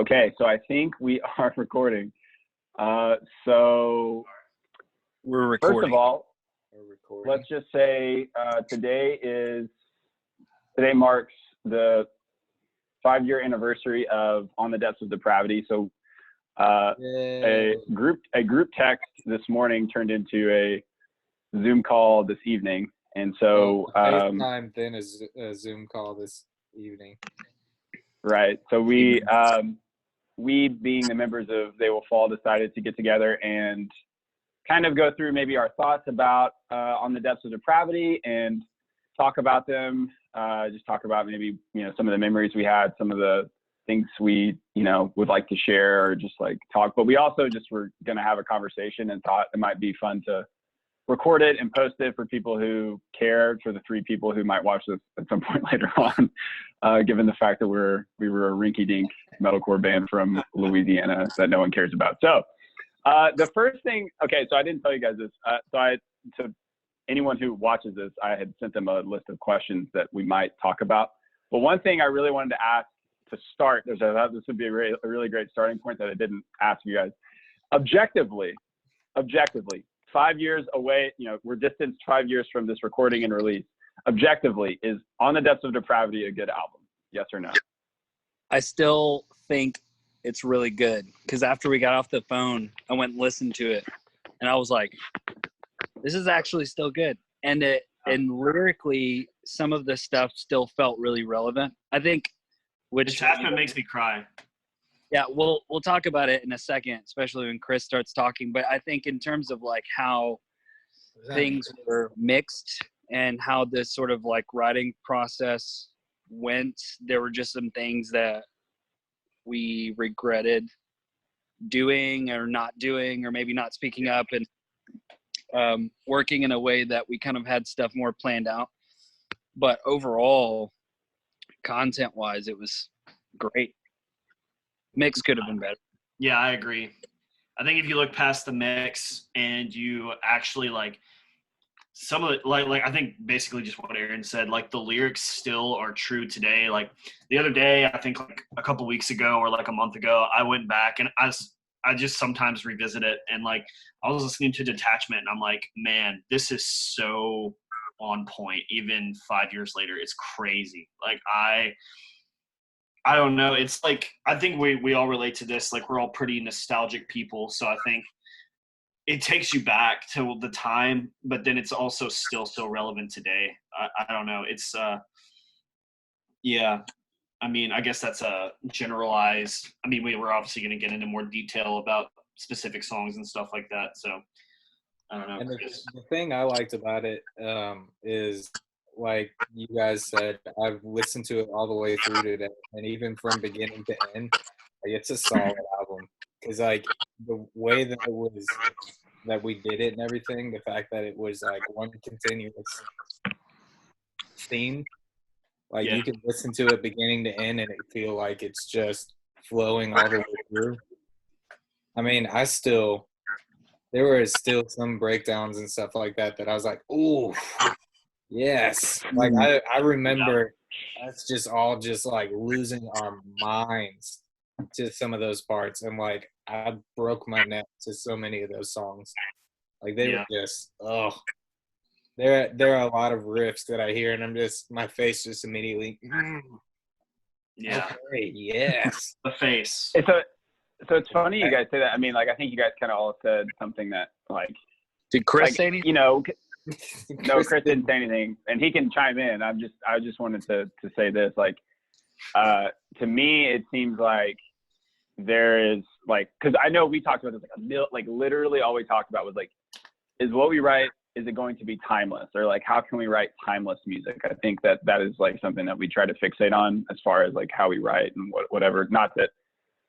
Okay, so I think we are recording. So We're recording. First of all, let's just say today marks the 5-year anniversary of On the Depths of Depravity. So a group text this morning turned into a Zoom call this evening, and so FaceTime then a Zoom call this evening. Right. So we being the members of They Will Fall decided to get together and kind of go through maybe our thoughts about On the Depths of Depravity and talk about them. Just talk about maybe, some of the memories we had, some of the things we, would like to share or just like talk. But we also just were going to have a conversation and thought it might be fun to record it and post it for people who care, for the 3 people who might watch this at some point later on, given the fact that we were a rinky-dink metalcore band from Louisiana that no one cares about. So the first thing, okay, so I didn't tell you guys this. To anyone who watches this, I had sent them a list of questions that we might talk about. But one thing I really wanted to ask to start, this would be a really great starting point that I didn't ask you guys. Objectively, 5 years away, we're distanced 5 years from this recording and release. Objectively, is On the Depths of Depravity a good album? Yes or no? I still think it's really good because after we got off the phone, I went and listened to it, and I was like, "This is actually still good." And lyrically, some of the stuff still felt really relevant. I think, which attachment makes me cry. Yeah, we'll talk about it in a second, especially when Chris starts talking. But I think in terms of like how things were mixed and how this sort of like writing process went, there were just some things that we regretted doing or not doing, or maybe not speaking up and working in a way that we kind of had stuff more planned out. But overall, content-wise, it was great. Mix could have been better. Yeah, I agree. I think if you look past the mix and you actually like some of it, like I think basically just what Aaron said, like the lyrics still are true today. Like the other day, I think like a couple weeks ago or like a month ago, I went back and I just sometimes revisit it, and like I was listening to Detachment and I'm like, man, this is so on point. Even 5 years later, it's crazy. Like I don't know. It's like, I think we all relate to this. Like, we're all pretty nostalgic people. So I think it takes you back to the time, but then it's also still so relevant today. I don't know. It's, yeah. I mean, I guess that's a generalized, I mean, we were obviously going to get into more detail about specific songs and stuff like that. So I don't know. And the thing I liked about it is, like you guys said, I've listened to it all the way through today, and even from beginning to end, like it's a solid album. Because like the way that it was, that we did it and everything, the fact that it was like one continuous theme, like you can listen to it beginning to end and it feel like it's just flowing all the way through. I mean, there were still some breakdowns and stuff like that I was like, ooh. Yes, like I remember us just all just like losing our minds to some of those parts, and like I broke my neck to so many of those songs. Like they were just there are a lot of riffs that I hear and I'm just, my face just immediately okay, yes. The face. So it's funny you guys say that. I mean, like I think you guys kind of all said something that like, did Chris say anything? No, Chris didn't say anything, and he can chime in. I just wanted to say this. Like, to me, it seems like there is like, because I know we talked about this like literally all we talked about was like, is what we write, is it going to be timeless, or like how can we write timeless music? I think that is like something that we try to fixate on as far as like how we write and whatever. Not that,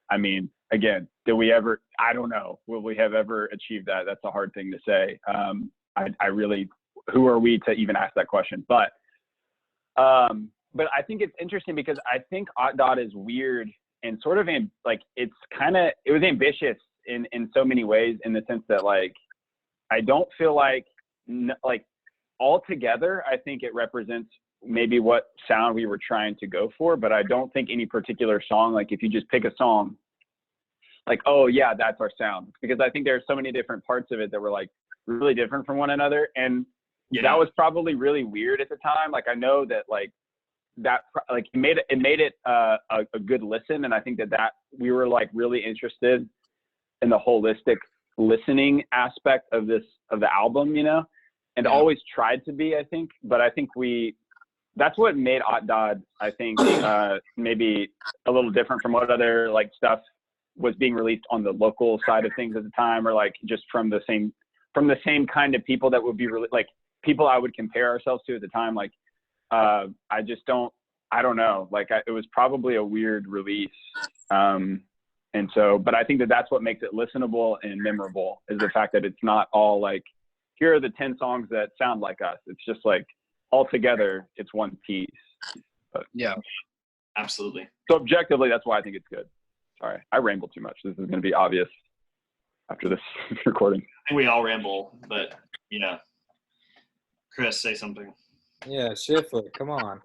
I mean, again, did we ever? I don't know. Will we have ever achieved that? That's a hard thing to say. I really, who are we to even ask that question? But I think it's interesting because I think OTDOD is weird and sort of it was ambitious in so many ways, in the sense that like, I don't feel like altogether, I think it represents maybe what sound we were trying to go for, but I don't think any particular song, like if you just pick a song, like, oh yeah, that's our sound. Because I think there are so many different parts of it that were like really different from one another. And that was probably really weird at the time. Like I know that like it made it a good listen. And I think that we were like really interested in the holistic listening aspect of the album, you know, and always tried to be, I think, but I think that's what made OTDOD, I think, maybe a little different from what other like stuff was being released on the local side of things at the time, or like just from the same kind of people that would be like people I would compare ourselves to at the time. Like, I don't know, like it was probably a weird release. And so, but I think that that's what makes it listenable and memorable, is the fact that it's not all like, here are the 10 songs that sound like us. It's just like all together, it's one piece. But, yeah, absolutely. So objectively, that's why I think it's good. Sorry, I ramble too much. This is going to be obvious after this recording. I think we all ramble, but yeah. Chris, say something. Yeah, Schiffler, come on.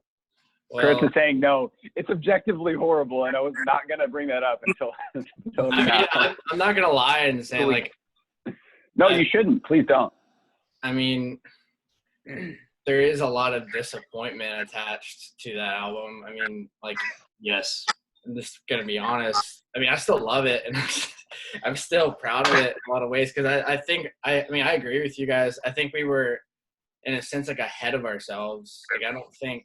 Chris is saying no. It's objectively horrible, and I was not gonna bring that up until now. I'm not gonna lie and say like. No, you shouldn't. Please don't. I mean, there is a lot of disappointment attached to that album. I mean, like, yes, I'm just gonna be honest. I mean, I still love it, and I'm still proud of it in a lot of ways, because I think I agree with you guys. I think we were, in a sense, like ahead of ourselves. Like, I don't think.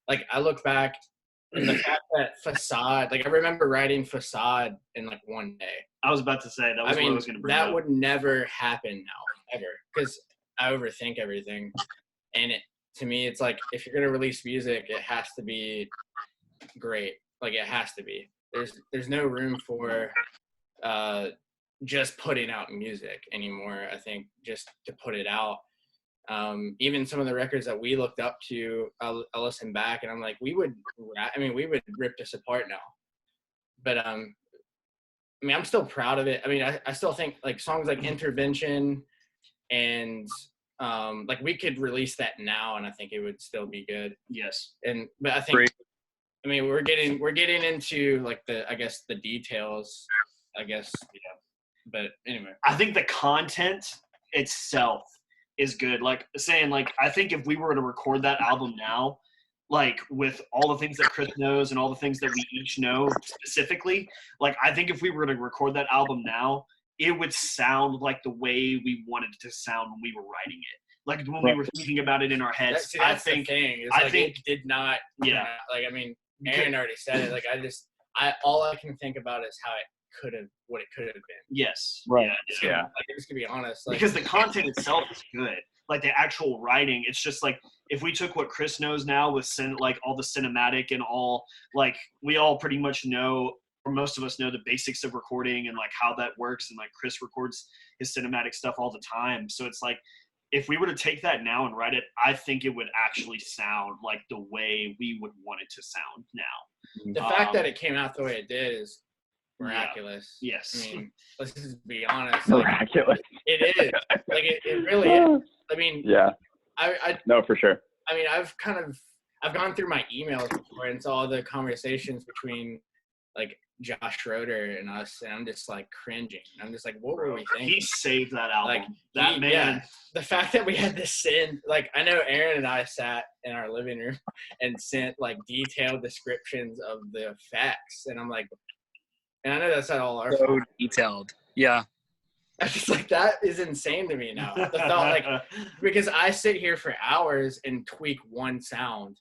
Like, I look back, and the fact that Facade, like, I remember writing Facade in, like, one day. I was about to say, that was what I was going to bring that up. would never happen now, ever, because I overthink everything. And to me, it's like, if you're going to release music, it has to be great. Like, it has to be. There's no room for just putting out music anymore, I think, just to put it out. Even some of the records that we looked up to, I'll listen back and I'm like, we would rip this apart now. But I mean, I'm still proud of it. I mean, I still think like songs like Intervention and like we could release that now and I think it would still be good. Yes. But I think Great. I mean, we're getting into like the details, I guess. Yeah. But anyway, I think the content itself is good. Like saying, like, I think if we were to record that album now, like with all the things that Chris knows and all the things that we each know specifically, like I think if we were to record that album now, it would sound like the way we wanted it to sound when we were writing it. Like when we were thinking about it in our heads. That's the thing. I think it did not. Yeah. Like, I mean, Aaron already said it. Like all I can think about is how what it could have been. Yes. Right. Yeah. Like, just to be honest. Like, because the content itself is good. Like the actual writing, it's just like if we took what Chris knows now with like all the cinematic and all, like we all pretty much know, or most of us know the basics of recording and like how that works. And like Chris records his cinematic stuff all the time. So it's like, if we were to take that now and write it, I think it would actually sound like the way we would want it to sound now. The fact that it came out the way it did is miraculous. Yeah. Yes. I mean, let's just be honest. Miraculous. Like, it is. Like it really is. I mean, yeah. No, for sure. I mean, I've gone through my emails before and saw the conversations between like Josh Schroeder and us, and I'm just like cringing. I'm just like, what were we thinking? He saved that album. Like that man. Yeah, the fact that we had to send, like, I know Aaron and I sat in our living room and sent like detailed descriptions of the effects, and I'm like, and I know that's not all our so fault. detailed. Yeah. I'm just like, that is insane to me now. The thought, like, because I sit here for hours and tweak one sound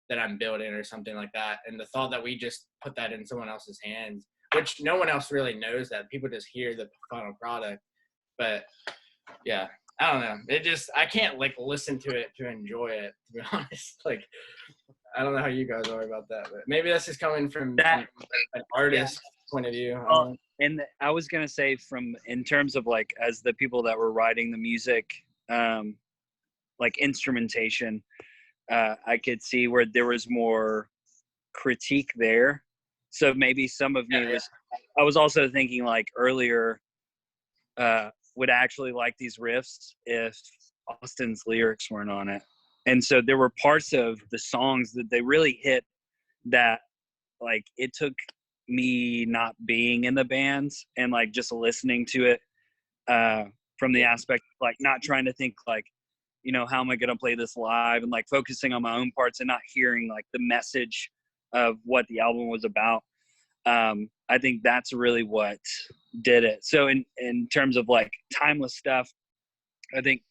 that I'm building or something like that. And the thought that we just put that in someone else's hands, which no one else really knows that. People just hear the final product. But yeah, I don't know. It just, I can't like listen to it to enjoy it, to be honest. Like, I don't know how you guys are about that, but maybe that's just coming from an artist point of view. And I was going to say in terms of like, as the people that were writing the music, like instrumentation, I could see where there was more critique there. So maybe some of me I was also thinking like earlier, would actually like these riffs if Austin's lyrics weren't on it. And so there were parts of the songs that they really hit that, like, it took me not being in the bands and like just listening to it from the aspect of, like, not trying to think like, you know, how am I going to play this live, and like focusing on my own parts and not hearing like the message of what the album was about. I think that's really what did it. So in terms of like timeless stuff, I think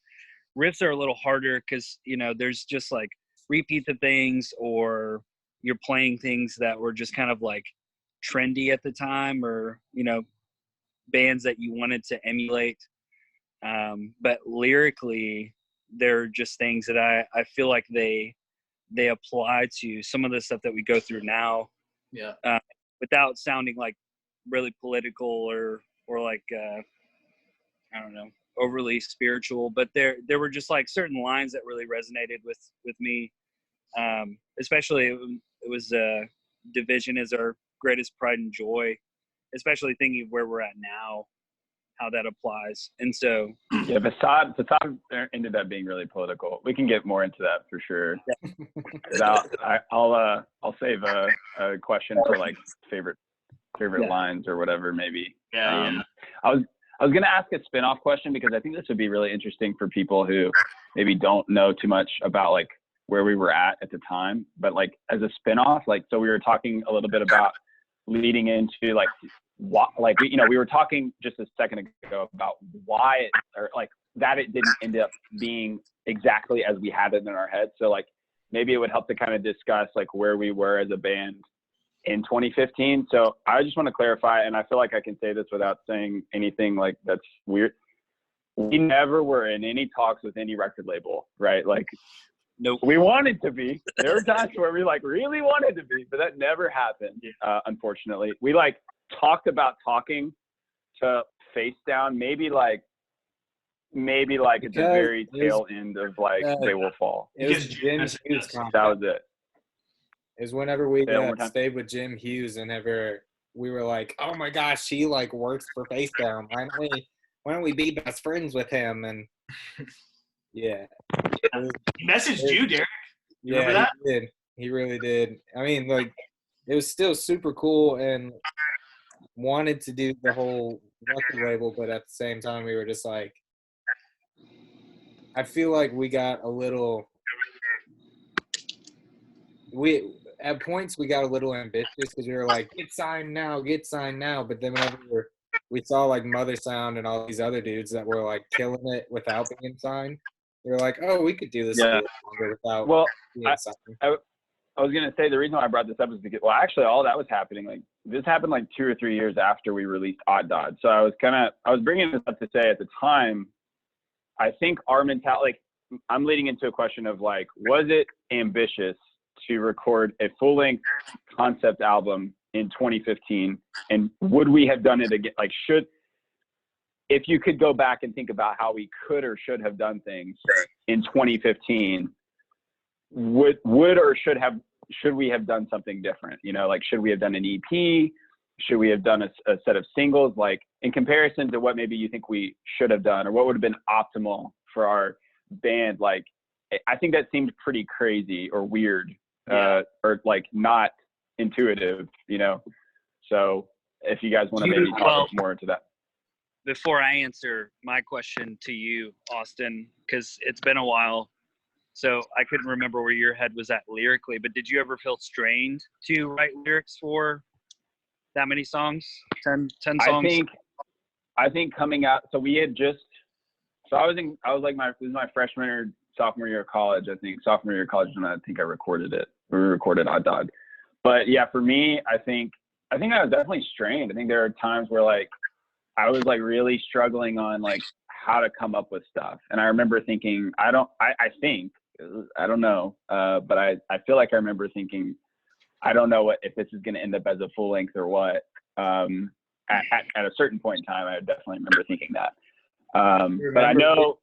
riffs are a little harder because, you know, there's just like repeats of things, or you're playing things that were just kind of like trendy at the time, or, you know, bands that you wanted to emulate. But lyrically, they're just things that I feel like they apply to some of the stuff that we go through now. Yeah. Without sounding like really political or like I don't know, overly spiritual, but there were just like certain lines that really resonated with me. Especially it was division is our greatest pride and joy, especially thinking of where we're at now, how that applies. And so yeah, Facade ended up being really political. We can get more into that for sure. I'll save a question for like favorite lines or whatever, maybe. Yeah. I was gonna ask a spin-off question, because I think this would be really interesting for people who maybe don't know too much about like where we were at the time. But like as a spin-off, like, so we were talking a little bit about leading into like what, like, we were talking just a second ago about why it, or like that it didn't end up being exactly as we had it in our head. So like maybe it would help to kind of discuss like where we were as a band in 2015. So I just want to clarify, and I feel like I can say this without saying anything like that's weird. We never were in any talks with any record label, right? Like, nope. We wanted to be. There were times where we like really wanted to be, but that never happened. Unfortunately, we like talked about talking to Face Down, maybe like at the very tail end of like They Will Fall. It was Jim Hughes. That was it. It was whenever we stayed with Jim Hughes, and we were like, oh my gosh, he like works for Face Down. Why don't we be best friends with him? And yeah. He messaged you, Derek. Remember that? He did. He really did. I mean, like, it was still super cool and wanted to do the whole record label, but at the same time, we were just like, I feel like we got a little, at points we got a little ambitious because we were like, get signed now. But then whenever we saw like Mother Sound and all these other dudes that were like killing it without being signed, we were like, oh, we could do this without being signed. I was going to say the reason why I brought this up is because, well, actually all that was happening. Like this happened like 2 or 3 years after we released OTDOD. So I was bringing this up to say at the time, I think our mentality, like I'm leading into a question of like, was it ambitious to record a full-length concept album in 2015? And would we have done it again? Like if you could go back and think about how we could or should have done things in 2015, would or should we have done something different? You know, like, should we have done an EP? Should we have done a set of singles? Like in comparison to what maybe you think we should have done, or what would have been optimal for our band? Like, I think that seemed pretty crazy or weird, or like not intuitive, you know? So if you guys want to maybe talk more into that. Before I answer my question to you, Austin, because it's been a while, so I couldn't remember where your head was at lyrically, but did you ever feel strained to write lyrics for that many songs? 10 songs? I think coming out, so we had just, so I was like this is my freshman or sophomore year of college, I think. Sophomore year of college, and I think I recorded it. We recorded OTDOD. But yeah, for me, I think I was definitely strained. I think there are times where like I was like really struggling on like how to come up with stuff. And I remember thinking, I don't know, but I feel like I remember thinking, I don't know if this is going to end up as a full length or what. At a certain point in time, I definitely remember thinking that. But I know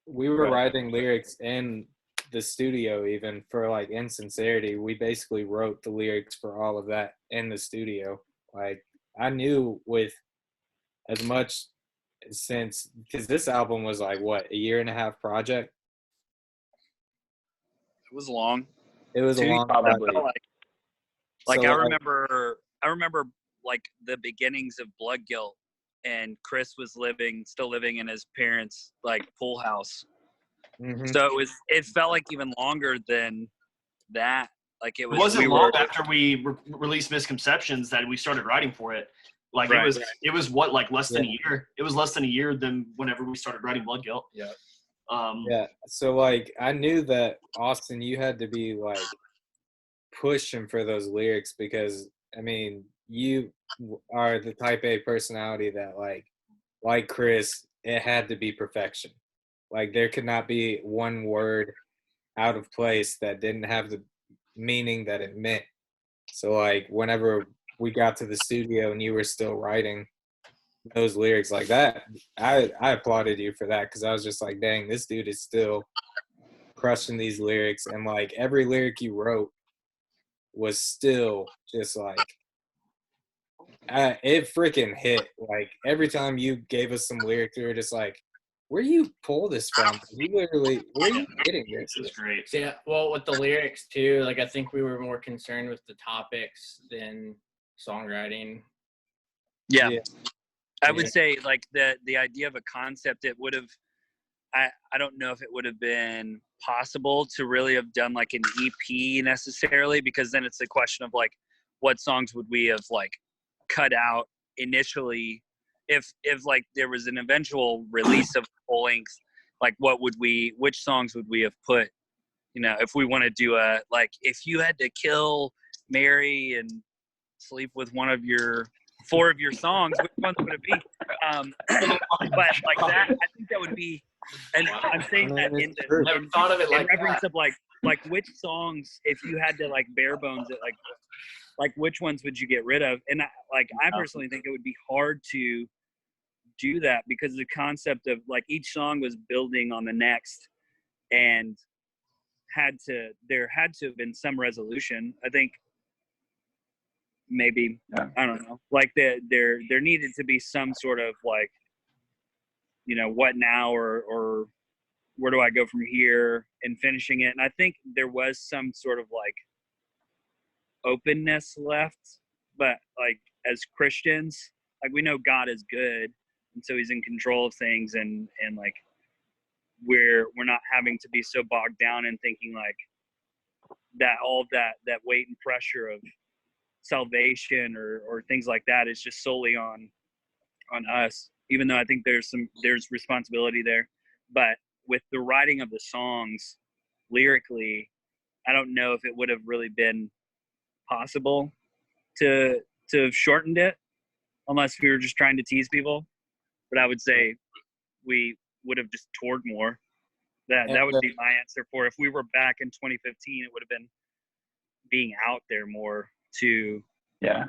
we were writing lyrics in the studio, even for like Insincerity. We basically wrote the lyrics for all of that in the studio. Like I knew with as much since, because this album was like what, a 1.5 year project. It was long. It was a long probably. Like So, I remember like the beginnings of Blood Guilt, and Chris was still living in his parents' like pool house. mhm. So it felt like even longer than that. Like it It was. wasn't we long were, after we released Misconceptions that we started writing for it. Like Right. it was what, like less than a Yeah. year. It was less than a year than whenever we started writing Blood Guilt. Yeah. Yeah. So like I knew that Austin, you had to be like pushing for those lyrics because I mean you are the type A personality that like Chris, it had to be perfection. Like there could not be one word out of place that didn't have the meaning that it meant. So like whenever we got to the studio and you were still writing those lyrics like that, I applauded you for that because I was just like, dang, this dude is still crushing these lyrics, and like every lyric you wrote was still just like it freaking hit. Like every time you gave us some lyrics, we were just like, where do you pull this from? Where are you getting this? It was great. So, yeah, well, with the lyrics too, like I think we were more concerned with the topics than songwriting. yeah. Yeah. I would say like the idea of a concept, it would have. I don't know if it would have been possible to really have done like an EP necessarily, because then it's a question of like what songs would we have like cut out initially if like there was an eventual release of full length, like which songs would we have put, if we want to do a, like, if you had to kill, marry, and sleep with one of your 4 of your songs, which ones would it be? But like that, I think that would be, and I'm saying that in Never thought of it like reference that. of like which songs, if you had to like bare bones it, like which ones would you get rid of? And I personally think it would be hard to do that because the concept of like each song was building on the next, and there had to have been some resolution. I think maybe, I don't know, like there needed to be some sort of like, what now, or where do I go from here, and finishing it. And I think there was some sort of like openness left, but like as Christians, like we know God is good, and so he's in control of things, and like we're not having to be so bogged down in thinking like that all that weight and pressure of salvation or things like that is just solely on us, even though I think there's responsibility there. But with the writing of the songs lyrically, I don't know if it would have really been possible to have shortened it unless we were just trying to tease people. But I would say we would have just toured more. That would be my answer for if we were back in 2015. It would have been being out there more to get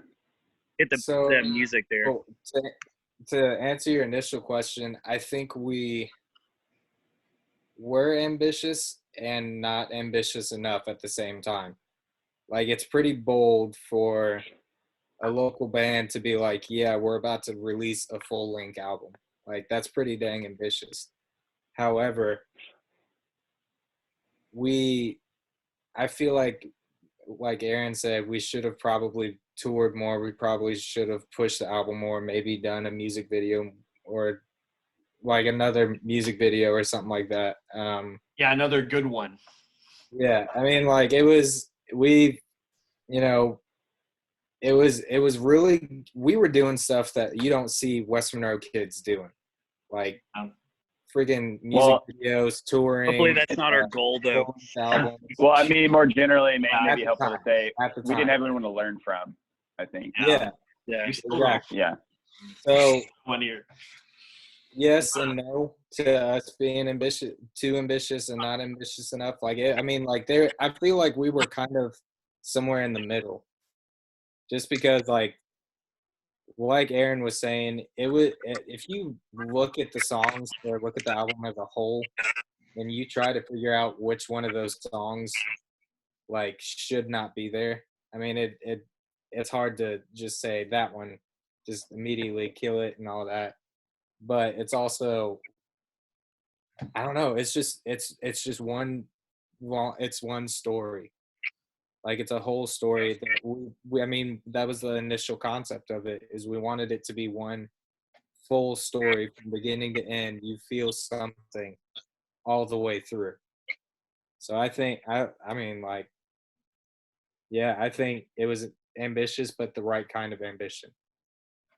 the music there. Well, to answer your initial question, I think we were ambitious and not ambitious enough at the same time. Like it's pretty bold for a local band to be like, yeah, we're about to release a full-length album. Like that's pretty dang ambitious. However, I feel like Aaron said, we should have probably toured more. We probably should have pushed the album more, maybe done a music video or like another music video or something like that. Yeah, another good one. Yeah, I mean, like it was really, we were doing stuff that you don't see West Monroe kids doing, like friggin' music videos, touring. Hopefully that's not our goal, though. Albums. Well, I mean, more generally, maybe helpful time, to say we didn't have anyone to learn from, I think. Yeah, exactly. Yeah. So 1 year. Yes and no to us being too ambitious and not ambitious enough. Like, I mean, like I feel like we were kind of somewhere in the middle. Just because, like Aaron was saying, if you look at the songs or look at the album as a whole, and you try to figure out which one of those songs like should not be there. I mean, it's hard to just say that one, just immediately kill it and all that. But it's also, I don't know, it's just one it's one story. Like it's a whole story that I mean, that was the initial concept of it, is we wanted it to be one full story from beginning to end. You feel something all the way through. So I think, I mean, like, yeah, I think it was ambitious, but the right kind of ambition.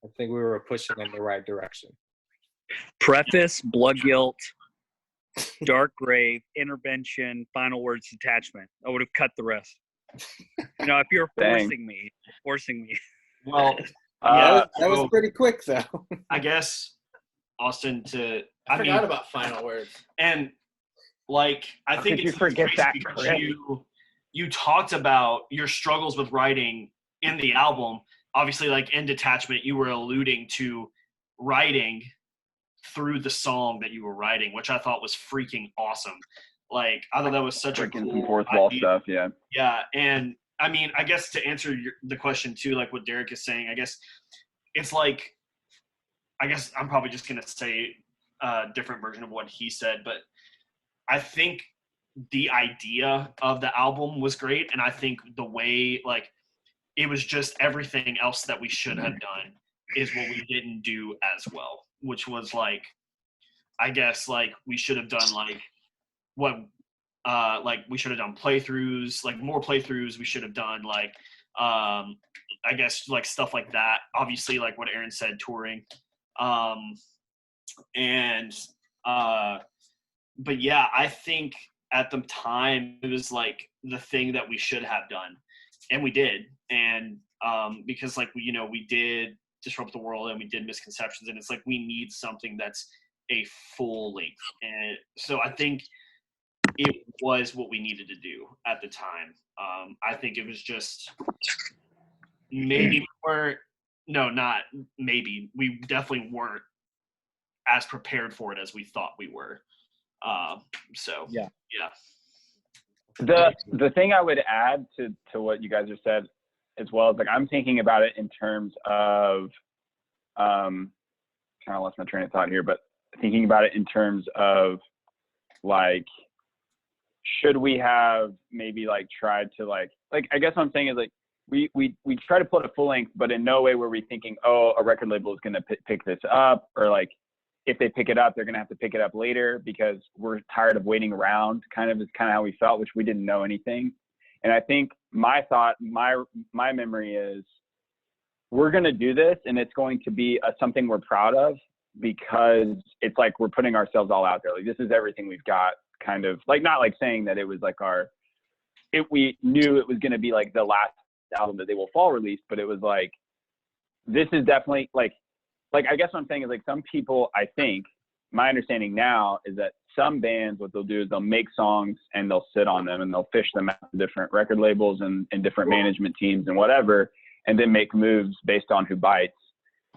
I think we were pushing in the right direction. Preface, blood guilt, dark grave, intervention, final words, detachment. I would have cut the rest. You know, if you're forcing me. Well, that was pretty quick, though. I guess, Austin, I forgot about final words. And like, I think you forget that, because Chris? you talked about your struggles with writing in the album. Obviously, like in Detachment, you were alluding to writing through the song that you were writing, which I thought was freaking awesome. Like, I thought that was such a cool some fourth wall stuff. Yeah. Yeah, and I mean, I guess to answer the question too, like what Derek is saying, I guess it's like, I guess I'm probably just gonna say a different version of what he said, but I think the idea of the album was great, and I think the way, like, it was just everything else that we should have done is what we didn't do as well, which was like, I guess, like, we should have done like what like we should have done playthroughs, like more playthroughs. We should have done like I guess like stuff like that. Obviously, like what Aaron said, touring. And but yeah, I think at the time it was like the thing that we should have done, and we did. And because like we did Disrupt the World and we did Misconceptions, and it's like we need something that's a full length. And so I think it was what we needed to do at the time. I think it was just maybe we weren't, no, not maybe, we definitely weren't as prepared for it as we thought we were. So yeah. The thing I would add to what you guys have said as well is, like, I'm thinking about it in terms of kind of lost my train of thought here, but thinking about it in terms of like, should we have maybe like tried to like I guess what I'm saying is like we try to put a full length, but in no way were we thinking, oh, a record label is going to pick this up, or like if they pick it up, they're going to have to pick it up later because we're tired of waiting around. Kind of how we felt, which we didn't know anything. And I think my memory is, we're going to do this, and it's going to be something we're proud of, because it's like we're putting ourselves all out there. Like, this is everything we've got. Kind of like, not like saying that it was like we knew it was going to be like the last album that They Will Fall released, but it was like, this is definitely like I guess what I'm saying is, like, some people, I think my understanding now is that some bands, what they'll do is they'll make songs and they'll sit on them and they'll fish them out to different record labels and different management teams and whatever, and then make moves based on who bites.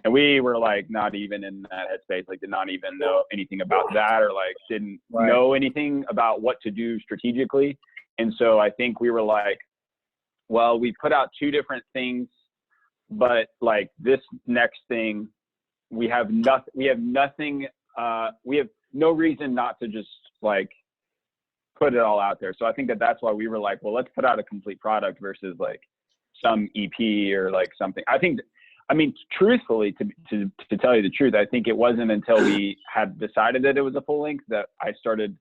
And we were like not even in that headspace, like did not even know anything about that, or like didn't know anything about what to do strategically. And so I think we were like, well, we put out two different things, but like this next thing, we have nothing, we have no reason not to just like put it all out there. So I think that's why we were like, well, let's put out a complete product versus like some EP or like something. I mean, truthfully, to tell you the truth, I think it wasn't until we had decided that it was a full length that I started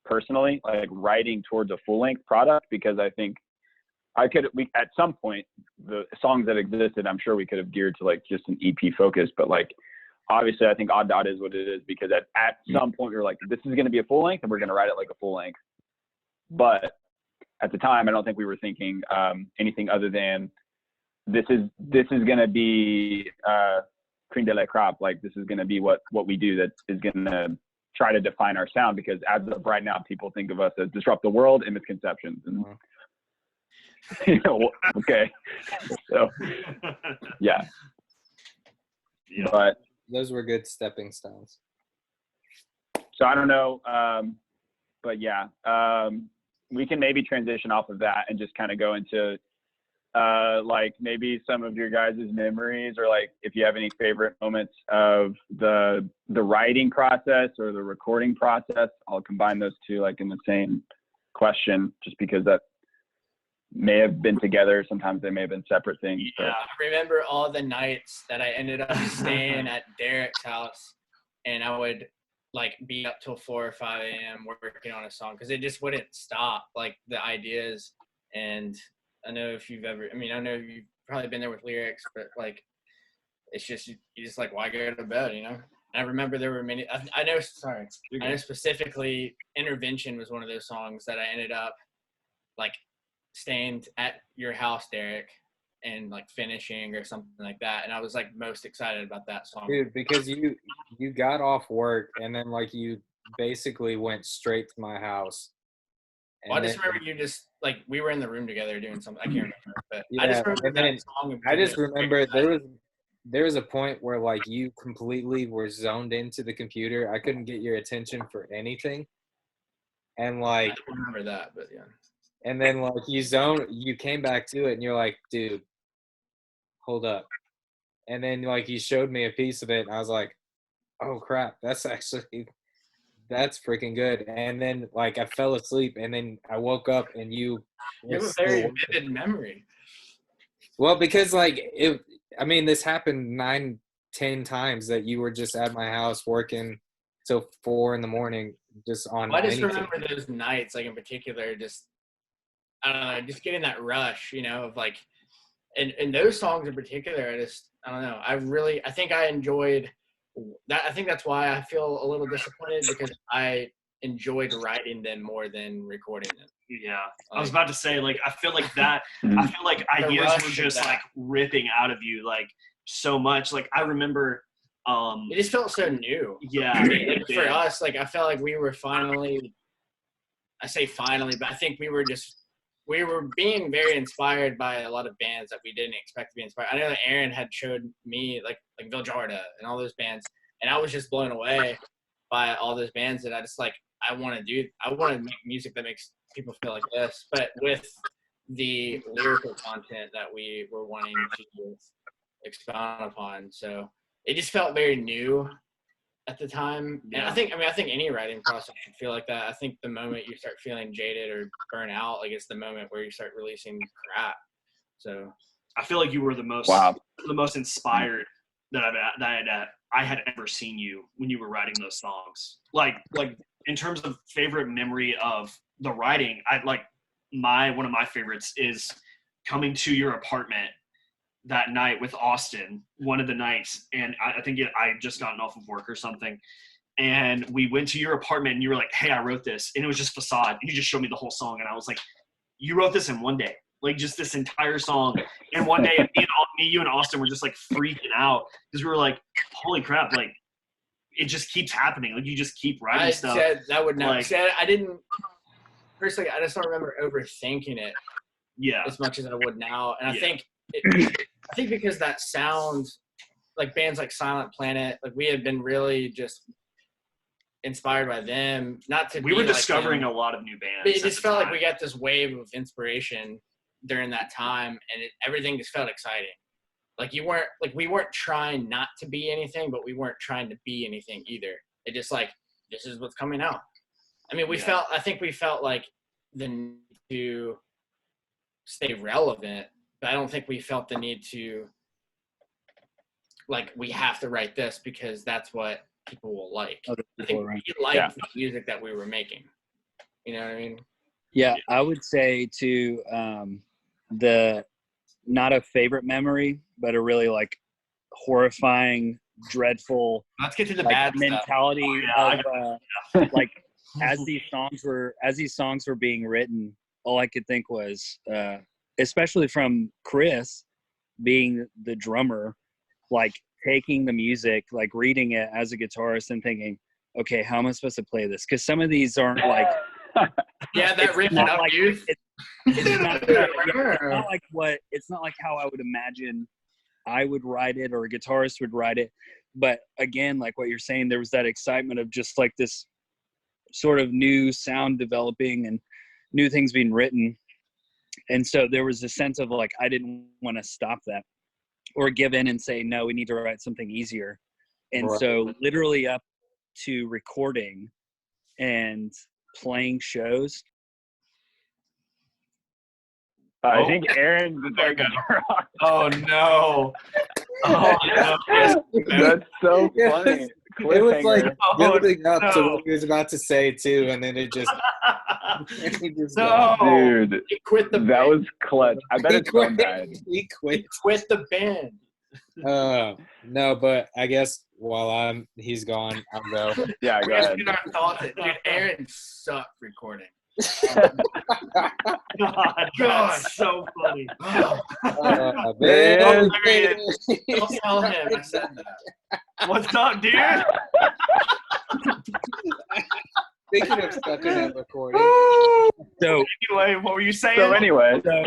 personally like writing towards a full length product, because I think we at some point, the songs that existed, I'm sure we could have geared to like just an EP focus, but like, obviously I think OTDOD is what it is, because at some point we were like, this is going to be a full length and we're going to write it like a full length. But at the time, I don't think we were thinking anything other than, this is going to be cream de la crop. Like, this is going to be what we do that is going to try to define our sound, because as of right now, people think of us as Disrupt the World and Misconceptions. And, okay. So, yeah. But those were good stepping stones. So I don't know. But yeah, we can maybe transition off of that and just kind of go into like maybe some of your guys' memories, or like if you have any favorite moments of the writing process or the recording process. I'll combine those two like in the same question, just because that may have been together. Sometimes they may have been separate things. Yeah, I remember all the nights that I ended up staying at Derek's house, and I would like be up till 4 or 5 a.m. working on a song because it just wouldn't stop. Like the ideas, and I know if you've ever, I know you've probably been there with lyrics, but like it's just you just like, why go to bed, you know? And I remember there were many. I know specifically Intervention was one of those songs that I ended up like staying at your house, Derek, and like finishing or something like that, and I was like most excited about that song. Dude, because you got off work and then like you basically went straight to my house. Well, I just remember you just like we were in the room together doing something. I can't remember, but yeah, I just remember that song. I just remember there was a point where like you completely were zoned into the computer. I couldn't get your attention for anything, and like I don't remember that, but yeah. And then like you came back to it and you're like, dude, hold up. And then like you showed me a piece of it and I was like, oh crap, that's freaking good. And then like I fell asleep and then I woke up and you have a very vivid memory. Well, because like this happened 9-10 times that you were just at my house working till 4 a.m. just on I just remember those nights, like in particular, just I don't know, just getting that rush, you know, of like, and those songs in particular, I don't know. I think I enjoyed that. I think that's why I feel a little disappointed because I enjoyed writing them more than recording them. Yeah. I was about to say, like, I feel like ideas were just like ripping out of you like so much. Like I remember, it just felt so new. Yeah. For us, like I felt like we were finally, I say finally, but I think we were being very inspired by a lot of bands that we didn't expect to be inspired. I know that Aaron had showed me like Viljarda and all those bands, and I was just blown away by all those bands that I just like. I want to make music that makes people feel like this, but with the lyrical content that we were wanting to expound upon. So it just felt very new at the time. And I think any writing process should feel like that. I think the moment you start feeling jaded or burnt out, like it's the moment where you start releasing crap. So I feel like you were the most inspired that I had ever seen you when you were writing those songs. Like in terms of favorite memory of the writing, one of my favorites is coming to your apartment that night with Austin, one of the nights, and I think I had just gotten off of work or something, and we went to your apartment, and you were like, "Hey, I wrote this," and it was just Facade, and you just showed me the whole song, and I was like, "You wrote this in one day, like just this entire song in one day," and you and Austin were just like freaking out because we were like, "Holy crap!" Like it just keeps happening. Like you just keep writing stuff. I didn't personally. I just don't remember overthinking it. Yeah. As much as I would now, and I think because that sound, like bands like Silent Planet, like we had been really just inspired by them. We were discovering a lot of new bands. But it just felt like we got this wave of inspiration during that time, and everything just felt exciting. Like we weren't trying not to be anything, but we weren't trying to be anything either. It just like, this is what's coming out. I mean, I think we felt like the need to stay relevant, but I don't think we felt the need to, like, we have to write this because that's what people will like. I think we liked the music that we were making. You know what I mean? Yeah, I would say to not a favorite memory, but a really like horrifying, dreadful. Let's get to the like, bad mentality of like as these songs were being written, all I could think was, especially from Chris being the drummer, like taking the music, like reading it as a guitarist and thinking, okay, how am I supposed to play this? Because some of these aren't like that riff not like it's not like how I would imagine I would write it or a guitarist would write it. But again, like what you're saying, there was that excitement of just like this sort of new sound developing and new things being written. And so there was a sense of like, I didn't want to stop that or give in and say, no, we need to write something easier. And so literally up to recording and playing shows, I think Aaron's There like you a drunk. Oh no! Oh no! That's so funny. It was like Cliffhanger. building up to no. what he was about to say too, and then it just, he just No. Dude, He quit the that band. was clutch. I bet he his phone quit. died. He quit. He quit the band. No, but I guess while he's gone, I'll go. Yeah, go We're just ahead. in our thoughts. Dude, Aaron sucked recording. God, that's so funny. Man. Don't tell him I said that. What's up, dude? Speaking of stuck in that recording, So, Anyway, what were you saying? So anyway, so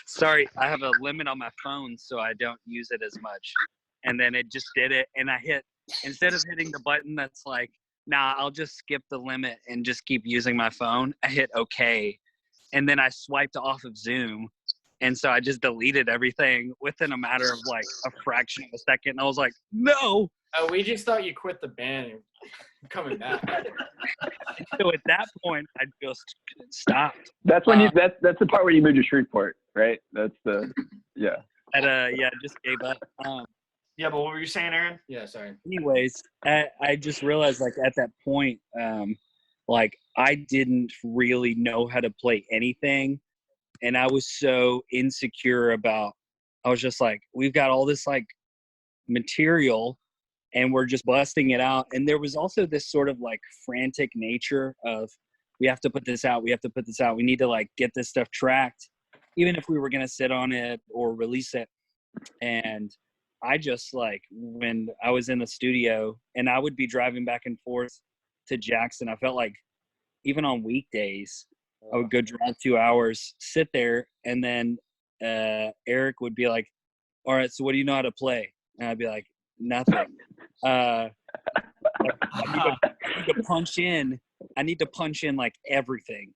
sorry, I have a limit on my phone, so I don't use it as much. And then it just did it, and I hit, instead of hitting the button that's like, nah, I'll just skip the limit and just keep using my phone, I hit OK. And then I swiped off of Zoom. And so I just deleted everything within a matter of like a fraction of a second. And I was like, no. Oh, we just thought you quit the band and coming back. So at that point, I just stopped. that's when that's the part where you moved to Shreveport, right? That's the yeah. Yeah, just gave up. Yeah, but what were you saying, Aaron? Yeah, sorry. Anyways, I just realized like at that point, like I didn't really know how to play anything. And I was so insecure about, I was just like, we've got all this like material and we're just busting it out. And there was also this sort of like frantic nature of, we have to put this out. We have to put this out. We need to like get this stuff tracked, even if we were going to sit on it or release it. And I just like, when I was in the studio and I would be driving back and forth to Jackson, I felt like even on weekdays, I would go drive 2 hours, sit there, and then Eric would be like, all right, so what do you know how to play? And I'd be like, nothing. I need to punch in. I need to punch in like everything.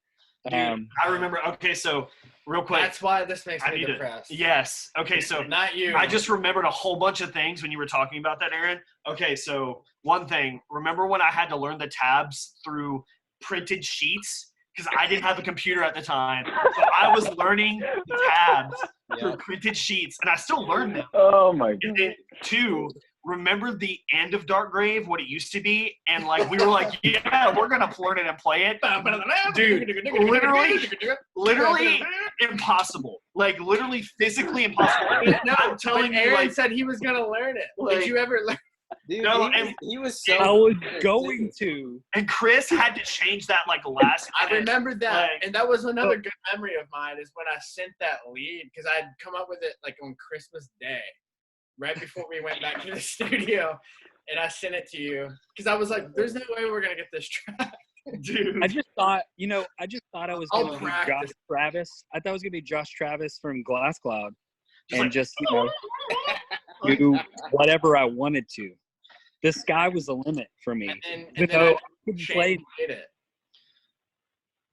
Dude, I remember. Okay, so real quick. That's why this makes I me need depressed. Yes. Okay, so Not you. I just remembered a whole bunch of things when you were talking about that, Aaron. Okay, so one thing. Remember when I had to learn the tabs through printed sheets? Because I didn't have a computer at the time. So I was learning the tabs through printed sheets, and I still learned them. Oh my god. And then, two, remember the end of Dark Grave, what it used to be? And, like, we were like, yeah, we're going to learn it and play it. Dude, literally impossible. Like, literally physically impossible. No, I'm telling you, Aaron like, said he was gonna learn it. like- Did you ever learn? dude, No, he was so. I was good, going dude. to. and Chris had to change that, like, last I minute. remember that, Like- and that was another good memory of mine. Is when I sent that lead because I'd come up with it like on Christmas Day, right before we went back to the studio, and I sent it to you because I was like, "There's no way we're gonna get this track." Dude. I just thought, I was I'll going to be practice. Josh Travis. I thought it was going to be Josh Travis from Glass Cloud. Just And like- just, do whatever I wanted to. The sky was the limit for me. And Even then though I I couldn't play. Shane did it.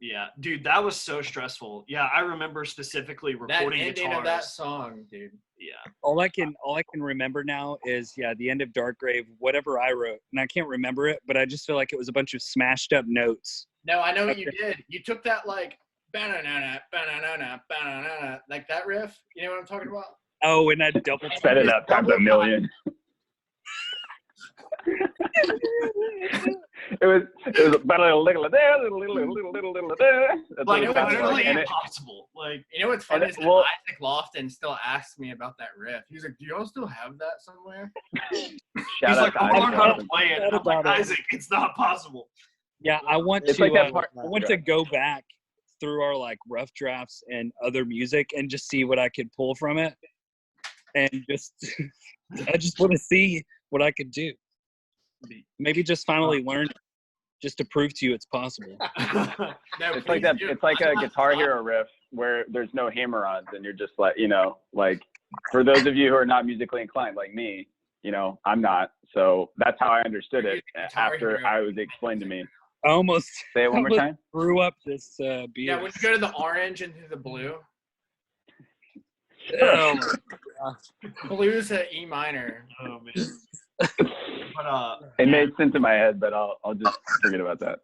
Yeah, dude, that was so stressful. Yeah, I remember specifically That recording ending guitars. of that song, dude. Yeah. All I can remember now is the end of Dark Grave, whatever I wrote, and I can't remember it, but I just feel like it was a bunch of smashed up notes. No, I know what you did. You took that like banana, banana, banana, like that riff. You know what I'm talking about? Oh, and I double Set it up times a million. It was Like, it it was was really and it, impossible. Like, You know what's funny And is it- that well- Isaac Lofton still asked me about that riff. He was like, "Do y'all still have that somewhere?" shout he's out like, to I Isaac learned how to Lofton. play it. And I'm like, Isaac, it's not possible. Yeah, I want It's to. like that part- I want to go back through our like rough drafts and other music and just see what I could pull from it, and just I just want to see what I could do. Maybe just finally learn, just to prove to you it's possible. No, It's like please that. do. It's like a I'm not- Guitar Hero riff where there's no hammer-ons, and you're just like, like for those of you who are not musically inclined, like me, I'm not. So that's how I understood it Guitar after Hero. I was explained to me. I almost Say it one more time. grew up this beer. Yeah, when you go to the orange and to the blue, Oh, blue's a E minor. Oh, man. But, It made sense in my head, but I'll just forget about that.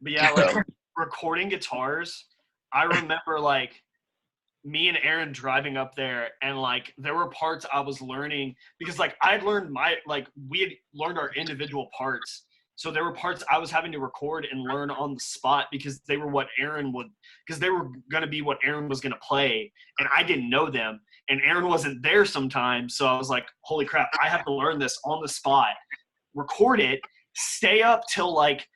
But yeah, like recording guitars, I remember like me and Aaron driving up there, and like there were parts I was learning because like I'd learned we had learned our individual parts. So there were parts I was having to record and learn on the spot because they were because they were going to be what Aaron was going to play, and I didn't know them, and Aaron wasn't there sometimes. So I was like, holy crap, I have to learn this on the spot, record it, stay up till like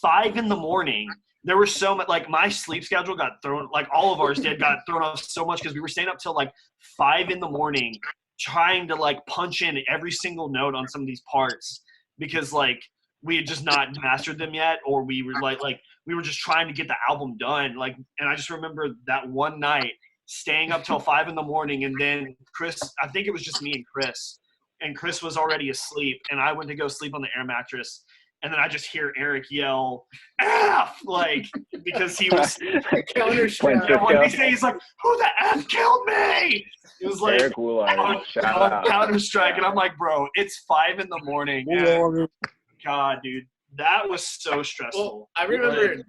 5 a.m. There was so much, like my sleep schedule got thrown, like all of ours got thrown off so much because we were staying up till like 5 a.m. trying to like punch in every single note on some of these parts because like we had just not mastered them yet, or we were like we were just trying to get the album done. Like, and I just remember that one night staying up till 5 a.m. and then Chris, I think it was just me and Chris was already asleep, and I went to go sleep on the air mattress. And then I just hear Eric yell, F! Like, because he was Counter-Strike. One day he's like, who the F killed me? It was like, Eric Woolard, shout out. Counter-Strike. And I'm like, bro, it's 5 a.m. And God, dude, that was so stressful. Well, I remember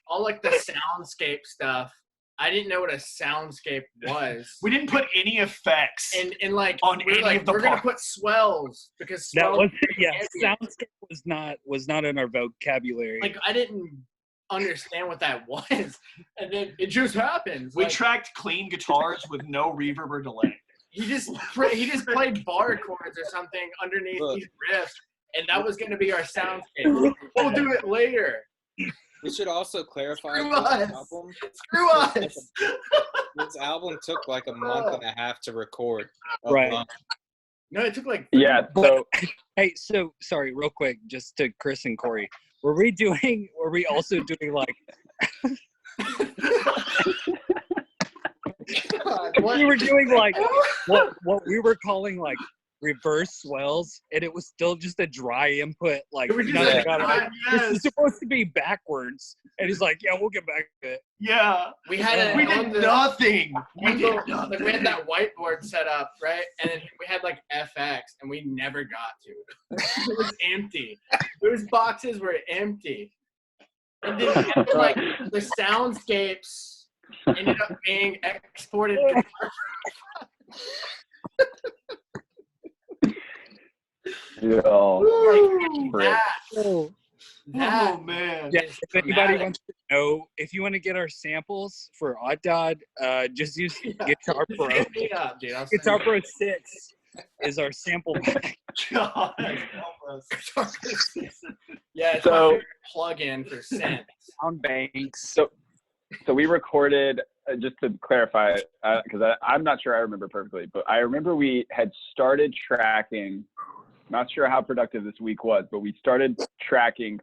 all like the soundscape stuff. I didn't know what a soundscape was. We didn't put any effects and like on any of the we're gonna put swells because That swells was heavy. soundscape was not in our vocabulary. Like I didn't understand what that was, and then it just happens. We Like, tracked clean guitars with no reverb or delay. he just played bar chords or something underneath these riffs, and that was gonna be our soundscape. We'll do it later. We should also clarify Screw this us. album. Screw us. This album took like a month and a half to record. Right. No, it took like Yeah. So Hey, so sorry, real quick, just to Chris and Corey. Were we also doing like we were doing like what we were calling like reverse swells, and it was still just a dry input. Like, It was just nothing like, got, like yes. this is supposed to be backwards, and he's like, "Yeah, we'll get back to it." Yeah. we had We did nothing. We did like nothing. we had that whiteboard set up, right? And then we had like FX, and we never got to it. It was empty. Those boxes were empty. And then like the soundscapes ended up being exported. Rip. Oh, That man. yeah. If anybody dramatic. wants to know, if you want to get our samples for OTDOD, just use Guitar Pro. Hit me up, dude. I'll send Guitar you- Pro 6 is our sample pack. God, help us. Yeah, it's So- my favorite plug-in for synth. Sound banks. So we recorded, just to clarify, because I'm not sure I remember perfectly, but I remember we had started tracking, not sure how productive this week was, but we started tracking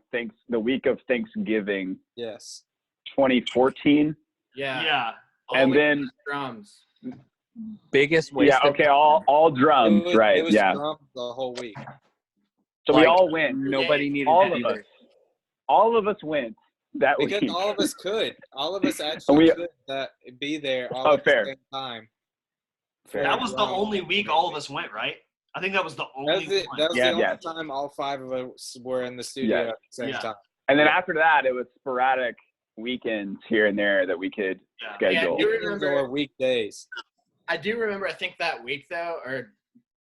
the week of Thanksgiving Yes. 2014. Yeah. Yeah. And Always then, drums. Biggest waste. yeah, okay, all drums, right, It was yeah. drums the whole week. So we like, all went. Nobody needed All that of us. either. All of us went that Because week. all of us could. All of us actually could be there all at fair. the same time. Fair. That was the only week all of us went, right? I think that was the That only was, it. one. That was Yeah, the only yeah. time all 5 of us were in the studio Yeah. at the same Yeah. time. And then after that, it was sporadic weekends here and there that we could Yeah. schedule. Yeah, Weekends or weekdays. I do remember, I think that week, though, or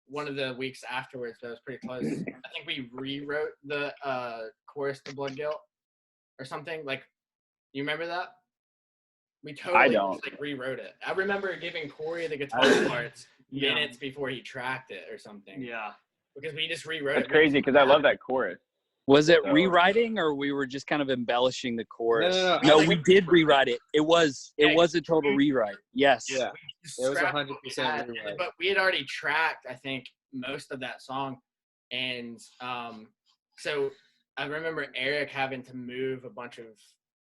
one of the weeks afterwards, that was pretty close. I think we rewrote the chorus to Blood Guilt or something. Like, you remember that? We totally don't. just, like, rewrote it. I remember giving Corey the guitar parts Yeah. minutes before he tracked it or something. Yeah. Because we just rewrote That's it. crazy because I love that chorus. Was it So- rewriting, or we were just kind of embellishing the chorus? No. No, we did rewrite it. It was Yeah, a total rewrite. Yes. Yeah. Just It was scrapped 100% what we had, rewrite. But we had already tracked, I think, most of that song. And so I remember Eric having to move a bunch of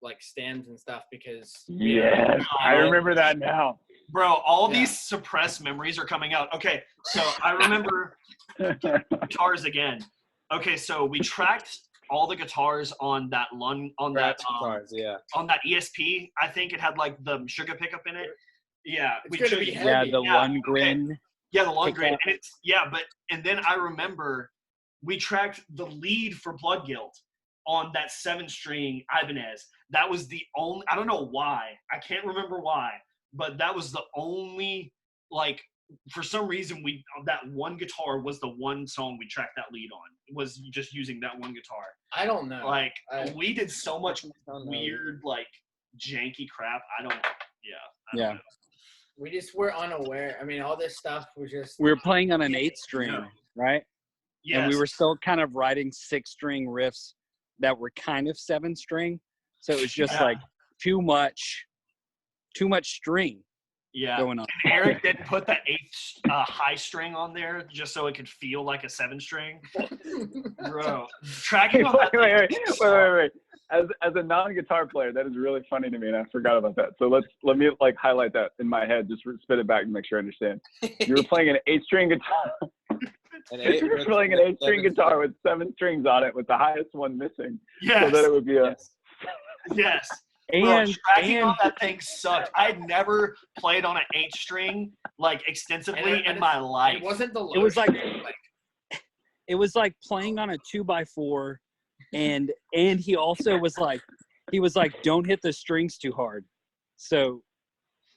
like stems and stuff because Yes, I remember that now. Bro, all Yeah. these suppressed memories are coming out. Okay, so I remember guitars again. Okay, so we tracked all the guitars on that Scratch guitars, yeah. on that ESP. I think it had like the sugar pickup in it. Yeah, It's gonna took- be Yeah, heavy. the Yeah, Lundgren. Yeah, the long grade. Pickup. And it's and then I remember we tracked the lead for Blood Guilt on that 7-string Ibanez. That was the only, I don't know why. I can't remember why, but that was the only, like, for some reason that one guitar was the one song we tracked that lead on. It was just using that one guitar. I don't know. Like, we did so much weird, like, janky crap. I don't know. We just were unaware. I mean, all this stuff was just. We were playing on an 8-string, right? Yes. And we were still kind of writing 6-string riffs that were kind of 7-string. So it was just like too much string going on. And Eric did put the 8th high string on there just so it could feel like a 7-string. Bro, tracking on that. Wait. As a non-guitar player, that is really funny to me, and I forgot about that. So let me like highlight that in my head, just spit it back and make sure I understand. You were playing an 8-string guitar. You were playing an 8-string guitar with 7 strings on it, with the highest one missing. Yes. So that it would be a. Yes. And bro, tracking on that thing sucked. I had never played on an 8-string like extensively in my life. It wasn't the. It was like. It was like playing on a 2x4. And he also was like, don't hit the strings too hard. So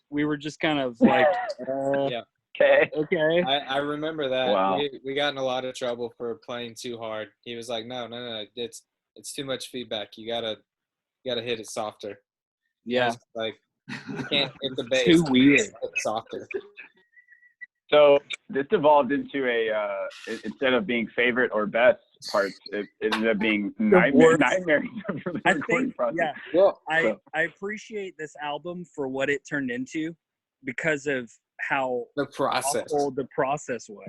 we were just kind of like, Okay. I remember that. Wow. We got in a lot of trouble for playing too hard. He was like, no, it's too much feedback. You gotta hit it softer. Yeah. Like, you can't hit the bass. Too weird. Hit it softer. So this evolved into instead of being favorite or best parts, it ended up being nightmares for the recording process. Yeah. Well, I appreciate this album for what it turned into because of how the process. awful the process was.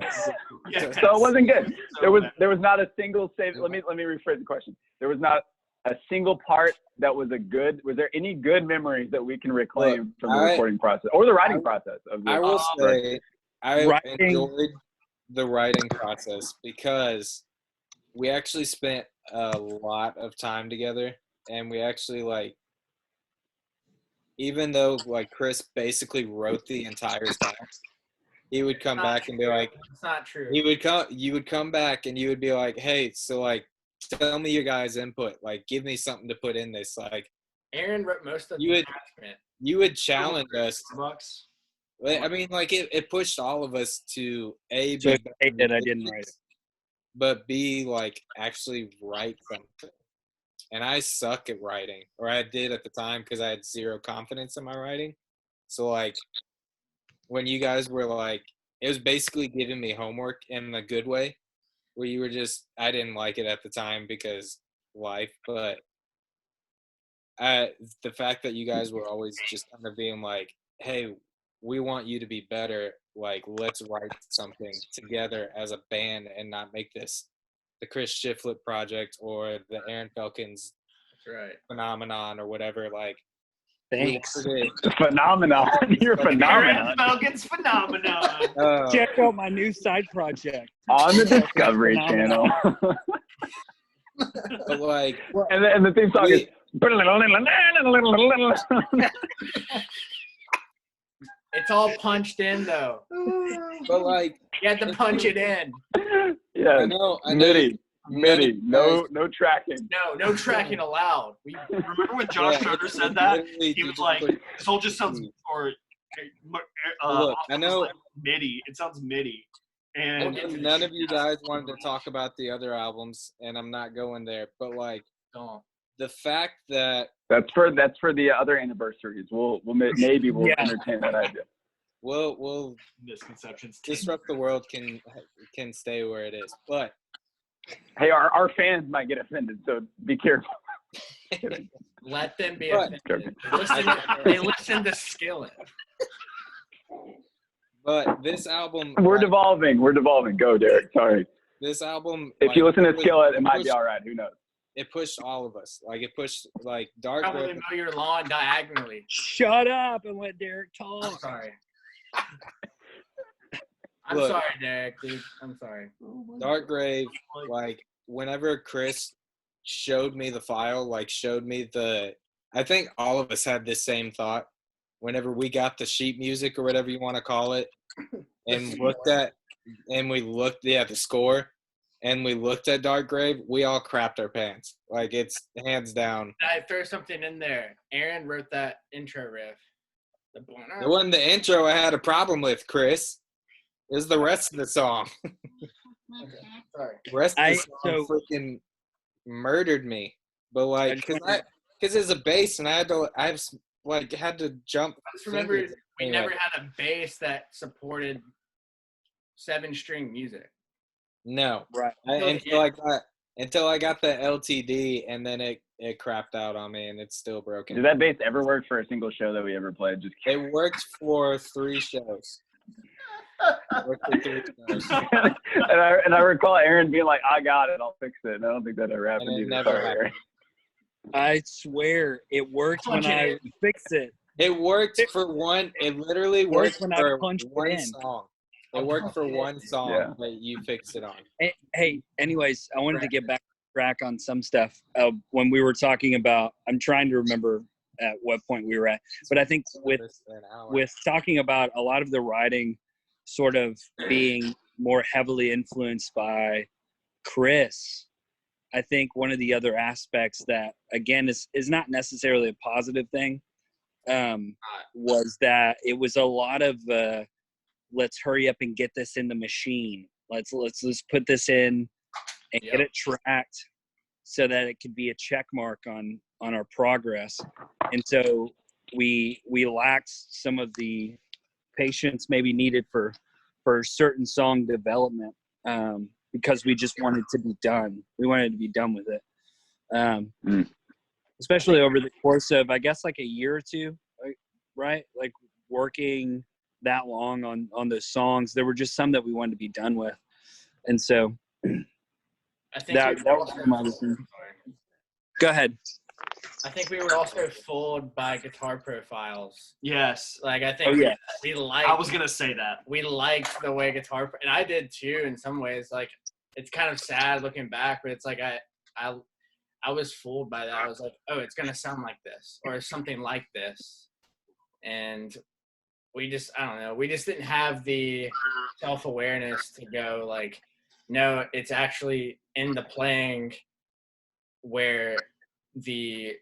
Yes. So it wasn't good. So There was not a single save. Let me rephrase the question. There was not a single part that was was there any good memories that we can reclaim from the recording process or the writing process of the I will say I enjoyed the writing process because we actually spent a lot of time together, and we actually, like, even though, like, Chris basically wrote the entire song, he would come back and be like, it's not true. you would come back and you would be like, hey, so, like, tell me your guys' input, like, give me something to put in this, like, Aaron wrote most of the attachment. You would challenge us. Starbucks. I mean, like, it pushed all of us to I didn't write it. But B, like, actually write something. And I suck at writing, or I did at the time because I had zero confidence in my writing. So, like, when you guys were like, it was basically giving me homework in a good way, where you were just, I didn't like it at the time because life, but the fact that you guys were always just kind of being like, hey, we want you to be better. Like, let's write something together as a band and not make this the Chris Shiflett project or the Aaron Felkins phenomenon or whatever. Like, thanks. Phenomenon. You're a phenomenon. Aaron Felkins phenomenon. Check out my new side project On the Discovery Channel. But, like, and the theme song is. It's all punched in though. But, like, You had to punch it in. Yeah. I know. MIDI. No tracking. No tracking allowed. Remember when Josh Schroeder said that? He was like, "This all just sounds," or look, I know like MIDI. It sounds MIDI. And none of you guys wanted to talk about the other albums, and I'm not going there. But, like, the fact that that's for the other anniversaries. We'll maybe entertain that idea. We'll misconceptions. Disrupt the World can stay where it is, but hey, our fans might get offended, so be careful. Let them be offended. They listen to Skillet. But this album, we're devolving. Go, Derek. Sorry. This album, if you listen to Skillet, it might be all right. Who knows? It pushed all of us. Like, it pushed, like, Dark Probably Grave. mow your lawn diagonally. Shut up and let Derek talk. I'm sorry. I'm Look, sorry, Derek, dude. I'm sorry. Dark Grave, like, whenever Chris showed me the file, like, I think all of us had this same thought. Whenever we got the sheet music or whatever you want to call it, and the score, and we looked at Dark Grave, we all crapped our pants. Like, it's hands down. I throw something in there. Aaron wrote that intro riff. It wasn't the intro I had a problem with, Chris. It was the rest of the song. Okay, sorry. The rest of the song freaking murdered me. But like, because it's a bass, and I had to jump. I just remember we never had a bass that supported 7-string music. No, right. Until I got the LTD, and then it crapped out on me, and it's still broken. Did that bass ever work for a single show that we ever played? Just it worked for 3 shows. and I recall Aaron being like, "I got it, I'll fix it." And I don't think that ever happened. And it either. never happened. I swear it worked when I fixed it. It worked for one. It literally worked when for I punched one it in. song. It worked for one song that you fixed it on. Hey, anyways, I wanted to get back on some stuff. When we were talking about, I'm trying to remember at what point we were at, but I think with talking about a lot of the writing sort of being more heavily influenced by Chris, I think one of the other aspects that, again, is not necessarily a positive thing, was that it was a lot of let's hurry up and get this in the machine. Let's put this in and get it tracked so that it could be a check mark on our progress. And so we lacked some of the patience maybe needed for certain song development, because we just wanted to be done. We wanted to be done with it. Especially over the course of, I guess, like a year or two, right? Like working that long on those songs. There were just some that we wanted to be done with. And so I think that was my decision. Go ahead. I think we were also fooled by guitar profiles. Yes. Like, I think we liked. I was gonna say that. We liked the way and I did too in some ways. Like, it's kind of sad looking back, but it's like I was fooled by that. I was like, oh, it's gonna sound like this or something like this, and we just, I don't know, we just didn't have the self-awareness to go like, no, it's actually in the playing where the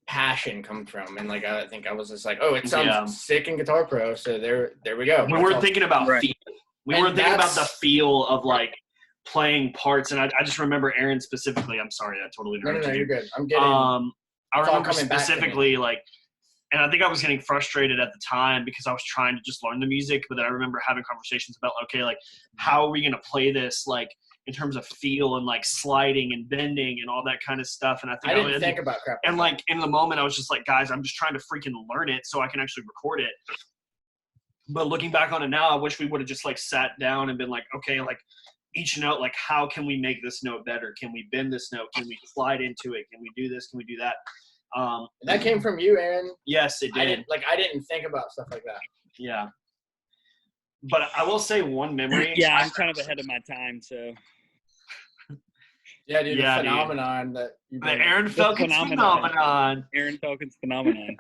passion comes from. And like, I think I was just like, oh, it sounds sick in Guitar Pro, so there we go. We weren't thinking about feel. We weren't thinking about the feel of like playing parts. And I just remember Aaron specifically. I'm sorry, I totally interrupted No, you. you're good. I'm getting. I remember specifically like, and I think I was getting frustrated at the time because I was trying to just learn the music. But then I remember having conversations about, okay, like, how are we going to play this, like, in terms of feel and, like, sliding and bending and all that kind of stuff. And I think I didn't think about crap. And, like, in the moment, I was just like, guys, I'm just trying to freaking learn it so I can actually record it. But looking back on it now, I wish we would have just, like, sat down and been like, okay, like, each note, like, how can we make this note better? Can we bend this note? Can we slide into it? Can we do this? Can we do that? That came from you, Aaron. Yes, it did. I didn't think about stuff like that. Yeah. But I will say one memory. Yeah, I'm kind of ahead of my time, so. Yeah, dude, the phenomenon that you the Aaron Felkins phenomenon. Aaron Felkins phenomenon.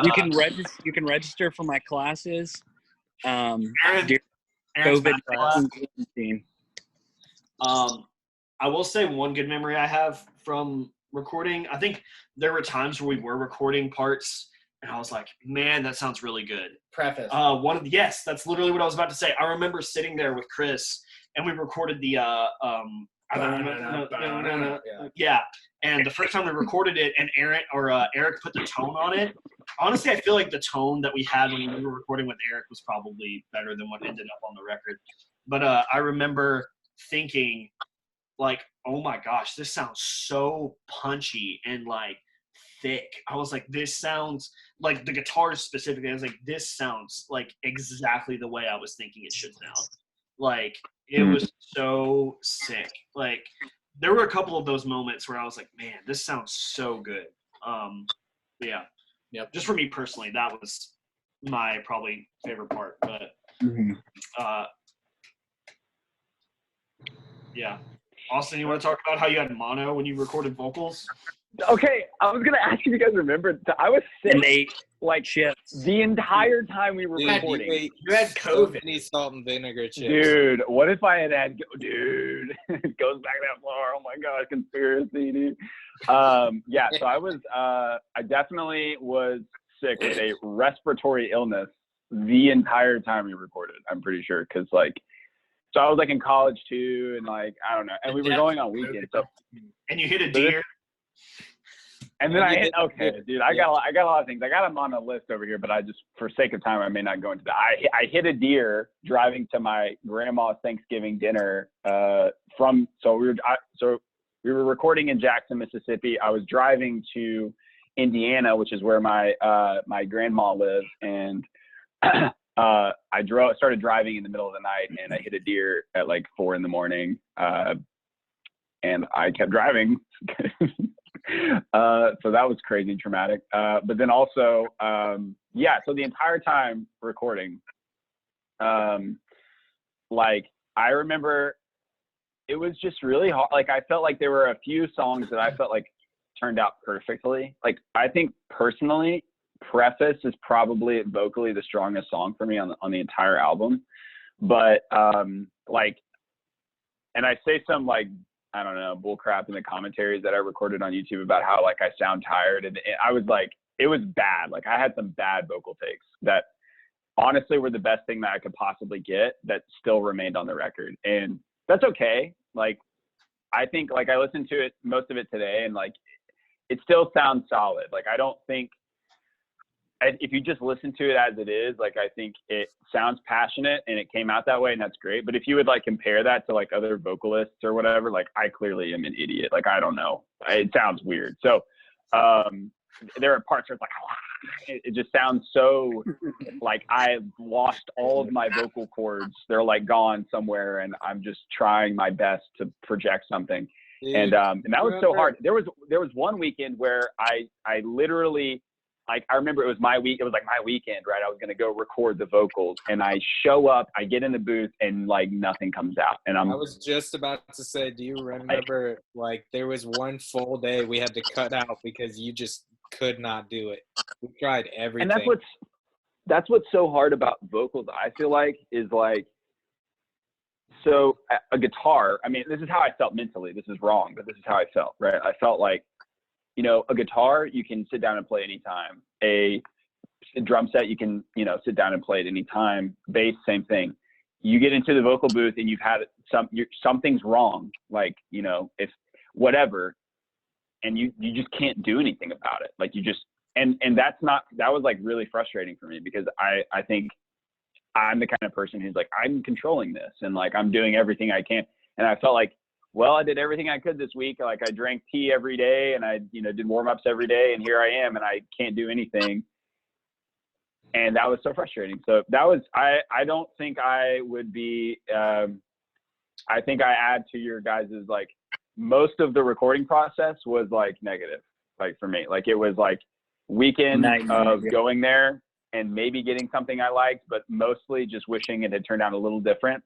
You can register for my classes. Aaron's COVID-19. I will say one good memory I have from recording. I think there were times where we were recording parts and I was like, man, that sounds really good. Preface. Yes, that's literally what I was about to say. I remember sitting there with Chris and we recorded the yeah. And the first time we recorded it and Eric put the tone on it. Honestly, I feel like the tone that we had when we were recording with Eric was probably better than what ended up on the record. But I remember thinking, like, oh my gosh, this sounds so punchy and like thick. I was like, this sounds like the guitars specifically. I was like, this sounds like exactly the way I was thinking it should sound. Like, it was so sick. Like, there were a couple of those moments where I was like, man, this sounds so good. Yeah. Yep. Just for me personally, that was my probably favorite part. But yeah. Austin, you want to talk about how you had mono when you recorded vocals? Okay, I was gonna ask if you guys remember. I was sick, like chips, the entire time we were recording. You had COVID. So salt and vinegar chips. Dude, what if I had dude? It goes back that far. Oh my gosh, conspiracy, dude. Yeah. So I definitely was sick with a respiratory illness the entire time we recorded. I'm pretty sure, because like, so I was like in college too, and like I don't know, and we were going on weekends. So and you hit a deer. And then I got a lot of things. I got them on a list over here, but I just, for sake of time, I may not go into that. I hit a deer driving to my grandma's Thanksgiving dinner. So we were recording in Jackson, Mississippi. I was driving to Indiana, which is where my grandma lives, and I started driving in the middle of the night, and I hit a deer at like 4 a.m. And I kept driving. So that was crazy and traumatic. But then also, so the entire time recording, like I remember it was just really hard. Like I felt like there were a few songs that I felt like turned out perfectly. Like I think personally, Preface is probably vocally the strongest song for me on the entire album. But like, and I say some like, I don't know, bull crap in the commentaries that I recorded on YouTube about how like I sound tired, and I was like, it was bad. Like I had some bad vocal takes that honestly were the best thing that I could possibly get that still remained on the record. And that's okay. Like, I think like I listened to it, most of it today, and like, it still sounds solid. Like, I don't think, if you just listen to it as it is, like, I think it sounds passionate and it came out that way, and that's great. But if you would like compare that to like other vocalists or whatever, like I clearly am an idiot. Like, I don't know. It sounds weird. So there are parts where it's like, it just sounds so like I lost all of my vocal cords. They're like gone somewhere, and I'm just trying my best to project something. Dude, and that was so hard. There was one weekend where I literally, like, I remember it was my like my weekend, right? I was going to go record the vocals, and I show up, I get in the booth, and like nothing comes out. And I was just about to say, do you remember like there was one full day we had to cut out because you just could not do it. We tried everything. And that's what's so hard about vocals, I feel like, is like, so a guitar, I mean, this is how I felt mentally. This is wrong, but this is how I felt, right? I felt like, you know, a guitar, you can sit down and play anytime. A drum set, you can, you know, sit down and play at any time. Bass, same thing. You get into the vocal booth and you've had something's wrong, like, you know, if whatever, and you just can't do anything about it. Like, you just, and that was like really frustrating for me, because I think I'm the kind of person who's like, I'm controlling this, and like, I'm doing everything I can. And I felt like, well, I did everything I could this week. Like, I drank tea every day, and I, you know, did warm-ups every day, and here I am, and I can't do anything. And that was so frustrating. So that was, I don't think I would be, I think I add to your guys' like, most of the recording process was like negative, like for me. Like, it was like weekend of going there and maybe getting something I liked, but mostly just wishing it had turned out a little different.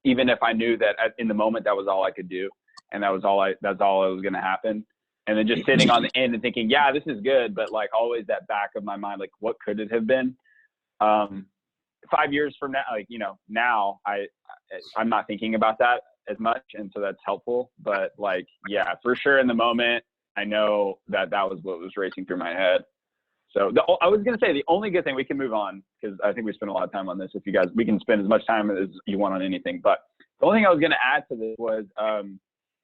Even if I knew that in the moment that was all I could do, and that's all that was going to happen. And then just sitting on the end and thinking, yeah, this is good, but like always that back of my mind, like, what could it have been? 5 years from now, like, you know, now I'm not thinking about that as much, and so that's helpful. But like, yeah, for sure in the moment, I know that was what was racing through my head. So I was going to say, the only good thing, we can move on, because I think we spent a lot of time on this. If you guys, we can spend as much time as you want on anything. But the only thing I was going to add to this was,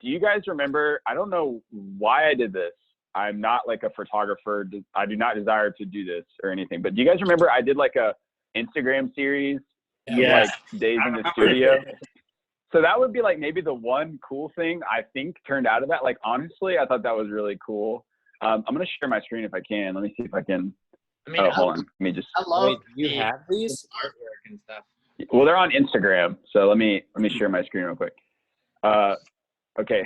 do you guys remember, I don't know why I did this. I'm not like a photographer. I do not desire to do this or anything. But do you guys remember I did like a Instagram series, like days in the studio? So that would be like maybe the one cool thing I think turned out of that. Like, honestly, I thought that was really cool. I'm going to share my screen if I can. Let me see if I can. I mean, hold on. Let me just. I love Wait, you have these artwork and stuff. Well, they're on Instagram. So let me share my screen real quick. Okay.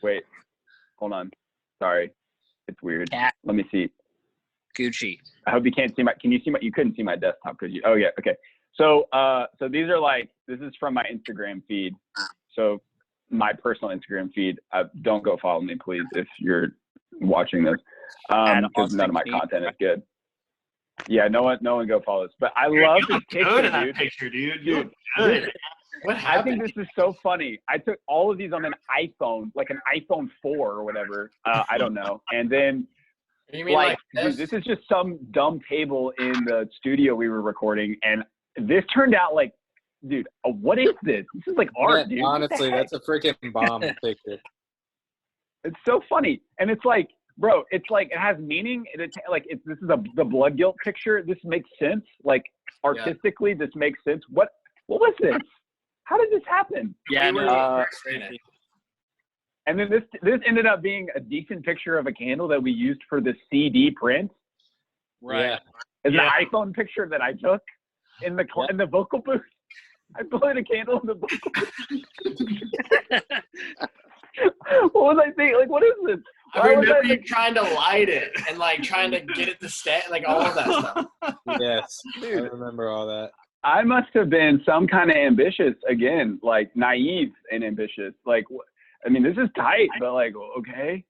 Wait. Hold on. Sorry. It's weird. Let me see. Gucci. I hope you can't see can you see you couldn't see my desktop, could you? Oh yeah. Okay. So these are like, this is from my Instagram feed. So my personal Instagram feed. Don't go follow me, please, if you're watching this, because none of my content is good. Yeah, no one go follow this. But I love this picture, dude. You look good. What happened? I think this is so funny. I took all of these on an iPhone, like an iPhone 4 or whatever. I don't know. And then You mean like, like dude, this is just some dumb table in the studio we were recording, and this turned out like, dude, what is this? This is like art, dude. Honestly, that's a freaking bomb picture. It's so funny, and it's like, bro, it's like it has meaning. This is the blood guilt picture. This makes sense. Like artistically, this makes sense. What was this? How did this happen? Yeah, and then this ended up being a decent picture of a candle that we used for the CD print. right. Yeah. It's an iPhone picture that I took in the vocal booth. I blew a candle in the vocal booth. What was I thinking? Like, what is this? I remember you trying to light it and like trying to get it to stay, like all of that stuff. Yes, Dude. I remember all that. I must have been some kind of ambitious, again, like naive and ambitious. Like, I mean, this is tight, but like, okay,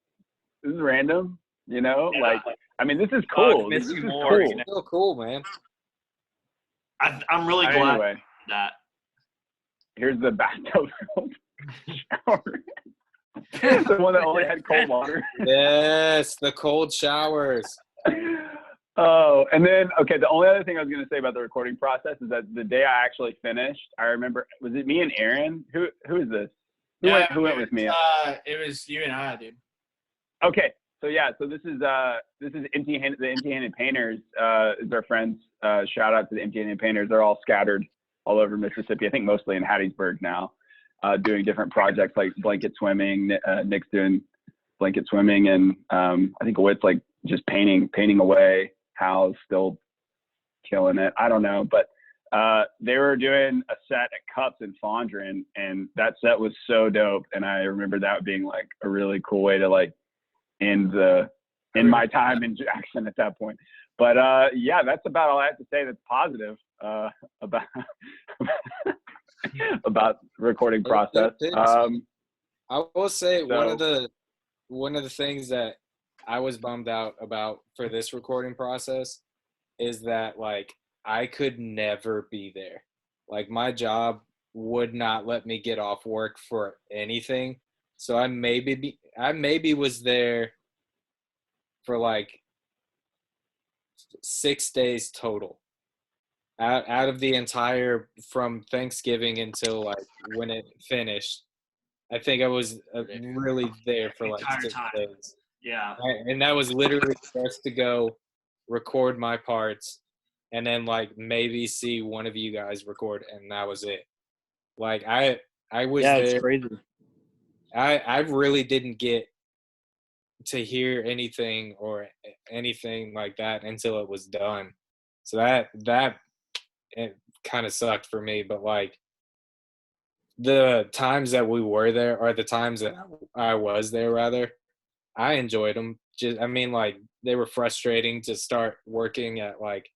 this is random, you know? Yeah. Like, I mean, this is cool. Miss This you is more, cool. you know? So cool, man. I'm really glad Anyway, that. here's the bathtub shower. The one that only had cold water. Yes, the cold showers. Oh, and then, okay, the only other thing I was going to say about the recording process is that the day I actually finished, I remember, was it me and Aaron? Who is this? Who went with me? It was you and I, dude. Okay, so yeah, so this is the Empty-Handed Painters is our friends. Shout out to the Empty-Handed Painters. They're all scattered all over Mississippi. I think mostly in Hattiesburg now, doing different projects like blanket swimming. Nick's doing blanket swimming, and I think Whit's like just painting away. Hal's still killing it. I don't know, but they were doing a set at Cups in Fondren, and that set was so dope. And I remember that being like a really cool way to like end my time in Jackson at that point. But yeah, that's about all I have to say that's positive about recording process. I will say one of the things that I was bummed out about for this recording process is that like I could never be there. Like my job would not let me get off work for anything. So I maybe was there for like 6 days total. Out of the entire, from Thanksgiving until like when it finished, I think I was really there for like 6 days. Yeah. And that was literally just to go record my parts and then like maybe see one of you guys record, and that was it. Like I was there. It's crazy. I really didn't get to hear anything or anything like that until it was done. So that it kind of sucked for me, but like the times that we were there, or the times that I was there rather, I enjoyed them. I mean, like they were frustrating to start working at like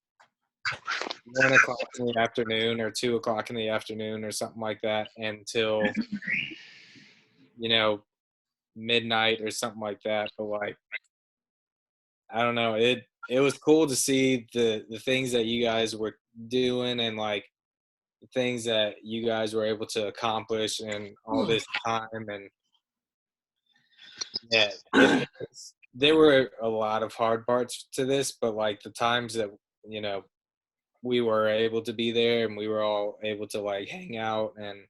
1 o'clock in the afternoon or 2 o'clock in the afternoon or something like that until, midnight or something like that. But like, I don't know. It was cool to see the things that you guys were doing and like the things that you guys were able to accomplish in all this time. And yeah, there were a lot of hard parts to this, but like the times that, we were able to be there and we were all able to like hang out and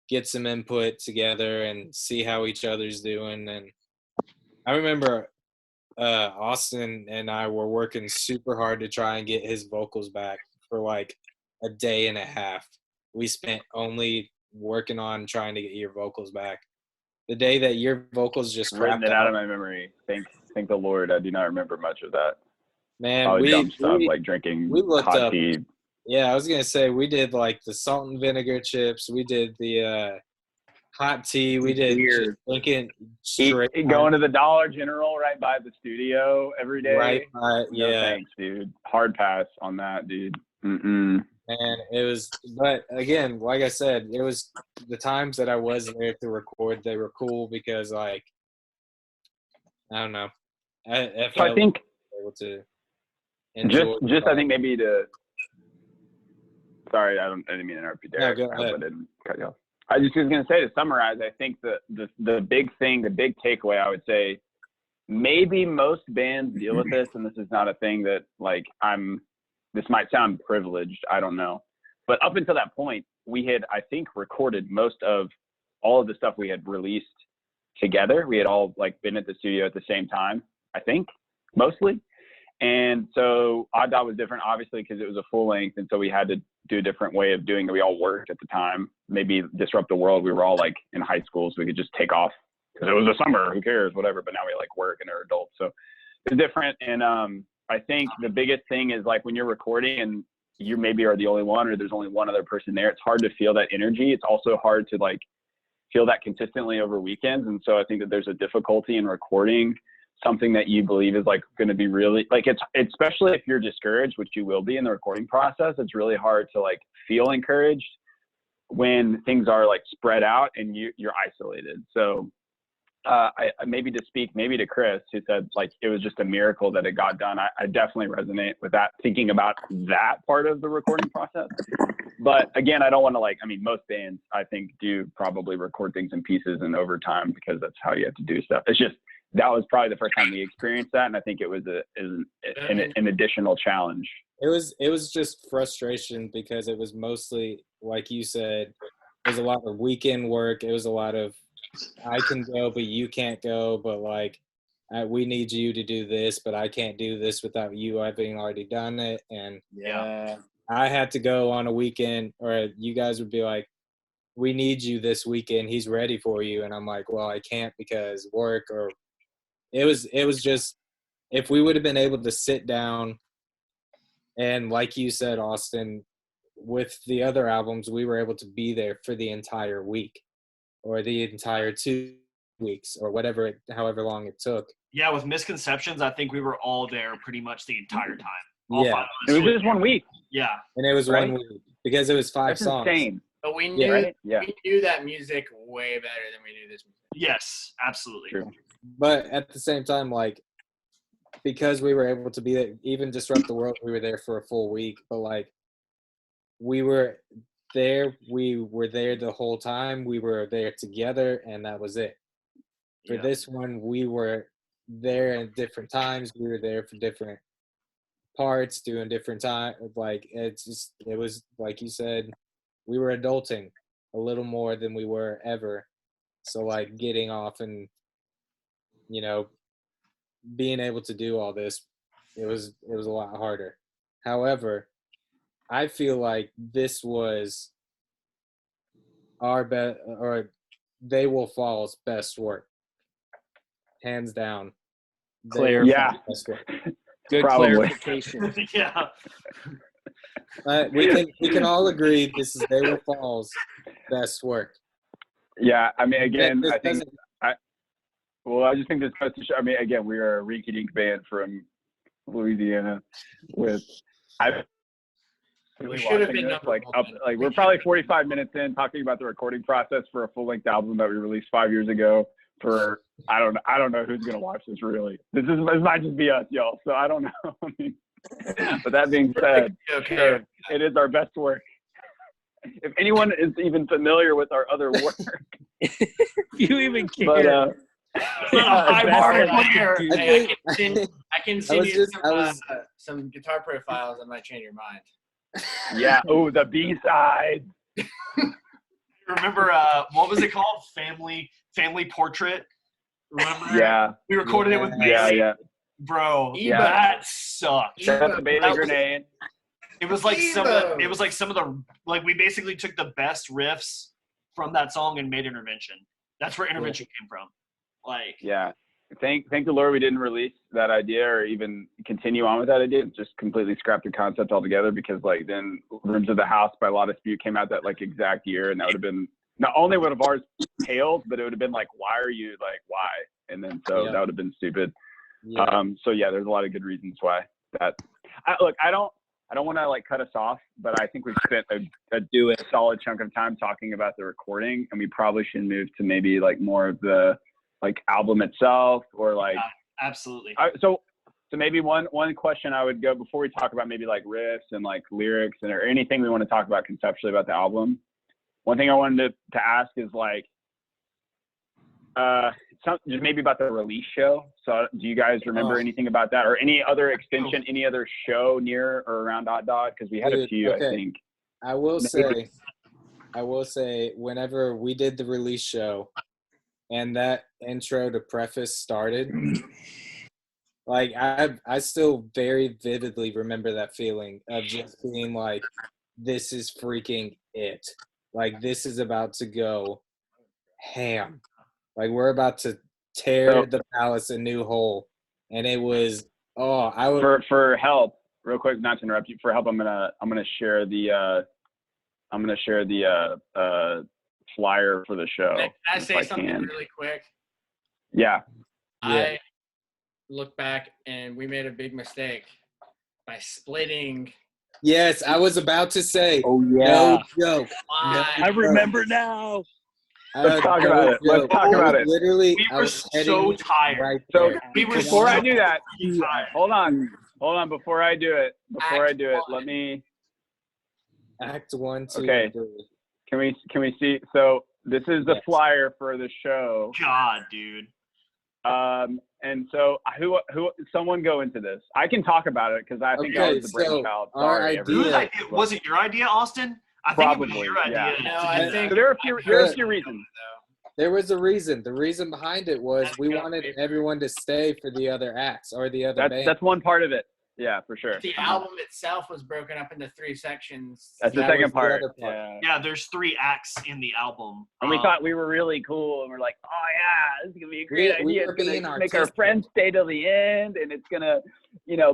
get some input together and see how each other's doing. And I remember Austin and I were working super hard to try and get his vocals back for like a day and a half. We spent only working on trying to get your vocals back. The day that your vocals just written crapped it out of my memory. Thank the Lord, I do not remember much of that. Man, Probably dumb stuff like drinking hot tea. Yeah, I was gonna say we did like the salt and vinegar chips. We did the hot tea. We did just drinking straight. Going to the Dollar General right by the studio every day. Right by, No, yeah. thanks, dude. Hard pass on that, dude. Mm-mm. And it was, but again, like I said, it was the times that I was there to record. They were cool because, like, I don't know. I think able to enjoy just I think maybe to. Sorry, I didn't mean to interrupt you there. No, go I hope ahead. I didn't cut you off. I was just going to say, to summarize, I think the big thing, the big takeaway, I would say, maybe most bands deal with this, and this is not a thing that like this might sound privileged, I don't know. But up until that point, we had, I think, recorded most of all of the stuff we had released together. We had all like been at the studio at the same time, I think, mostly. And so OTDOD was different, obviously, because it was a full length. And so we had to do a different way of doing it. We all worked at the time, maybe disrupt the world. We were all like in high school, so we could just take off because it was the summer, who cares, whatever. But now we like work and are adults. So it's different. And I think the biggest thing is like when you're recording and you maybe are the only one or there's only one other person there, it's hard to feel that energy. It's also hard to like feel that consistently over weekends. And so I think that there's a difficulty in recording something that you believe is like going to be really like, it's especially if you're discouraged, which you will be in the recording process. It's really hard to like feel encouraged when things are like spread out and you're isolated. So I maybe to speak maybe to Chris, who said like it was just a miracle that it got done. I definitely resonate with that, thinking about that part of the recording process. But again, I don't want to like, I mean, most bands I think do probably record things in pieces and over time because that's how you have to do stuff. It's just, that was probably the first time we experienced that. And I think it was an additional challenge. It was just frustration because it was mostly, like you said, it was a lot of weekend work. It was a lot of, I can go, but you can't go. But like, we need you to do this, but I can't do this without you having already done it. And Yeah. I had to go on a weekend, or you guys would be like, we need you this weekend. He's ready for you. And I'm like, well, I can't because work. Or it was just, if we would have been able to sit down and like you said, Austin, with the other albums, we were able to be there for the entire week or the entire 2 weeks or whatever, however long it took. Yeah, with Misconceptions, I think we were all there pretty much the entire time. All Yeah. 5 of It us was were just there. 1 week. Yeah. And it was Right? 1 week because it was 5 That's songs. insane. But we knew Right? Yeah. we knew that music way better than we knew this music. Yes, absolutely. True. But at the same time, like, because we were able to be there, even Disrupt the World, we were there for a full week. But like, we were there the whole time. We were there together, and that was it. For this one, we were there at different times. We were there for different parts, doing different time. Like, it was like you said, we were adulting a little more than we were ever. So like getting off and, you know, being able to do all this, it was a lot harder. However, I feel like this was our best, or They Will Fall's best work, hands down. Clear. Yeah. Best work. Good Probably. clarification. Yeah. We can all agree this is They Will Fall's best work. Yeah. I mean, again, This I think, doesn't- I just think this goes to show, I mean, again, we are a Rinky Dink band from Louisiana with, We should have been number like one. we're probably 45 minutes in talking about the recording process for a full length album that we released 5 years ago. For I don't know who's gonna watch this really. This might just be us, y'all. So I don't know. I mean, but that being said, Okay. sure, it is our best work. If anyone is even familiar with our other work, You even care. but High bar to clear. Hey, I can send you I was- some guitar profiles that might change your mind. yeah. Oh, the B-side. Remember, what was it called? Family Portrait. Remember? Yeah. We recorded it with Bailey. Yeah. Bro, Yeah. that sucked. Shout out to Bailey That was- Grenade. It was like Evo. some of the like we basically took the best riffs from that song and made Intervention. That's where Intervention came from. Like, Yeah. Thank the Lord we didn't release that idea or even continue on with that idea. Just completely scrapped the concept altogether because like then Rooms of the House by Lotta Spew came out that like exact year, and that would have been not only would have ours paled, but it would have been like, why? And then so that would have been stupid. Yeah. So yeah, there's a lot of good reasons why that. I don't want to like cut us off, but I think we've spent a solid chunk of time talking about the recording, and we probably should move to maybe like more of the like album itself or like absolutely. So maybe one question I would go before we talk about maybe like riffs and like lyrics or anything we want to talk about conceptually about the album. One thing I wanted to ask is like, just maybe about the release show. So do you guys remember anything about that, or any other extension, any other show near or around OTDOD? Because we had a few, okay. I think. I will say, whenever we did the release show and that intro to preface started, like I still very vividly remember that feeling of just being like, this is freaking it. Like, this is about to go ham. Like, we're about to tear the Palace a new hole. And it was, for help, real quick, not to interrupt you, for help, I'm gonna share the flyer for the show. Can I say something really quick? Yeah. I look back and we made a big mistake by splitting. Yes, I was about to say. Oh yeah. No joke. I remember now. Let's talk about it. Let's talk about it. Literally, We were so tired. Right so there. before I do that, tired. hold on. Before I do it, let me. Act 1, 2, Okay. 3. Can we see? So this is the flyer for the show. God, dude. And so who someone go into this. I can talk about it because I think I was the brainchild. Sorry, Whose idea was it? Your idea, Austin? I think it was your idea. Yeah. No, I think So there are a few reasons. There was a reason. The reason behind it was we wanted everyone to stay for the other acts or the other band. That's one part of it. Yeah, for sure. The album itself was broken up into 3 sections. That's the second part. Yeah, there's 3 acts in the album. And we thought we were really cool, and we're like, oh yeah, this is gonna be a great idea. It's gonna make our friends stay till the end, and it's gonna,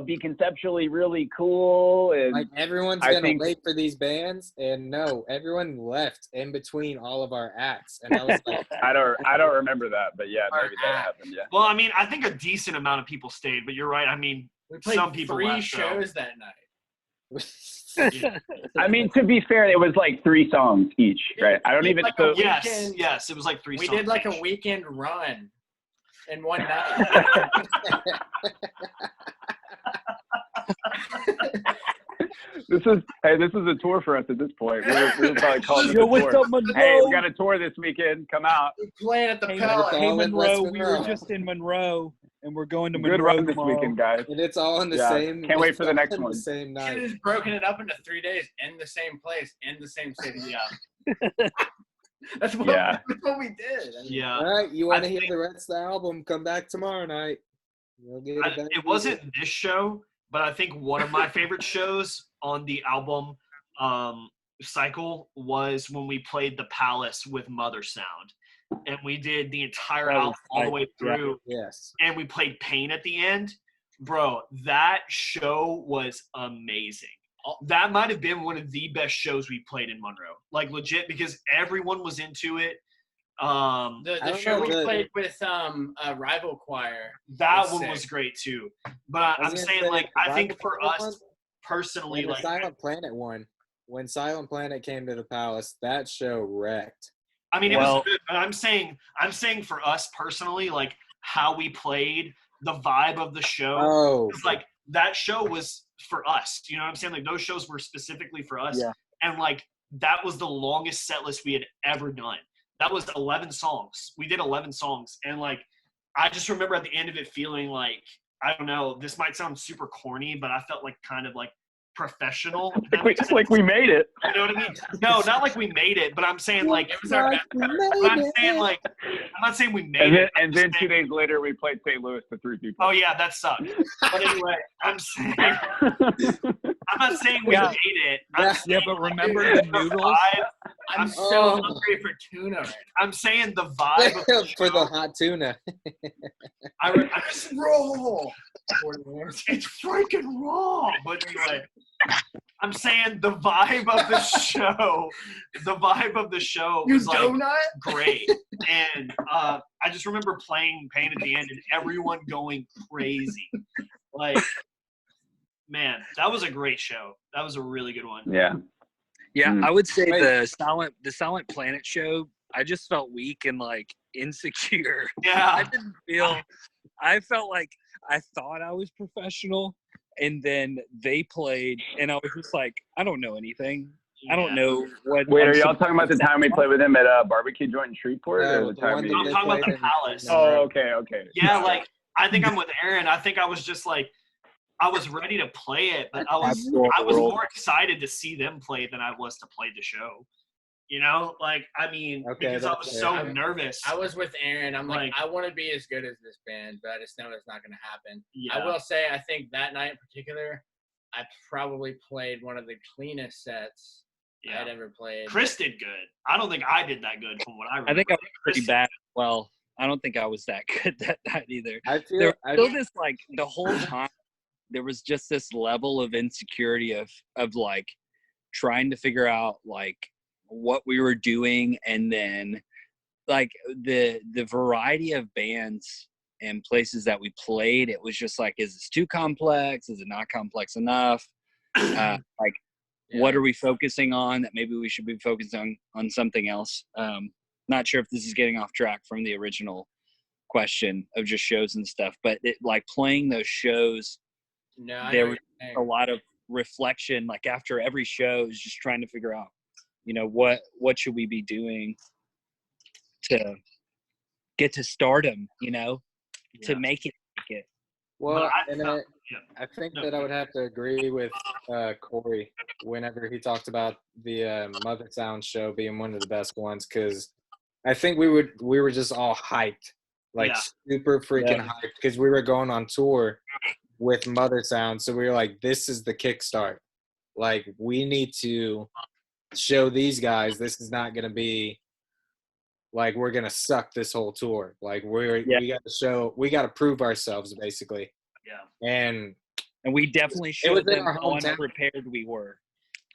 be conceptually really cool. And like everyone's gonna wait for these bands, and no, everyone left in between all of our acts, and I was like, I don't remember that, but yeah, maybe that happened. Yeah. Well, I mean, I think a decent amount of people stayed, but you're right. I mean, we played some people 3 left, shows that night. I mean, to be fair, it was like 3 songs each, right? I don't even. Like yes, it was like 3 songs. We did like each. a weekend run in one night. This is a tour for us at this point. We were probably calling it a what's tour. up, Monroe? Hey, we got a tour this weekend. Come out. We're playing at the Hey, Palace. hey Monroe, we were just in Monroe, and we're going to Good Monroe run this tomorrow. weekend, guys. and it's all in the Yeah, same. can't wait for the next one. The same night. We just broken it up into 3 days in the same place, in the same city. Yeah. That's what we did. Yeah. All right, you want to hear the rest of the album? Come back tomorrow night. We'll get it back. It wasn't this show, but I think one of my favorite shows on the album cycle was when we played the Palace with Mother Sound, and we did the entire album all the way through. Yes. And we played Pain at the end. Bro, that show was amazing. That might have been one of the best shows we played in Monroe. Like, legit, because everyone was into it. The show we played with a rival choir. That one was great too. But I'm saying, like, I think for us personally, like, Silent Planet one. When Silent Planet came to the Palace, that show wrecked. I mean, it was good, but I'm saying for us personally, like, how we played, the vibe of the show. It's like, that show was for us. You know what I'm saying? Like, those shows were specifically for us. Yeah. And, like, that was the longest set list we had ever done. That was 11 songs. We did 11 songs. And, like, I just remember at the end of it feeling like, I don't know, this might sound super corny, but I felt like kind of like professional. Like we made it. You know what I mean? No, not like we made it, but I'm saying like it was our best. But I'm saying like, I'm not saying we made it. And then 2 days later, we played St. Louis to 3 people. Oh yeah, that sucked. But anyway, I'm not saying we made it. But remember the noodles? I'm so hungry for tuna right now. I'm saying the vibe of the for the hot tuna. I just roll. It's freaking raw. But anyway, I'm saying the vibe of the show. The vibe of the show was like great, and I just remember playing Pain at the end and everyone going crazy. Like, man, that was a great show. That was a really good one. Yeah. Yeah, I would say the Silent Planet show, I just felt weak and like insecure. Yeah. I felt like I thought I was professional, and then they played and I was just like, I don't know anything. I don't know what. Wait, are y'all talking about the time we played with him at barbecue joint in Shreveport, or the time we? I'm talking about the Palace. Oh, okay. Yeah, like I think I'm with Aaron. I think I was just like, I was ready to play it, but I was more excited to see them play than I was to play the show. You know, like I mean, because I was so nervous. I was with Aaron. I'm like, I want to be as good as this band, but I just know it's not going to happen. Yeah. I will say, I think that night in particular, I probably played one of the cleanest sets I'd ever played. Chris did good. I don't think I did that good from what I remember. I think I was pretty bad. Well, I don't think I was that good that night either. There was this, like, the whole time, there was just this level of insecurity of like trying to figure out like what we were doing, and then like the variety of bands and places that we played. It was just like, is this too complex? Is it not complex enough? What are we focusing on that maybe we should be focused on something else? Not sure if this is getting off track from the original question of just shows and stuff, but like playing those shows, there was a lot of reflection, like after every show, is just trying to figure out, you know, what should we be doing to get to stardom, you know, to make it. Well, I think that I would have to agree with Corey whenever he talked about the Mother Sound show being one of the best ones, because I think we were just all hyped, like super freaking hyped, because we were going on tour with Mother Sound, so we were like, this is the kickstart. Like, we need to show these guys this is not going to be like we're going to suck this whole tour. Like, we got to prove ourselves, basically. Yeah. And we definitely showed them how unprepared we were.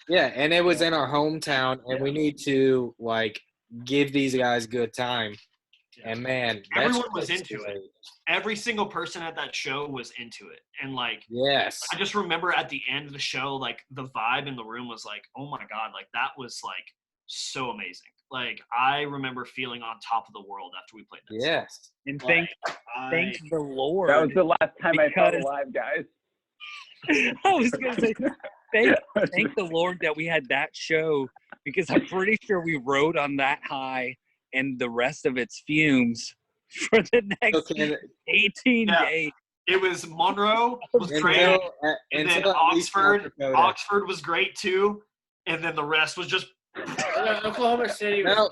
Yeah, and it was in our hometown, and we need to, like, give these guys good time. Yeah. And, man, everyone was into it. Every single person at that show was into it. And, like, yes, I just remember at the end of the show, like, the vibe in the room was like, oh, my God, like, that was, like, so amazing. Like, I remember feeling on top of the world after we played that song. Yes. And thank the Lord. That was the last time I felt alive, guys. I was going to say, thank the Lord that we had that show, because I'm pretty sure we rode on that high and the rest of its fumes for the next 18 days. It was Monroe was great, and then Oxford was great too, and then the rest was just Oklahoma City. No.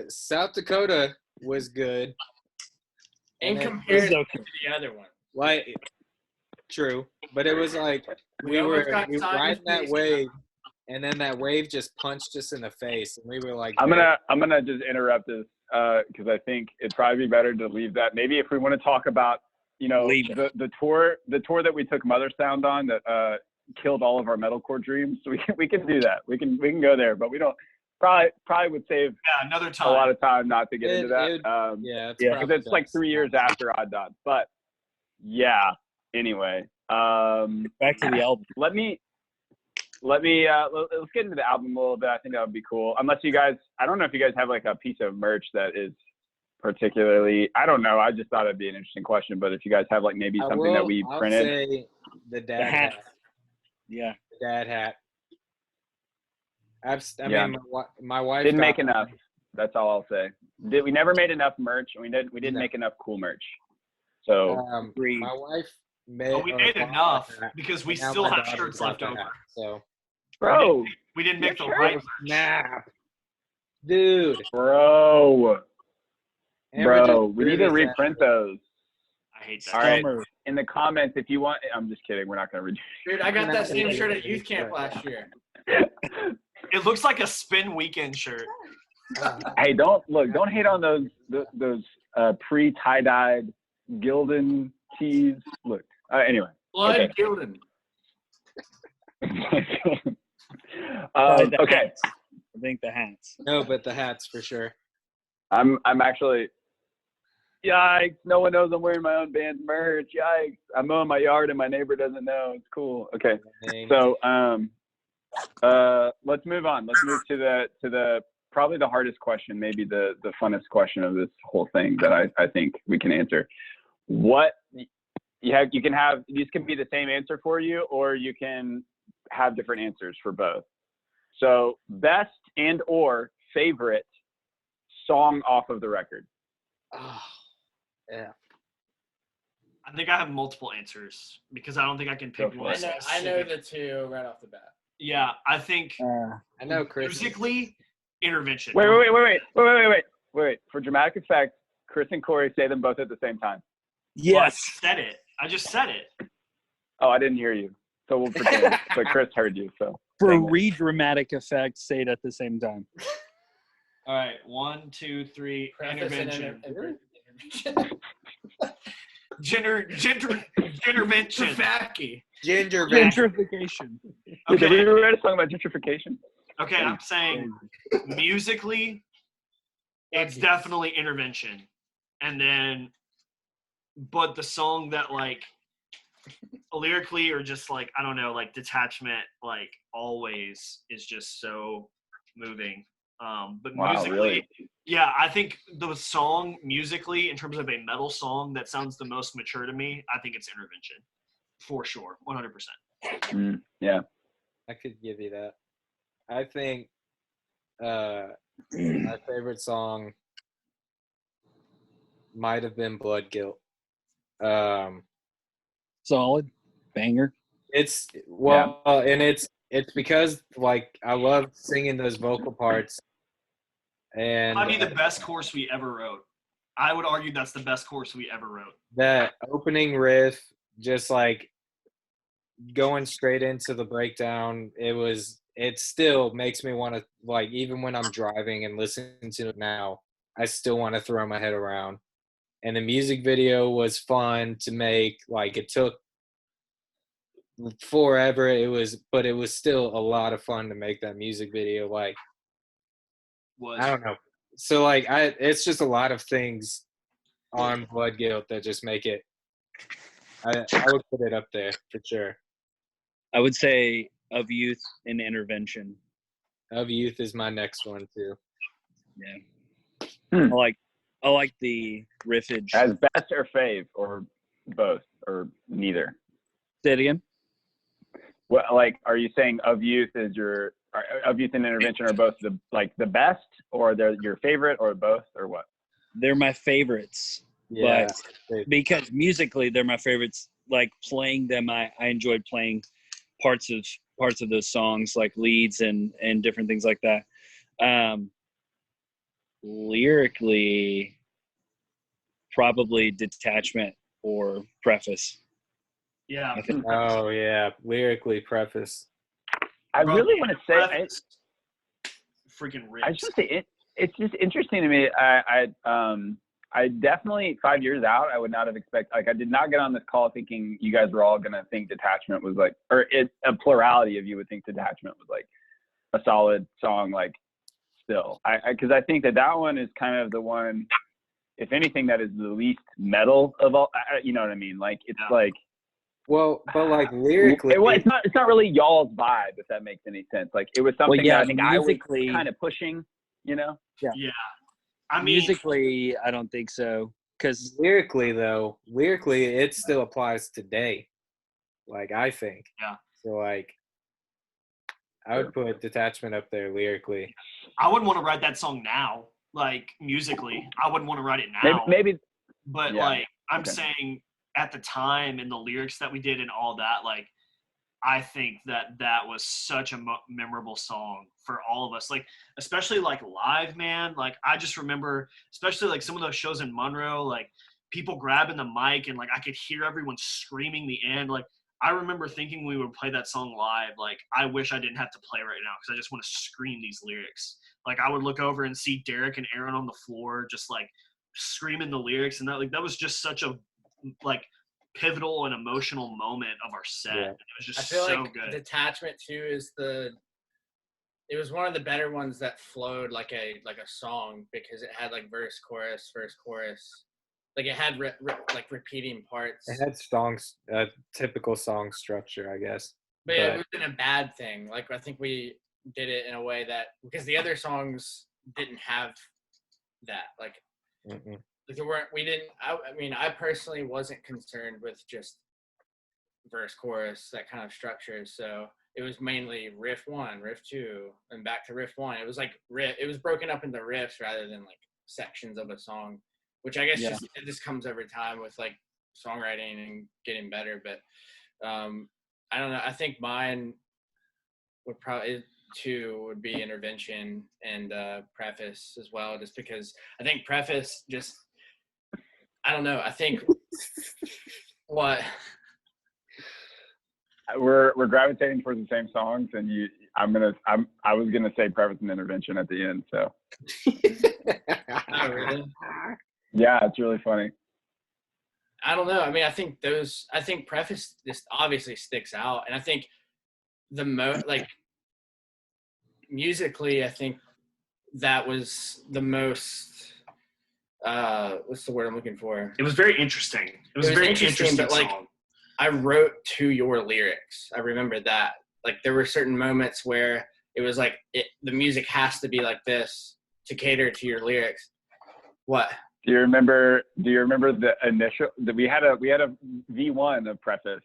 South Dakota was good in comparison to the other one. Like, true, but it was like we were riding that wave, and then that wave just punched us in the face, and we were like, I'm gonna just interrupt this because I think it'd probably be better to leave that. Maybe if we want to talk about, you know, the tour that we took Mother Sound on that killed all of our metalcore dreams. We can do that. We can go there, but we don't. Probably would save another time. A lot of time not to get into that. Because it's like 3 years after OTDOD. But yeah. Anyway, back to the album. Let's get into the album a little bit. I think that would be cool. Unless you guys, I don't know if you guys have like a piece of merch that is particularly, I don't know. I just thought it'd be an interesting question. But if you guys have like maybe something that we printed. I'll say the dad hat. Yeah. The dad hat. I mean, my wife didn't make enough. That's all I'll say. We never made enough merch. We didn't make enough cool merch. So my wife made. We made enough because we still have shirts left over. So, bro, we didn't make the right merch. Snap, dude. Bro, we need to reprint those. I hate that. All right. In the comments, if you want, I'm just kidding. We're not gonna redo. Dude, I got that same shirt at youth camp last year. It looks like a Spin Weekend shirt. Hey, don't hate on those pre-tie-dyed Gildan tees. Look, anyway. Blood Gildan. Okay. I think the hats. No, but the hats for sure. I'm actually. Yikes! No one knows I'm wearing my own band's merch. Yikes! I'm mowing my yard and my neighbor doesn't know. It's cool. Okay. So let's move on. Let's move to the probably the hardest question, maybe the funnest question of this whole thing that I think we can answer. What you can have, these can be the same answer for you, or you can have different answers for both. So best and or favorite song off of the record. Oh, yeah. I think I have multiple answers because I don't think I can pick Go for one. it. I know the two right off the bat. Yeah, I think I know Chris. musically, Intervention. Wait. For dramatic effect, Chris and Corey say them both at the same time. Well, I Yes. just said it. I just said it. Oh, I didn't hear you. So we'll pretend. But Chris heard you. So For dang it. re-dramatic effect, say it at the same time. All right, 1, 2, 3. Preface and Intervention. intervention. Intervention. Facky. Ginger Gentrification. Did we Okay. write a song about gentrification? Okay, I'm saying musically, it's definitely Intervention, and then, but the song that like lyrically or just like I don't know, like Detachment, like Always is just so moving. But Wow, musically, really? yeah, I think the song musically, in terms of a metal song that sounds the most mature to me, I think it's Intervention, for sure, 100%. Yeah. I could give you that. I think my favorite song might have been Blood Guilt. Solid. Banger. It's and it's because like I love singing those vocal parts, and Might be the best chorus we ever wrote. I would argue that's the best chorus we ever wrote. that opening riff, just like going straight into the breakdown, it still makes me want to, like, even when I'm driving and listening to it now, I still want to throw my head around. And the music video was fun to make. Like, it took forever. But it was still a lot of fun to make that music video. Like, I don't know. So like it's just a lot of things on Blood Guilt that just make it. I would put it up there for sure. I would say Of Youth and Intervention. Of Youth is my next one too. Yeah. Hmm. I like the riffage. As best or fave or both or neither? Say it again. What, like, are you saying Of Youth is Of Youth and Intervention are both the best, or they're your favorite, or both, or what? They're my favorites. Yeah. But because musically they're my favorites, like playing them, I enjoyed playing parts of those songs, like leads and different things like that. Lyrically, probably Detachment or Preface. Yeah. I think. Oh yeah, lyrically Preface. I really want to say, freaking riffs. I just want to say it's just interesting to me. I definitely 5 years out, I would not have expected. Like, I did not get on this call thinking you guys were all gonna think Detachment was like, or a plurality of you would think Detachment was like a solid song. Like, still, because I think that one is kind of the one, if anything, that is the least metal of all. You know what I mean? Like, it's like. Well, but like lyrically, it's not really y'all's vibe, if that makes any sense. Like, it was something that I think I was kind of pushing, you know? Yeah. I mean, Musically, I don't think so. Because lyrically it still applies today. Like, I think. Yeah. So like, I would put Detachment up there lyrically. I wouldn't want to write that song now. Like, musically, I wouldn't want to write it now. Maybe. But Yeah. like, I'm saying at the time and the lyrics that we did and all that, like, I think that was such a memorable song for all of us. Like, especially like live, man. Like, I just remember, especially like some of those shows in Monroe, like people grabbing the mic and like I could hear everyone screaming the end. Like, I remember thinking we would play that song live. Like, I wish I didn't have to play right now because I just want to scream these lyrics. Like, I would look over and see Derek and Aaron on the floor just like screaming the lyrics, and that was just such a like pivotal and emotional moment of our set. Yeah. It was just I feel so like good. Detachment too it was one of the better ones that flowed like a song, because it had like verse chorus. Like, it had like repeating parts. It had typical song structure, I guess. But it wasn't a bad thing. Like, I think we did it in a way that, because the other songs didn't have that. Like, Mm-mm. like I personally wasn't concerned with just verse chorus, that kind of structure. So it was mainly riff 1, riff 2, and back to riff 1. It was like it was broken up into riffs rather than like sections of a song, which I guess it just comes over time with like songwriting and getting better. But I don't know. I think mine would probably would be Intervention and Preface as well, just because I think Preface just, I don't know. I think what we're gravitating towards the same songs, and I was gonna say Preface and Intervention at the end. So. Oh, really? Yeah, it's really funny. I don't know. I mean, I think Preface just obviously sticks out, and I think like musically, I think that was the most. What's the word I'm looking for? It was very interesting. It was a very interesting but like, song. I wrote to your lyrics. I remember that. Like, there were certain moments where it was like the music has to be like this to cater to your lyrics. What? Do you remember the initial that we had a V1 of Preface?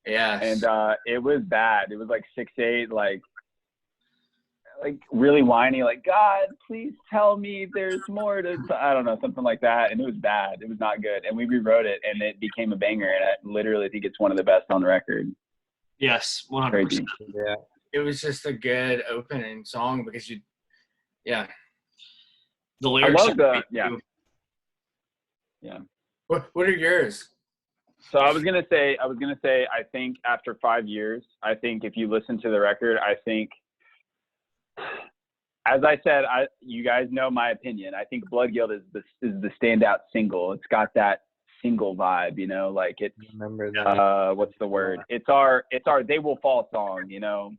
Yeah. And it was bad. It was like 6/8, like really whiny, like, God, please tell me there's more to, I don't know, something like that. And it was bad. It was not good. And we rewrote it, and it became a banger. And I literally think it's one of the best on the record. Yes, 100%. Crazy. Yeah. It was just a good opening song because the lyrics. I love yeah. What are yours? So I was gonna say, I think after 5 years, I think if you listen to the record, I think, as I said, you guys know my opinion. I think Blood Guild is the standout single. It's got that single vibe, you know, like it's, remember that. What's the word? It's our They Will Fall song, you know.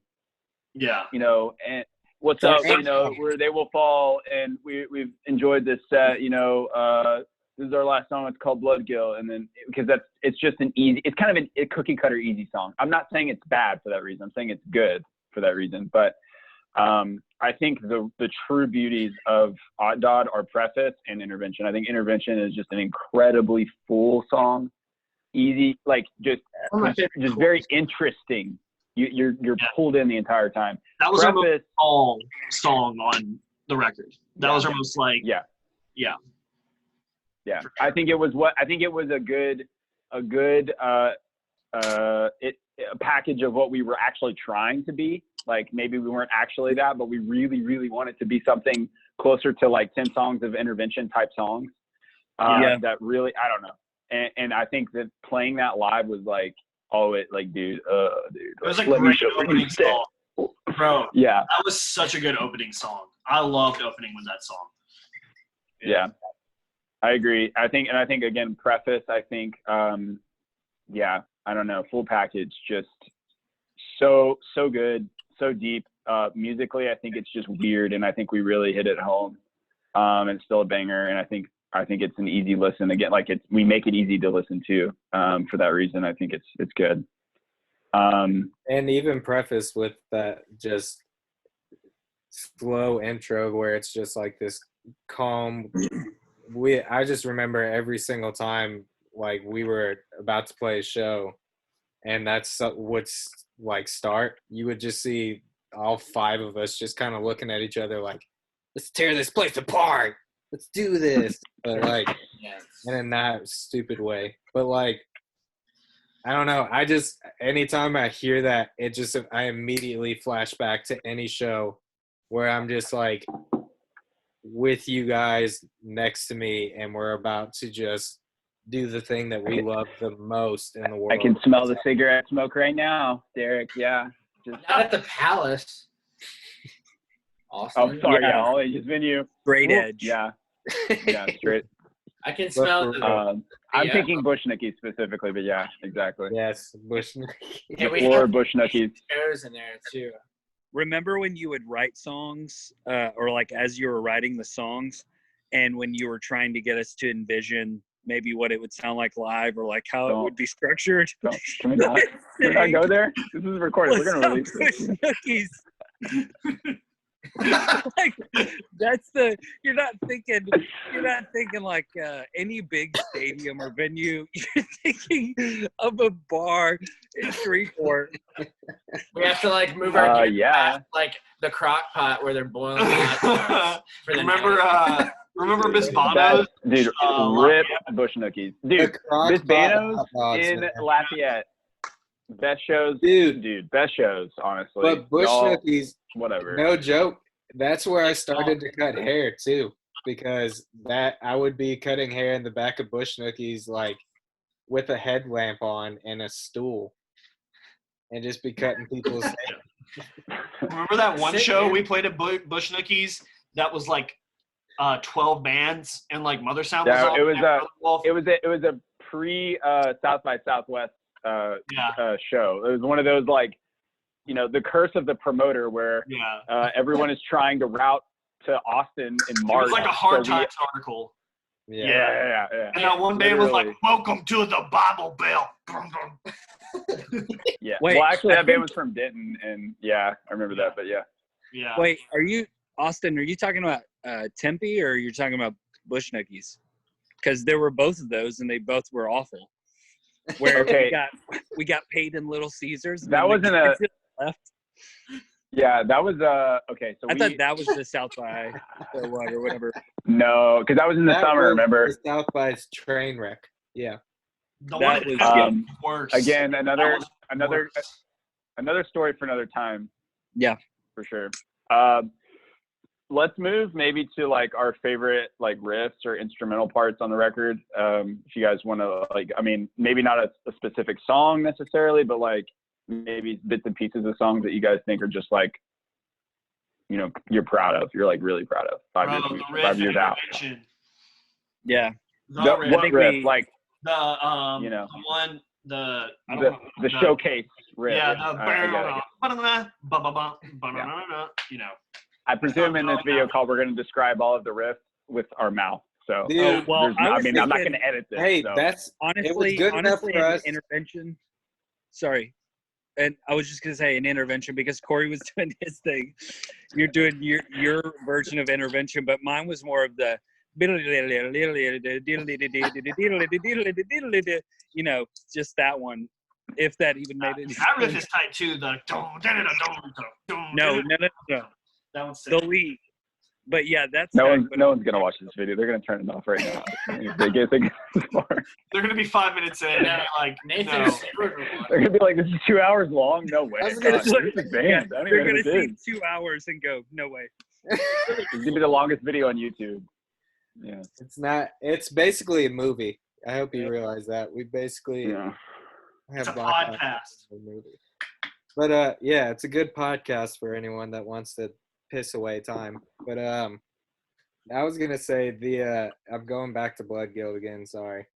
Yeah. You know, and what's up, you know, where They Will Fall, and we've enjoyed this set, you know, this is our last song. It's called Blood Guild, and then because it's just it's kind of a cookie cutter easy song. I'm not saying it's bad for that reason. I'm saying it's good for that reason. But I think the true beauties of OTDOD are Preface and Intervention. I think Intervention is just an incredibly full song, easy, like just very interesting. You're pulled in the entire time. That was our most all song on the record. That was our most like yeah. I think it was a good package of what we were actually trying to be. Like, maybe we weren't actually that, but we really, really wanted to be something closer to like 10 songs of Intervention type songs. That really, I don't know. And I think that playing that live was like, dude. It was a great opening song. Bro. Yeah. That was such a good opening song. I loved opening with that song. Yeah. I agree. I think again, Preface, I think, I don't know, full package, just so good, so deep. Musically, I think it's just weird, and I think we really hit it home. It's still a banger, and I think it's an easy listen. Again, like we make it easy to listen to. For that reason, I think it's good. And even Preface with that just slow intro where it's just like this calm. I just remember every single time, like, we were about to play a show, and that's what's like start. You would just see all 5 of us just kind of looking at each other like, let's tear this place apart. Let's do this. But like, and in that stupid way. But like, I don't know. Anytime I hear that, I immediately flash back to any show where I'm just like, with you guys next to me, and we're about to just do the thing that we love the most in the world. I can smell the cigarette smoke right now, Derek. Yeah. Not at the Palace. Austin. Oh, sorry. Yeah. Always just venue. Straight edge. Yeah. Yeah. Straight. I can smell it. I'm thinking Bushnookies specifically, but yeah, exactly. Yes, Bushnookies. Yeah, or Bushnookies. Shows in there too. Remember when you would write songs, or like as you were writing the songs, and when you were trying to get us to envision maybe what it would sound like live, or like how it would be structured? Can we not go there? This is recorded. We're gonna release this. Like that's the you're not thinking like any big stadium or venue. You're thinking of a bar in Shreveport. We have to like move our gear Yeah. past, like the crock pot where they're boiling hot for the Remember Bisbano's? Dude, rip Bush Nookies. Dude, Bisbano's in Lafayette. Best shows, dude. Best shows, honestly. But Bush Nookies, whatever. No joke. That's where I started to cut hair too, because I would be cutting hair in the back of Bush Nookies, like with a headlamp on and a stool, and just be cutting people's hair. Remember that one show we played at Bush Nookies that was like 12 bands and like Mother Sound was on? It was a pre South by Southwest show. It was one of those like, you know, the curse of the promoter where everyone is trying to route to Austin in March. It was like a Hard Times article. Yeah. And that one band was like, "Welcome to the Bible Belt." Yeah. Wait, well, actually, that band was from Denton, and I remember that. But yeah. Wait, Austin? Are you talking about Tempe, or you're talking about Bush Nookies? Because there were both of those, and they both were awful. Where we got paid in Little Caesars. That wasn't left. Yeah, that was okay. So I thought that was the South by or whatever. No, because that was in the summer. Remember? The South by's train wreck. Yeah. That was worse. Again, another story for another time. Yeah, for sure. Let's move maybe to like our favorite like riffs or instrumental parts on the record. If you guys want to like, I mean, maybe not a specific song necessarily, but like maybe bits and pieces of songs that you guys think are just like, you know, you're proud of. You're like really proud of 5 years out. Yeah. What riff? Like the you know, the one the showcase riff. Yeah. You know. I presume in this video call we're going to describe all of the riffs with our mouth. So, I'm not going to edit this. Hey, so. That's honestly an intervention. Sorry, and I was just going to say an intervention because Corey was doing his thing. You're doing your version of intervention, but mine was more of the, you know, just that one. If that even made it. That riff is tight too. The no. That one's sick. The lead. But yeah, that's no one's gonna watch this video. They're gonna turn it off right now. They're gonna be 5 minutes in and like Nathan. They're gonna be like, this is 2 hours long. No way. They're gonna see 2 hours and go, no way. It's gonna be the longest video on YouTube. Yeah. It's basically a movie. I hope you realize that. We basically have it's a podcast. Movie. But it's a good podcast for anyone that wants to piss away time. But I was gonna say I'm going back to Blood Guild again, sorry.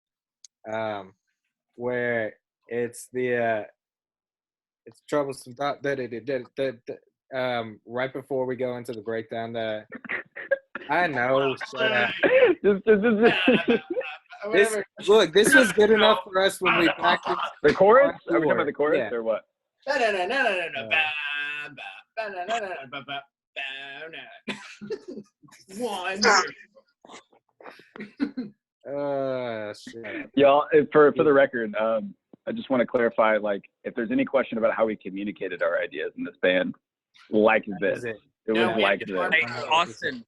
Where it's it's troublesome thought right before we go into the breakdown that I know. Look, this was good enough for us when we practiced. The chorus? Are we talking about the chorus or what? One. Shit. Y'all, for the record, I just want to clarify, like, if there's any question about how we communicated our ideas in this band, like this. It was like this. Hey, Austin,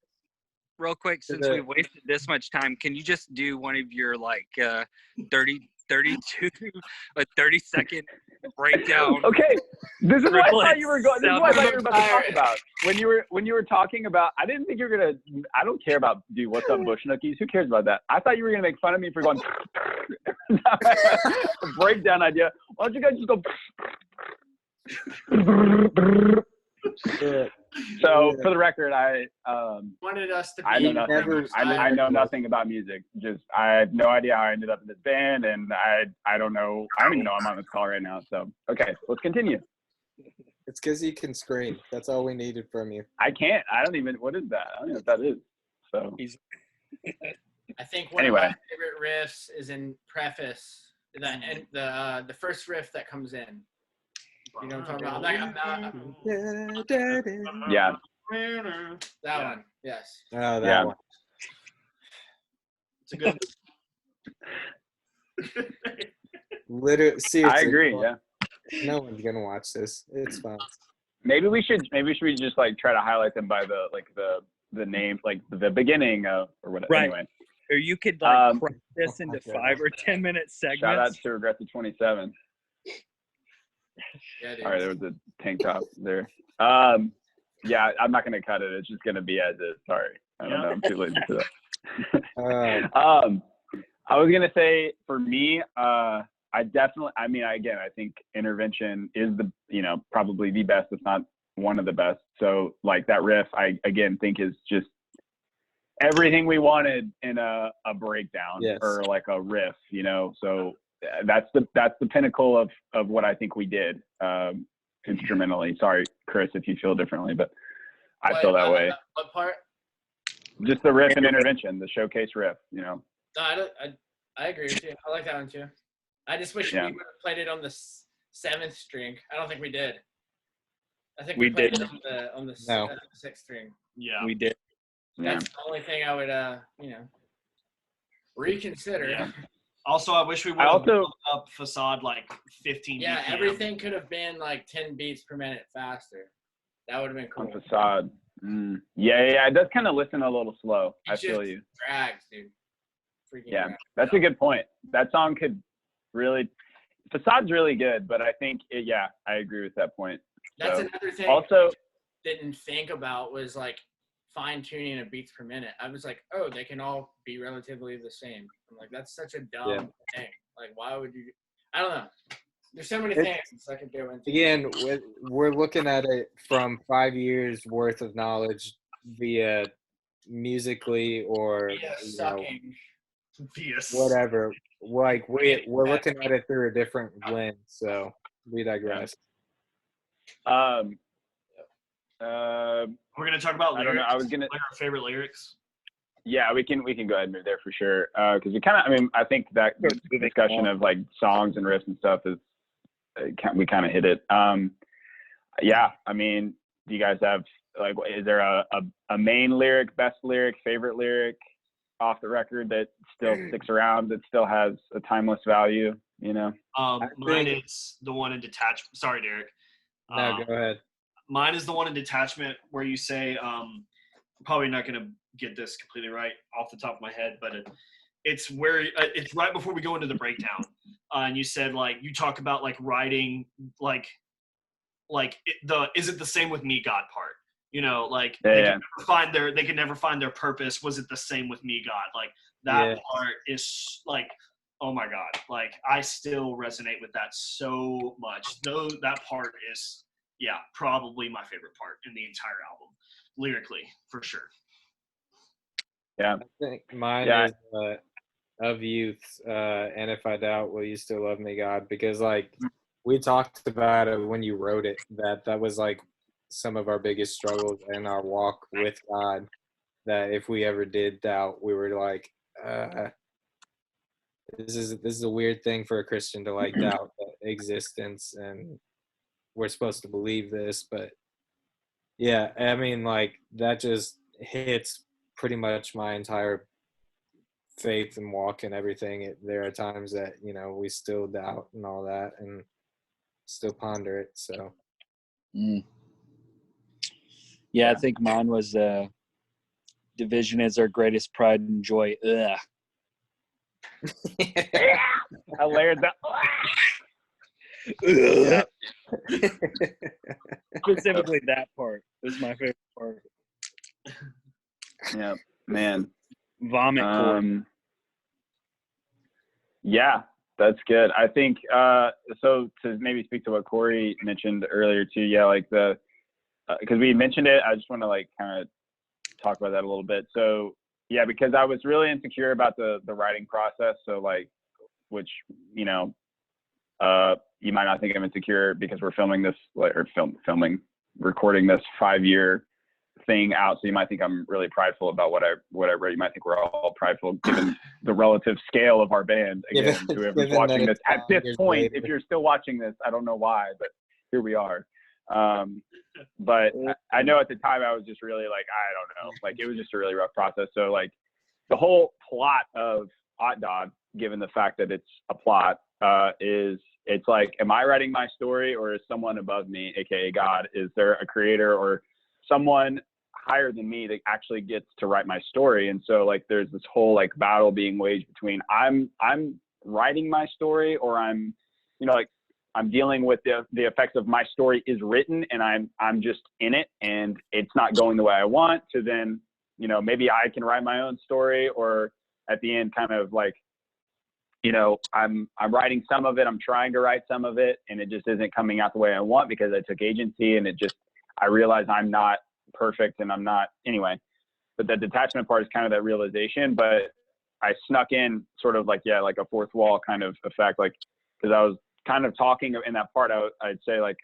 real quick, since we've wasted this much time, can you just do one of your like 30-second breakdown? Okay, this is what I thought you were going. This is what I thought you were about to talk about. When you were talking about, I didn't think you were gonna. I don't care about what's up Bush Nookies. Who cares about that? I thought you were gonna make fun of me for going a breakdown idea. Why don't you guys just go? So for the record, I wanted us to. I know nothing. I know nothing about music. Just I have no idea how I ended up in this band, and I don't know. I don't even know I'm on this call right now. So okay, let's continue. It's because you can scream. That's all we needed from you. I can't. I don't even. What is that? I don't know what that is. So. I think one of my favorite riffs is in Preface. The first riff that comes in. You know what I'm talking about? Yeah. That one, yes. Oh, that Yeah. one. It's a good. Literally, I seriously. agree. Yeah. No one's gonna watch this. It's fine. Maybe we should just like try to highlight them by the names, like the beginning of or whatever. Right. Anyway, Or you could like crack this Oh my into goodness. 5 or 10 minute segments. shout out to Regressive 27. Yeah, dude. All right, there was a tank top there. Yeah, I'm not gonna cut it. It's just gonna be as is. Sorry, I don't know. I'm too lazy for that. I was gonna say for me, I think Intervention is probably the best, if not one of the best. So like that riff, I again think is just everything we wanted in a breakdown Yes. or like a riff, So that's the pinnacle of what I think we did instrumentally. Sorry, Chris, if you feel differently, but I feel that way. What part? Just the riff and Intervention, the showcase riff, No, I agree with you. I like that one too. I just wish we would have played it on the 7th string. I don't think we did. I think we played did. it on the No. 6th string. Yeah. We did. Yeah. That's the only thing I would, reconsider. Yeah. Also, I wish we would I have also- built up Facade like 15 Yeah, BPM. everything could have been like 10 beats per minute faster. That would have been cool. On Facade. Yeah, it does kind of listen a little slow. I It's feel just you. Drags, dude. Freaking Yeah, drags. that's a good point. That song could really, Facade's really good, but I think I agree with that point. That's So, another thing also, didn't think about was like fine tuning of beats per minute. I was like, oh, they can all be relatively the same. I'm like, that's such a dumb thing. Like, why would you? I don't know. There's so many things I could go into. Again, we're looking at it from 5 years worth of knowledge via musically or Yeah, sucking. Yes. whatever. Like we're looking at it through a different lens. So we digress. We're gonna talk about I don't lyrics. know. I was gonna. Like our favorite lyrics. Yeah, we can go ahead and move there for sure. Because I think that the discussion of like songs and riffs and stuff is we kind of hit it. Yeah, I mean, do you guys have like, is there a main lyric, best lyric, favorite lyric off the record that still sticks around, that still has a timeless value? Mine is the one in Detachment. Sorry, Derek. No, go ahead. Mine is the one in Detachment where you say, probably not going to get this completely right off the top of my head, but it's where it's right before we go into the breakdown. And you said, like, you talk about like writing, is it the same with me, God part? They can never find their purpose. Was it the same with me, God? Like that part is like, oh my God. Like I still resonate with that so much. Though that part is, probably my favorite part in the entire album, lyrically, for sure. Yeah. I think mine is Of Youth, and If I Doubt, Will You Still Love Me, God? Because like we talked about it when you wrote it, that was like some of our biggest struggles in our walk with God, that if we ever did doubt, we were like, this is a weird thing for a Christian to like doubt the existence, and we're supposed to believe this. But yeah, I mean, like that just hits pretty much my entire faith and walk and everything. There are times that we still doubt and all that, and still ponder it. So yeah, I think mine was division is our greatest pride and joy. Ugh. I layered that. Specifically that part was my favorite part. Yeah, man. Vomit chord. Yeah, that's good. I think so. To maybe speak to what Corey mentioned earlier too. Yeah, like because we mentioned it. I just want to like kind of talk about that a little bit. So yeah, because I was really insecure about the writing process. So like, which you might not think I'm insecure because we're filming this recording this 5-year thing out. So you might think I'm really prideful about what I wrote. You might think we're all prideful given the relative scale of our band. Again, whoever's watching this at this point, if you're still watching this, I don't know why, but here we are. But I know at the time I was just really like, I don't know, like it was just a really rough process. So like the whole plot of OTDOD, given the fact that it's a plot, is it's like, am I writing my story, or is someone above me, aka God? Is there a creator or someone higher than me that actually gets to write my story? And so like there's this whole like battle being waged between I'm writing my story, or I'm, you know, like I'm dealing with the effects of my story is written and I'm just in it and it's not going the way I want, to then, you know, maybe I can write my own story, or at the end kind of like, you know, I'm writing some of it, I'm trying to write some of it, and it just isn't coming out the way I want because I took agency, and I realize I'm not perfect and I'm not anyway. But the detachment part is kind of that realization, but I snuck in sort of like, yeah, like a fourth wall kind of effect, like, because I was kind of talking in that part, I'd say like,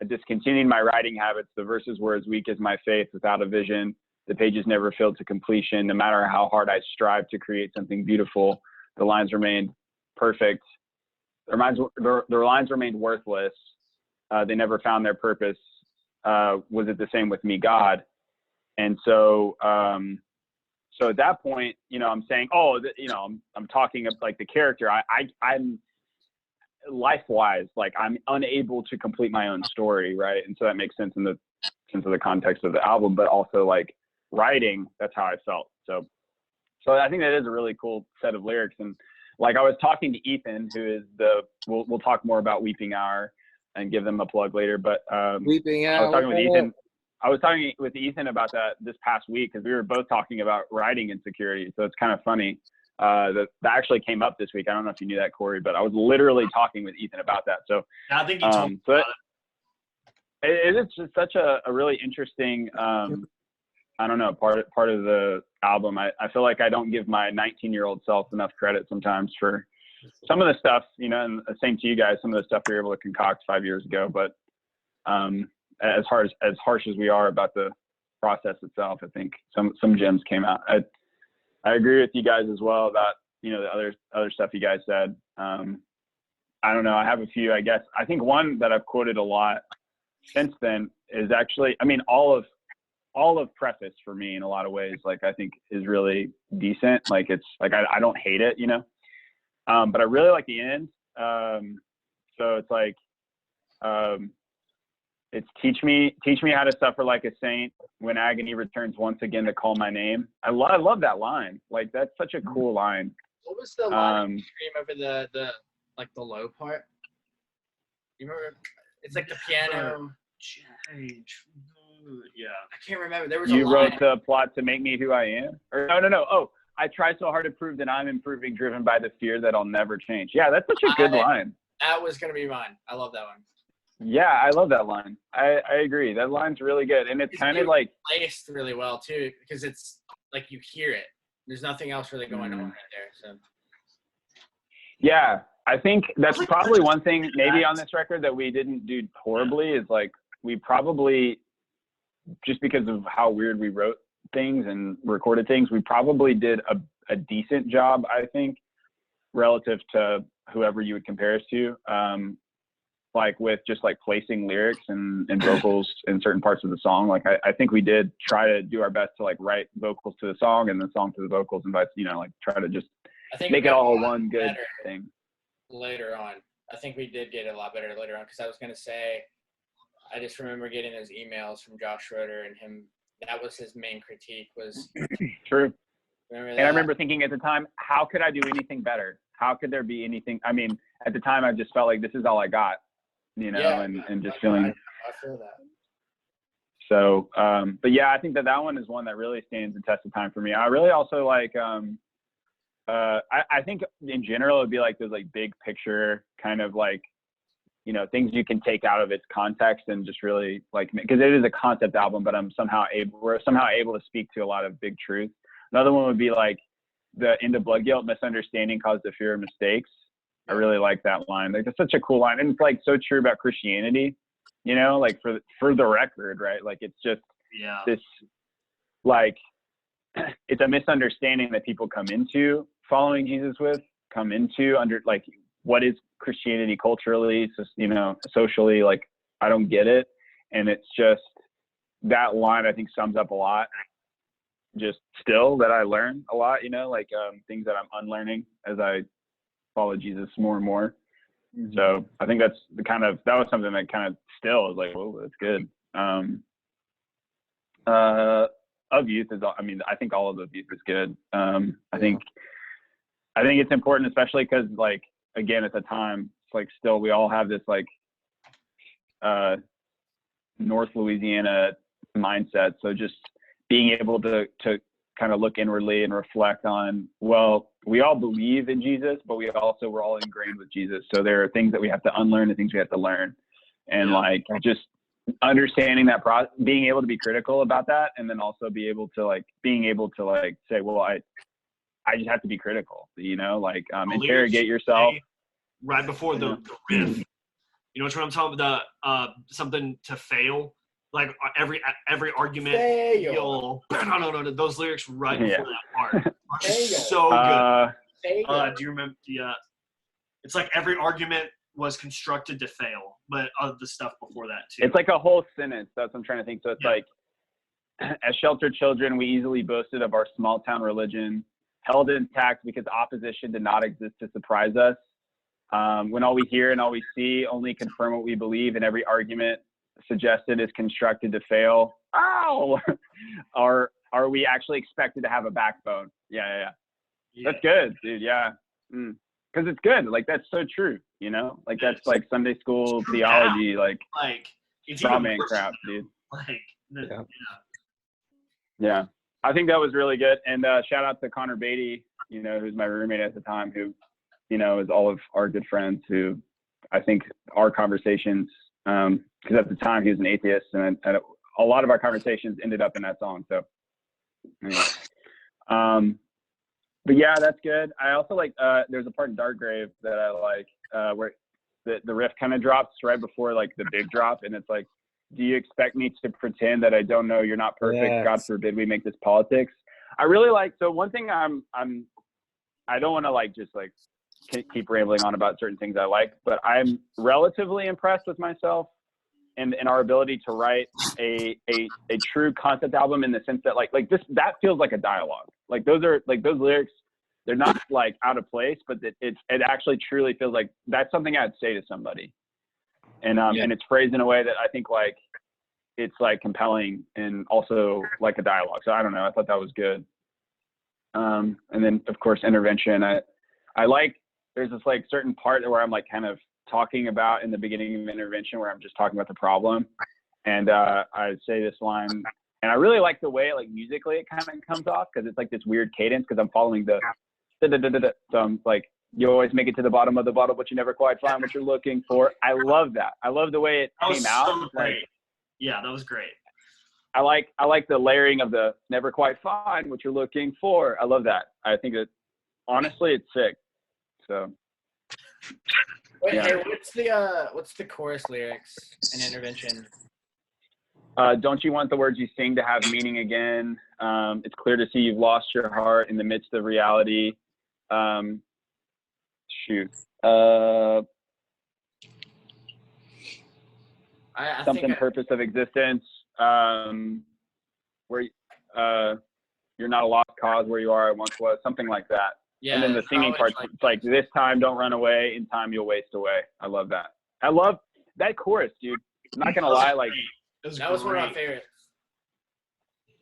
I discontinued my writing habits. The verses were as weak as my faith without a vision. The pages never filled to completion. No matter how hard I strive to create something beautiful, the lines remained perfect. The lines remained worthless. They never found their purpose. Was it the same with me, God? And so, so at that point, you know, I'm saying, you know, I'm talking of like the character. I'm life-wise, like I'm unable to complete my own story, right? And so that makes sense in the sense of the context of the album, but also like writing, that's how I felt. So I think that is a really cool set of lyrics. And like I was talking to Ethan, who is we'll talk more about Weeping Hour and give them a plug later. But Weeping Hour. I was talking with Ethan about that this past week, because we were both talking about writing insecurity. So it's kind of funny that actually came up this week. I don't know if you knew that, Corey, but I was literally talking with Ethan about that. So I think you told me about it is just such a really interesting I don't know, part of the album. I feel like I don't give my 19-year-old self enough credit sometimes for some of the stuff, you know, and same to you guys, some of the stuff we were able to concoct 5 years ago. But as harsh as we are about the process itself, I think some gems came out. I agree with you guys as well about, you know, the other stuff you guys said. I don't know. I have a few, I guess. I think one that I've quoted a lot since then is actually, I mean, all of Preface for me in a lot of ways, like I think is really decent. Like it's like, I don't hate it, you know? But I really like the end. So it's like, it's teach me how to suffer like a saint when agony returns once again to call my name. I love that line. Like that's such a cool line. What was the line you scream over the like the low part? You remember? It's like the piano. Yeah. I can't remember. There was You a line. wrote the plot to make me who I am? Or no. Oh, I try so hard to prove that I'm improving, driven by the fear that I'll never change. Yeah, that's such a good line. That was going to be mine. I love that one. Yeah, I love that line. I agree. That line's really good. And it's kind of like placed really well too, because it's like you hear it. There's nothing else really going on right there. So yeah, I think that's probably one thing maybe on this record that we didn't do horribly is like we probably, just because of how weird we wrote things and recorded things, we probably did a decent job, I think, relative to whoever you would compare us to. Like with just like placing lyrics and vocals in certain parts of the song. Like I think we did try to do our best to like write vocals to the song and the song to the vocals and vice, you know, like try to just make it all one good thing. Later on, I think we did get a lot better later on, because I was going to say, I just remember getting those emails from Josh Schroeder and him. That was his main critique was true. Remember that? And I remember thinking at the time, how could I do anything better? How could there be anything? I mean, at the time I just felt like this is all I got. You know, yeah, and just feeling. I feel that. So, but yeah, I think that one is one that really stands the test of time for me. I really also like, I think in general, it'd be like those like big picture kind of like, you know, things you can take out of its context and just really like, because it is a concept album, but we're somehow able to speak to a lot of big truths. Another one would be like the Into Blood Guilt, misunderstanding caused the fear of mistakes. I really like that line. Like, it's such a cool line. And it's like so true about Christianity, you know, like for the record, right? Like, it's just this, like, it's a misunderstanding that people come into following Jesus with, come into under, like, what is Christianity culturally, you know, socially, like, I don't get it. And it's just that line, I think, sums up a lot. Just still that I learn a lot, you know, like things that I'm unlearning as I follow Jesus more and more. Mm-hmm. So I think that was something that kind of still is like, whoa, that's good. Of youth is, I mean, I think all of the youth is good. I think it's important, especially because, like, again, at the time, it's like still we all have this like North Louisiana mindset. So just being able to kind of look inwardly and reflect on, well, we all believe in Jesus, but we're all ingrained with Jesus. So there are things that we have to unlearn and things we have to learn. And like just understanding that process, being able to be critical about that, and then also being able to say, well, I just have to be critical, you know, like interrogate yourself. Right before the riff, you know what I'm talking about? Something to fail, like every argument. Fail. No, those lyrics right before that part are just so good. Do you remember the? It's like every argument was constructed to fail, but the stuff before that too. It's like a whole sentence. That's what I'm trying to think. So it's like, as sheltered children, we easily boasted of our small town religion, held intact because opposition did not exist to surprise us. When all we hear and all we see only confirm what we believe, and every argument suggested is constructed to fail. Ow! Are we actually expected to have a backbone? Yeah. That's good, dude. Yeah. Because it's good. Like, that's so true, you know? Like, that's like Sunday school theology, like straw man crap, dude. Yeah. I think that was really good. And shout out to Connor Beatty, you know, who's my roommate at the time, who, you know, is all of our good friends, who I think our conversations, because at the time he was an atheist, and a lot of our conversations ended up in that song. So, anyway. But yeah, that's good. I also like, there's a part in Dark Grave that I like, where the riff kind of drops right before like the big drop. And it's like, do you expect me to pretend that I don't know you're not perfect? Yes. God forbid we make this politics. I really like, so one thing I don't want to like, just like keep rambling on about certain things I like, but I'm relatively impressed with myself and our ability to write a true concept album, in the sense that like this, that feels like a dialogue. Like those lyrics, they're not like out of place, but it actually truly feels like that's something I'd say to somebody. And and it's phrased in a way that I think like it's like compelling and also like a dialogue. So I don't know, I thought that was good. And then of course Intervention, I like, there's this like certain part where I'm like kind of talking about in the beginning of Intervention, where I'm just talking about the problem. And I say this line, and I really like the way like musically it kind of comes off, because it's like this weird cadence, because I'm following the da-da-da-da-da. So I'm like, you always make it to the bottom of the bottle, but you never quite find what you're looking for. I love that. I love the way it came out. So great. Yeah, that was great. I like the layering of the never quite find what you're looking for. I love that. I think that honestly it's sick. So wait, hey, what's the chorus lyrics in Intervention? Don't you want the words you sing to have meaning again? It's clear to see you've lost your heart in the midst of reality. Something purpose of existence. Where you're not a lost cause where you are, I once was. Something like that. Yeah, and then the singing part, it's like, this time don't run away, in time you'll waste away. I love that. I love that chorus, dude. I'm not gonna lie, like that was one of my favorites.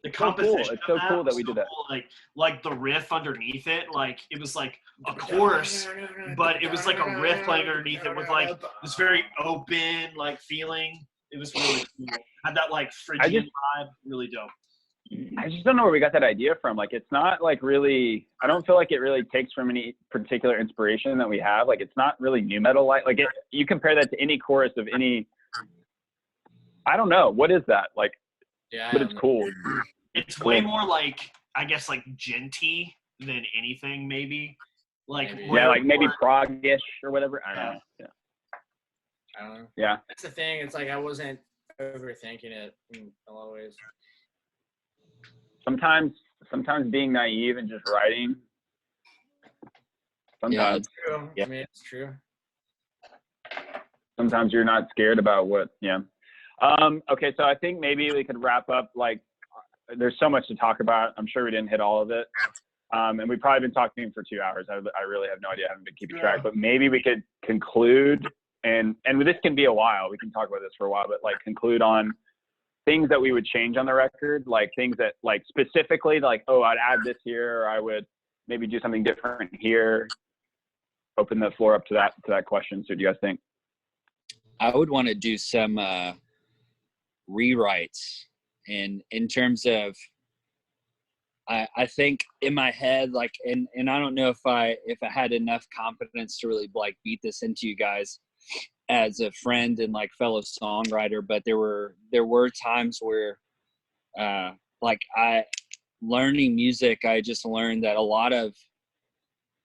The composition. It's so cool that we did that. Like the riff underneath it, like it was like a chorus, but it was like a riff playing underneath it with like this very open like feeling. It was really cool. Had that like Phrygian vibe, really dope. I just don't know where we got that idea from. Like, it's not like really, I don't feel like it really takes from any particular inspiration that we have. Like, it's not really nu metal like you compare that to any chorus of any, I don't know, what is that? Like, yeah, but it's cool. It's way more like, I guess, like djenty than anything, maybe. Like maybe prog-ish or whatever. I don't know. Yeah. I don't know. Yeah. That's the thing. It's like I wasn't overthinking it in a lot of ways. Sometimes being naive and just writing. Sometimes. Yeah, it's true. Yeah. I mean, it's true. Sometimes you're not scared about what. Yeah. Okay, so I think maybe we could wrap up. Like, there's so much to talk about. I'm sure we didn't hit all of it. And we've probably been talking for 2 hours. I really have no idea. I haven't been keeping track. But maybe we could conclude, and this can be a while. We can talk about this for a while, but like conclude on things that we would change on the record, like things that like specifically like, oh, I'd add this here, or I would maybe do something different here. Open the floor up to that question. So what do you guys think? I would want to do some rewrites, and in terms of, I think in my head, like, and I don't know if I had enough confidence to really like beat this into you guys as a friend and like fellow songwriter, but there were times where like learning music, I just learned that a lot of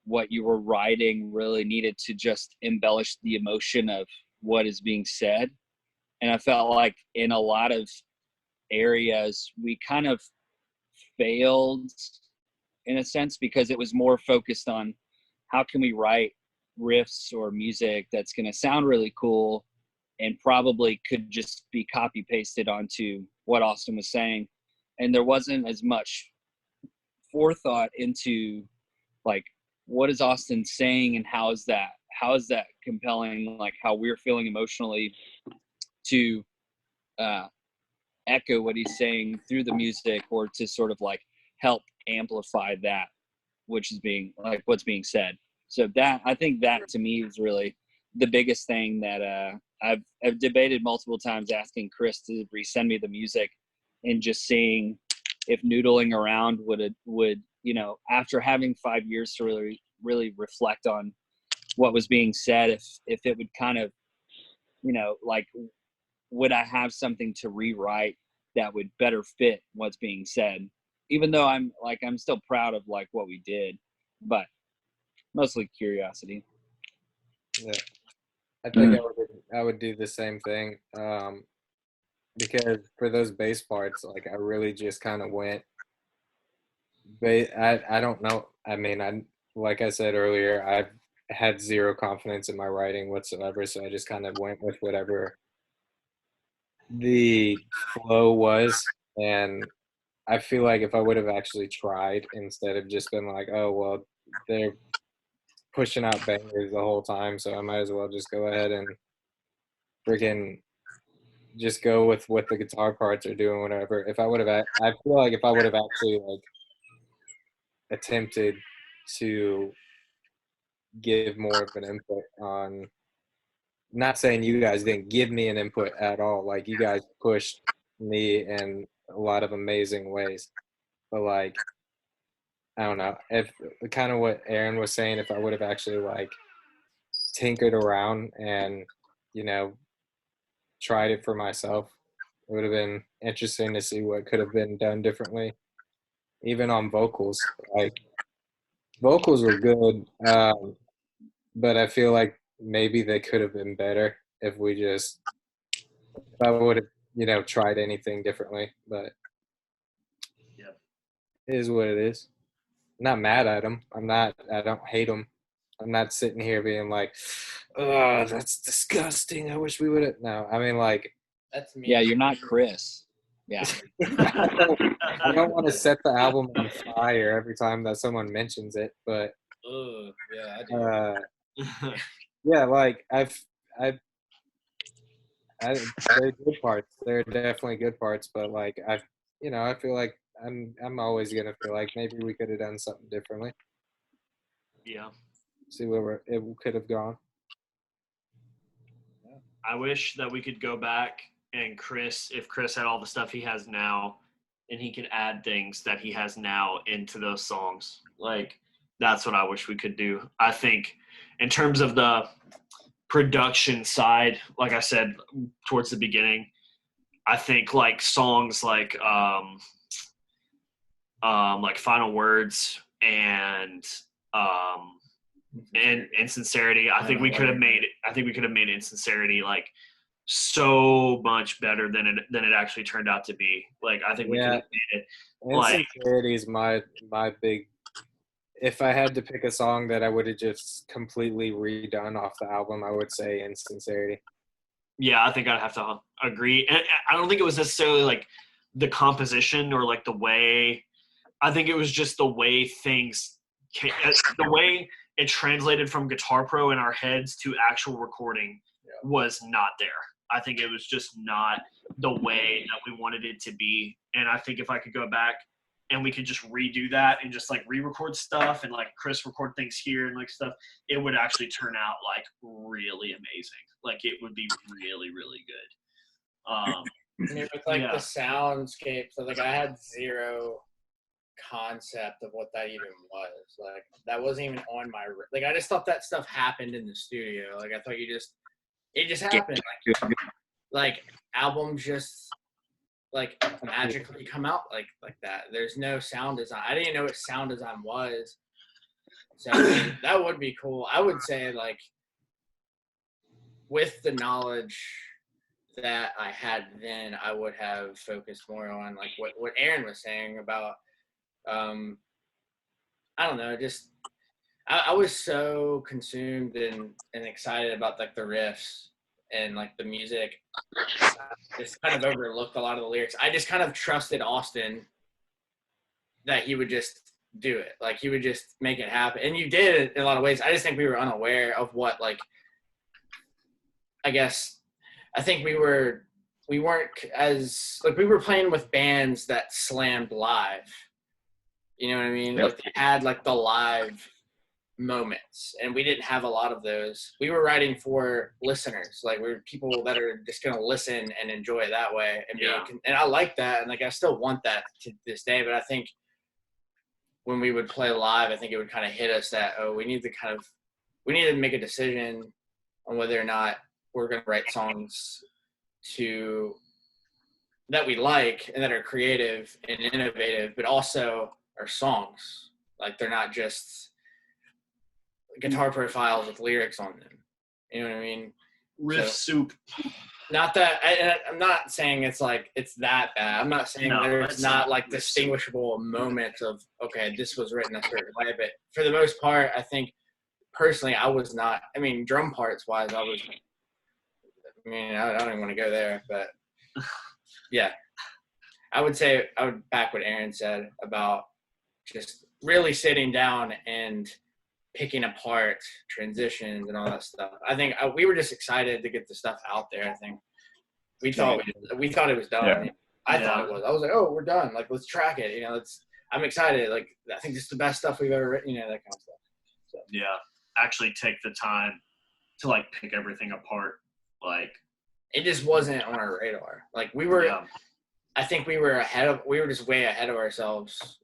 what you were writing really needed to just embellish the emotion of what is being said. And I felt like in a lot of areas we kind of failed in a sense, because it was more focused on how can we write riffs or music that's going to sound really cool and probably could just be copy pasted onto what Austin was saying. And there wasn't as much forethought into like, what is Austin saying and how is that compelling, like how we're feeling emotionally to echo what he's saying through the music, or to sort of like help amplify that which is being like what's being said. So that, I think that to me is really the biggest thing that I've debated multiple times, asking Chris to resend me the music and just seeing if noodling around would, you know, after having 5 years to really reflect on what was being said, if it would kind of, you know, like, would I have something to rewrite that would better fit what's being said, even though I'm still proud of like what we did, but mostly curiosity. Yeah, I think I would do the same thing, because for those bass parts, like I really just kind of went. I don't know. I mean, like I said earlier, I've had zero confidence in my writing whatsoever, so I just kind of went with whatever the flow was. And I feel like if I would have actually tried instead of just been like, oh well, they're pushing out bangers the whole time, so I might as well just go ahead and freaking just go with what the guitar parts are doing, whatever. I feel like if I would have actually like attempted to give more of an input on, not saying you guys didn't give me an input at all, like you guys pushed me in a lot of amazing ways, but like, I don't know, if kind of what Aaron was saying, if I would have actually like tinkered around and, you know, tried it for myself, it would have been interesting to see what could have been done differently. Even on vocals, like vocals were good, but I feel like maybe they could have been better if I would have, you know, tried anything differently. But Yeah. it is what it is. I'm not mad at them. I don't hate them. I'm not sitting here being like, oh, that's disgusting. I wish we would have. No, I mean, like, That's me. Yeah, you're not Chris. Yeah. I don't want to set the album on fire every time that someone mentions it, but Yeah, I do. yeah, like they're good parts. They're definitely good parts, but like I feel like I'm always gonna feel like maybe we could have done something differently. Yeah. See where it could have gone. I wish that we could go back and if Chris had all the stuff he has now, and he could add things that he has now into those songs. Like, that's what I wish we could do. I think in terms of the production side, like I said towards the beginning, I think like songs like Final Words and Insincerity, I think we could have made Insincerity like so much better than it actually turned out to be. Like, I think we could have made it like, Insincerity is my big. If I had to pick a song that I would have just completely redone off the album, I would say Insincerity, Yeah, I think I'd have to agree. And I don't think it was necessarily like the composition or like the way. I think it was just the way the way it translated from Guitar Pro in our heads to actual recording was not there. I think it was just not the way that we wanted it to be. And I think if I could go back and we could just redo that and just like re-record stuff and like Chris record things here and like stuff, it would actually turn out like really amazing. Like it would be really, really good. I mean, with like the soundscapes, like I had zero concept of what that even was. Like that wasn't even on my, like I just thought that stuff happened in the studio. Like I thought it just happened. Like albums just like magically come out like that. There's no sound design. I didn't know what sound design was. So I mean, that would be cool. I would say like with the knowledge that I had then, I would have focused more on like what Aaron was saying about I don't know, just I was so consumed and excited about like the riffs and like the music. I just kind of overlooked a lot of the lyrics. I just kind of trusted Austin that he would just do it. Like he would just make it happen. And you did it in a lot of ways. I just think we were unaware of what like, I think we weren't as like we were playing with bands that slammed live. You know what I mean? Yep. Like they had like the live moments, and we didn't have a lot of those. We were writing for listeners, like we're people that are just gonna listen and enjoy it that way. And and I like that, and like I still want that to this day. But I think when we would play live, I think it would kind of hit us that we need to make a decision on whether or not we're gonna write songs that we like and that are creative and innovative, but also are songs. Like they're not just guitar profiles with lyrics on them. You know what I mean? Riff soup. Not that I'm not saying it's like it's that bad. I'm not saying there's not like distinguishable moments of okay, this was written a certain way, but for the most part, I think personally I was not. I mean, drum parts wise, I don't even want to go there, but yeah, I would say I would back what Aaron said about just really sitting down and picking apart transitions and all that stuff. I think we were just excited to get the stuff out there. I think we thought it was done. Yeah. I thought it was. I was like, oh, we're done. Like, let's track it. You know, I'm excited. Like, I think this is the best stuff we've ever written. You know, that kind of stuff. So. Yeah, actually take the time to like pick everything apart. Like, it just wasn't on our radar. Like we were. Yeah. I think we were just way ahead of ourselves.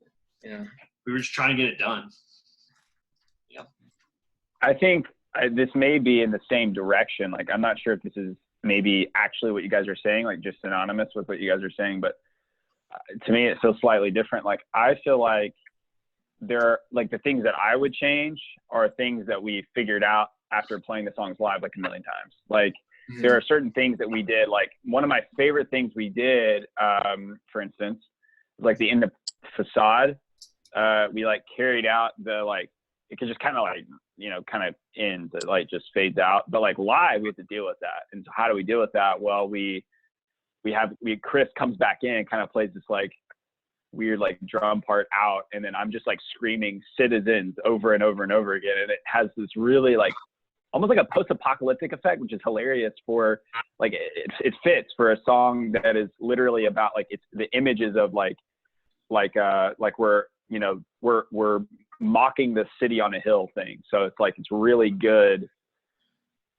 You know, we were just trying to get it done. I think this may be in the same direction. Like, I'm not sure if this is maybe actually what you guys are saying, like just synonymous with what you guys are saying, but to me, it feels slightly different. Like, I feel like there are like the things that I would change are things that we figured out after playing the songs live like a million times. Like, there are certain things that we did. Like, one of my favorite things we did, for instance, like in the facade, we like carried out the like, it could just kind of like, you know, kind of ends, it like just fades out. But like live, we have to deal with that. And so how do we deal with that? Well, Chris comes back in and kind of plays this like weird like drum part out, and then I'm just like screaming "Citizens" over and over and over again, and it has this really like almost like a post-apocalyptic effect, which is hilarious for like it fits for a song that is literally about like it's the images of like we're, you know, we're mocking the city on a hill thing. So it's like, it's really good.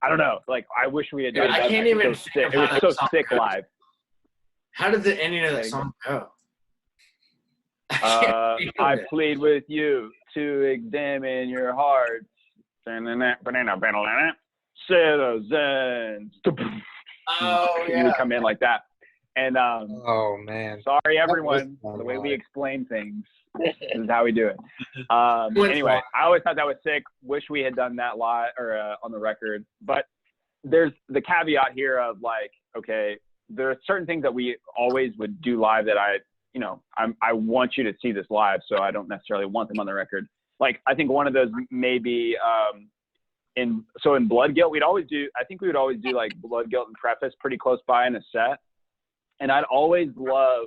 I don't know. Like, I wish we had done I can't even it was so sick live. How did the ending of that song go? I plead with you to examine your hearts. Citizens. Oh, yeah. He would come in like that. And oh man, sorry everyone for the way we explain things. This is how we do it. Anyway, I always thought that was sick. Wish we had done that live or on the record. But there's the caveat here of like, okay, there are certain things that we always would do live that I want you to see this live, so I don't necessarily want them on the record. Like, I think one of those may be in Blood Guilt, we would always do like Blood Guilt and Preface pretty close by in a set. And I'd always love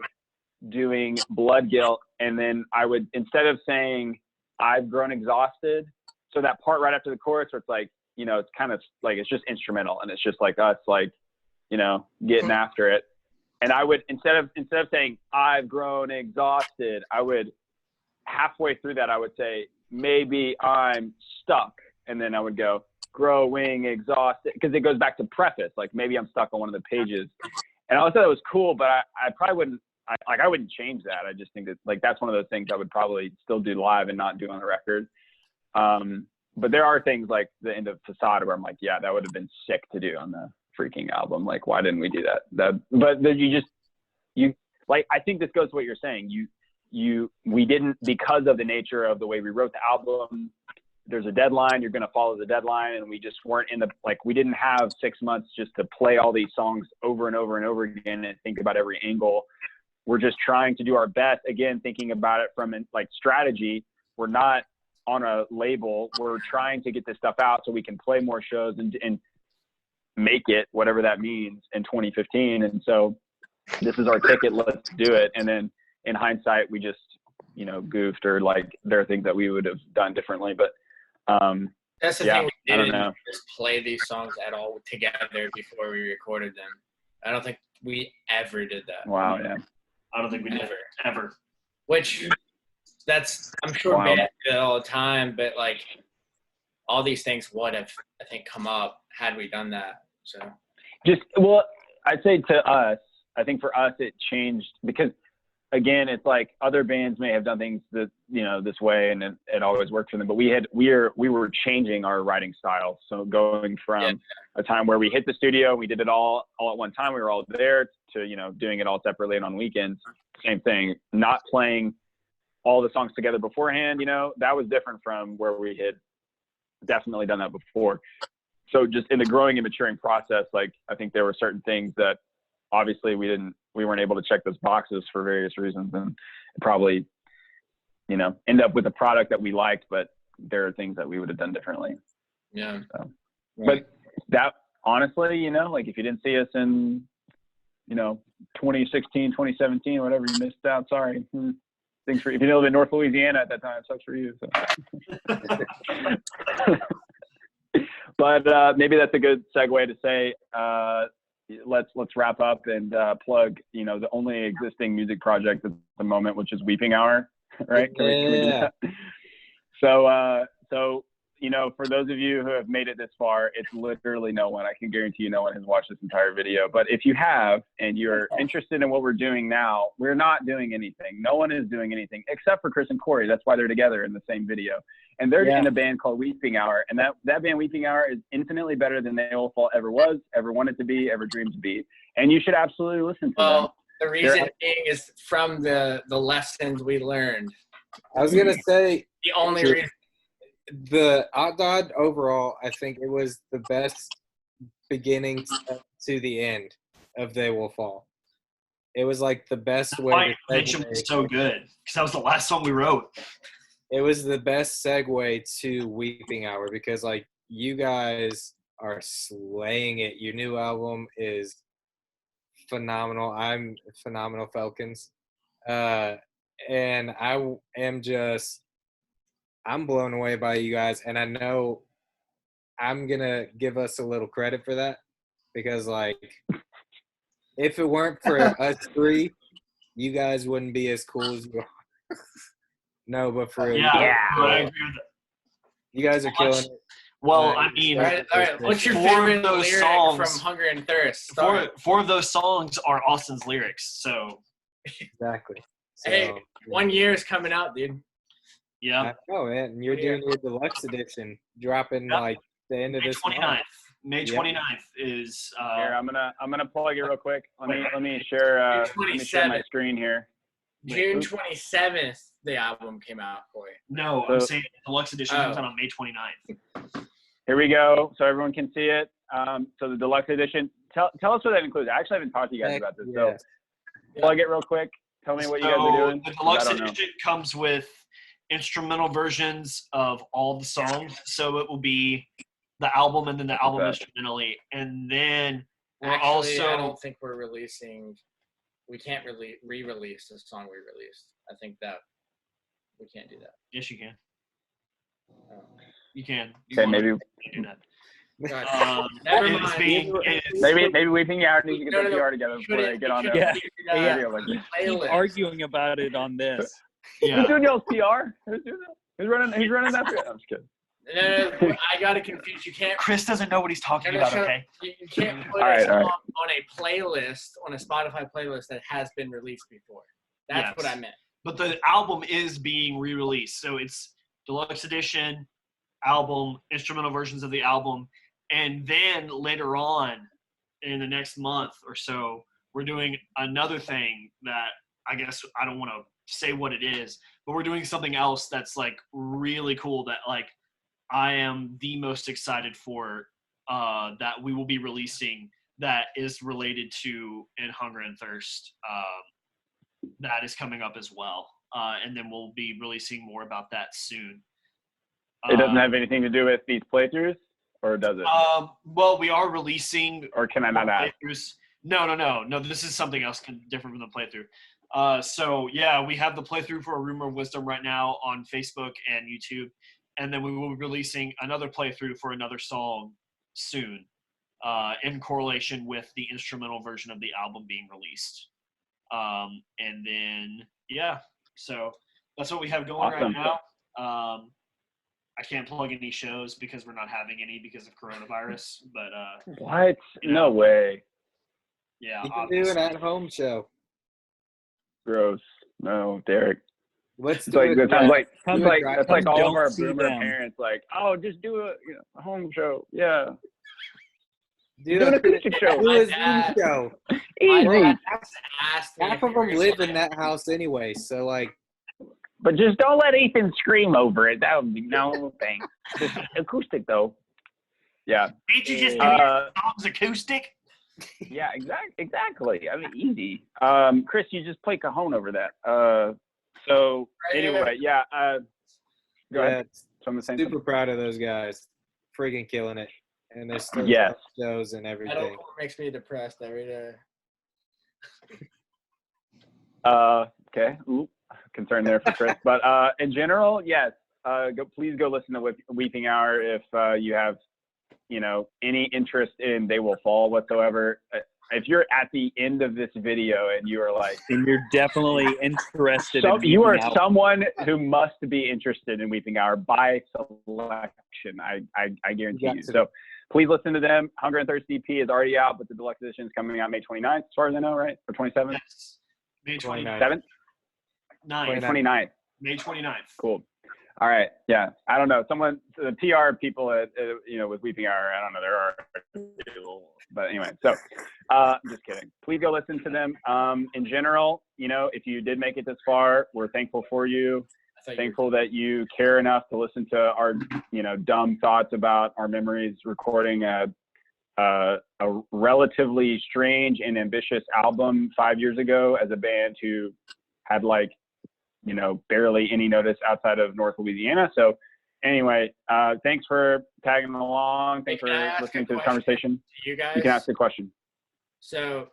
doing Blood Guilt. And then I would, instead of saying I've grown exhausted, so that part right after the chorus where it's like, you know, it's kind of like, it's just instrumental and it's just like us, like, you know, getting after it. And I would, instead of saying I've grown exhausted, I would halfway through that, I would say, maybe I'm stuck. And then I would go growing exhausted, because it goes back to Preface. Like maybe I'm stuck on one of the pages. And I always thought it was cool, but I probably wouldn't, I wouldn't change that. I just think that like, that's one of those things I would probably still do live and not do on the record. But there are things like the end of Facade where I'm like, yeah, that would have been sick to do on the freaking album. Like, why didn't we do that? But you like, I think this goes to what you're saying. We didn't, because of the nature of the way we wrote the album, there's a deadline, you're going to follow the deadline. And we just weren't we didn't have 6 months just to play all these songs over and over and over again and think about every angle. We're just trying to do our best, again, thinking about it from like strategy. We're not on a label. We're trying to get this stuff out so we can play more shows and make it, whatever that means, in 2015. And so this is our ticket, let's do it. And then in hindsight, we just, you know, goofed, or like there are things that we would have done differently. But that's the yeah, thing, we didn't know. just play these songs at all together before we recorded them. I don't think we ever did that. Wow, yeah. I don't think we did ever. Which, that's, I'm sure Wow. bands do it all the time, but like all these things would have, I think, come up had we done that. So Well, I'd say to us, I think for us it changed because, again, it's like other bands may have done things that, you know, this way and it always worked for them, but we were changing our writing style. So going from a time where we hit the studio, we did it all at one time, we were all there, to, you know, doing it all separately and on weekends, same thing, not playing all the songs together beforehand, you know, that was different from where we had definitely done that before. So just in the growing and maturing process, like, I think there were certain things that obviously we weren't able to check those boxes for various reasons, and probably, you know, end up with a product that we liked, but there are things that we would have done differently. yeah. So, but that, honestly, you know, like if you didn't see us in, you know, 2016, 2017, whatever, you missed out. Sorry. Thanks for, if you live in North Louisiana at that time, it sucks for you. So. But maybe that's a good segue to say, let's wrap up and plug, you know, the only existing music project at the moment, which is Weeping Hour, right? Can we do that? So, you know, for those of you who have made it this far, it's literally no one. I can guarantee you no one has watched this entire video. But if you have, and you're interested in what we're doing now, we're not doing anything. No one is doing anything except for Chris and Corey. That's why they're together in the same video. And they're in a band called Weeping Hour. And that band, Weeping Hour, is infinitely better than They Will Fall ever was, ever wanted to be, ever dreamed to be. And you should absolutely listen to them. The reason being is from the lessons we learned. I was going to say, The only reason. the OTDOD overall, I think it was the best beginning to the end of They Will Fall. It was like the best way My to mention was so good because that was the last song we wrote. It was the best segue to Weeping Hour because, like, you guys are slaying it. Your new album is phenomenal. I'm phenomenal, Falcons. And I am just, I'm blown away by you guys. And I know I'm going to give us a little credit for that because, like, if it weren't for us three, you guys wouldn't be as cool as you are. No, but for real, I agree with that. you guys are killing it. Well, I mean, All right. What's your Four of favorite those lyric songs- from Hunger and Thirst? four of those songs are Austin's lyrics. So, Exactly. So, Hey, 1 year is coming out, dude. yeah. I know, man. And you're doing your deluxe edition, dropping Yep. like the end of May this 29th. month. May 29th is Here, I'm gonna plug it real quick. Let me share my screen here. June 27th, the album came out, boy. no, I'm saying deluxe edition comes out on May 29th. Here we go, so everyone can see it. So the deluxe edition. Tell us what that includes. I actually haven't talked to you guys about this. So plug it real quick. Tell me what you guys are doing. The deluxe edition comes with instrumental versions of all the songs. So it will be the album and then the album that? instrumentally, and then we're Actually, I also don't think we're releasing. We can't really re-release the song we released. I think that we can't do that. yes, you can. Oh. You can. Okay, maybe do that. Gotcha. Never It's mind. being, it's, maybe Weeping Hour needs to get No, the no, PR together before they get on a Yeah. Yeah. video like this. Keep Playlist. arguing about it on this. Who's yeah. doing y'all's PR? Who's doing that? Who's running that? I'm just kidding. No, I got it confused. You can't. Chris doesn't know what he's talking No, about. shut up. Okay. You can't put All right, a song all right. on a playlist, on a Spotify playlist that has been released before. That's Yes. what I meant. But the album is being re-released, so it's deluxe edition, album, instrumental versions of the album, and then later on, in the next month or so, we're doing another thing that I guess I don't want to say what it is, but we're doing something else that's like really cool that like I am the most excited for that we will be releasing that is related to In Hunger and Thirst. That is coming up as well. And then we'll be releasing more about that soon. It doesn't have anything to do with these playthroughs, or does it? Well, we are releasing. Or can I not ask? Playthroughs. No. This is something else different from the playthrough. So yeah, we have the playthrough for A Rumor of Wisdom right now on Facebook and YouTube, and then we will be releasing another playthrough for another song soon, in correlation with the instrumental version of the album being released. And then yeah, so that's what we have going Awesome. right now. I can't plug any shows because we're not having any because of coronavirus. But What? you know. No way. Yeah, You can do an at-home show. Gross. No, Derek. Let's It's do like it. that sounds like Come- that's like all of don't our see boomer them. parents. Like, oh, just do a home show. Yeah, Do do an a, acoustic show. do a Zoom dad- show. Easy. Asked me Half if of we were them gonna live in that house anyway, so like, But just don't let Ethan scream over it. That would be no thanks. Just acoustic though. Yeah. can't you just do your Uh, songs acoustic? yeah. Exactly. I mean, easy. Chris, you just play cajon over that. So anyway, yeah. Go yeah, ahead. Someone saying super something? proud of those guys. Freaking killing it. And they're still Yes. doing shows and everything. Metalcore makes me depressed every day. Okay. Ooh, concern there for Chris. But in general, yes. Please go listen to Weeping Hour if you have, any interest in They Will Fall whatsoever. If you're at the end of this video and you are like, And you're definitely interested so in you are Weeping Hour. someone who must be interested in Weeping Hour by selection. I guarantee you. So please listen to them. Hunger and Thirst EP is already out, but the deluxe edition is coming out May 29th, as far as I know, right? Or 27th? Yes. May 29th. 29th. 7th? 29th. May 29th. Cool. All right. Yeah. I don't know. The PR people at with Weeping Hour, I don't know. There are, but anyway. So, I'm just kidding. Please go listen to them. In general, if you did make it this far, we're thankful for you. Thankful that you care enough to listen to our, dumb thoughts about our memories recording a relatively strange and ambitious album 5 years ago as a band who had barely any notice outside of North Louisiana. So anyway, thanks for tagging along. Thanks Can I for ask listening a to the question conversation. You guys. You can ask the question. So,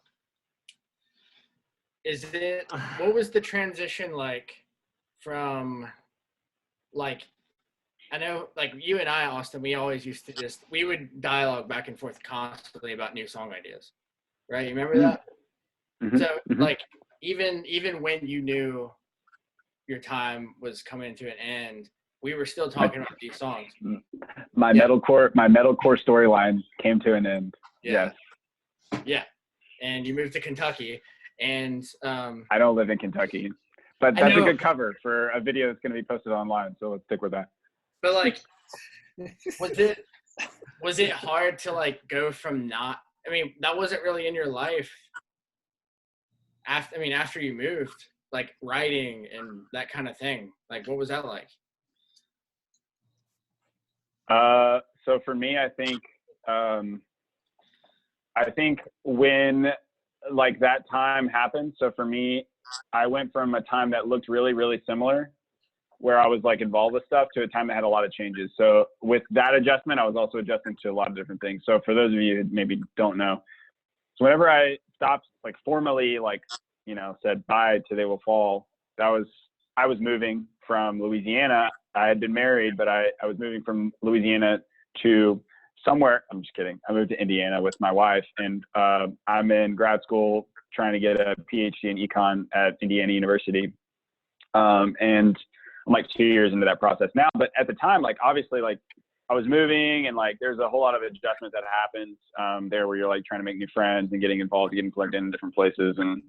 what was the transition like from, I know, you and I, Austin, we always used to we would dialogue back and forth constantly about new song ideas, right? You remember that? Mm-hmm. So, Mm-hmm. even when you knew your time was coming to an end, we were still talking about these songs. My metalcore storyline came to an end. Yeah. Yes. Yeah. And you moved to Kentucky, and I don't live in Kentucky, but I that's a know. good cover for a video that's going to be posted online. So let's stick with that. But was it hard to go from that wasn't really in your life after you moved, writing and that kind of thing? What was that like? So for me, I think when that time happened, so for me, I went from a time that looked really, really similar where I was like involved with stuff to a time that had a lot of changes. So with that adjustment, I was also adjusting to a lot of different things. So for those of you who maybe don't know, so whenever I stopped, like formally, like, you know, said bye to They Will Fall, I was moving from Louisiana. I had been married, but I was moving from Louisiana to somewhere. I'm just kidding. I moved to Indiana with my wife, and I'm in grad school trying to get a PhD in econ at Indiana University. And I'm like 2 years into that process now, but at the time, like, obviously, like, I was moving, and like there's a whole lot of adjustment that happens there where you're like trying to make new friends and getting involved, getting plugged in different places. And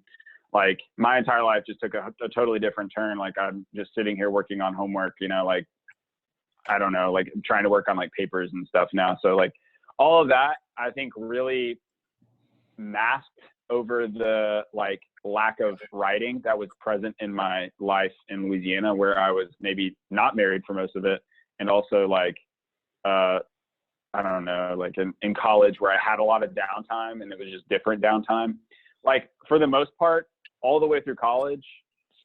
like my entire life just took a totally different turn. Like I'm just sitting here working on homework, you know, like, I don't know, like trying to work on like papers and stuff now. So like all of that, I think, really masked over the like lack of writing that was present in my life in Louisiana, where I was maybe not married for most of it. And also like, I don't know, like in college where I had a lot of downtime, and it was just different downtime. Like for the most part, all the way through college,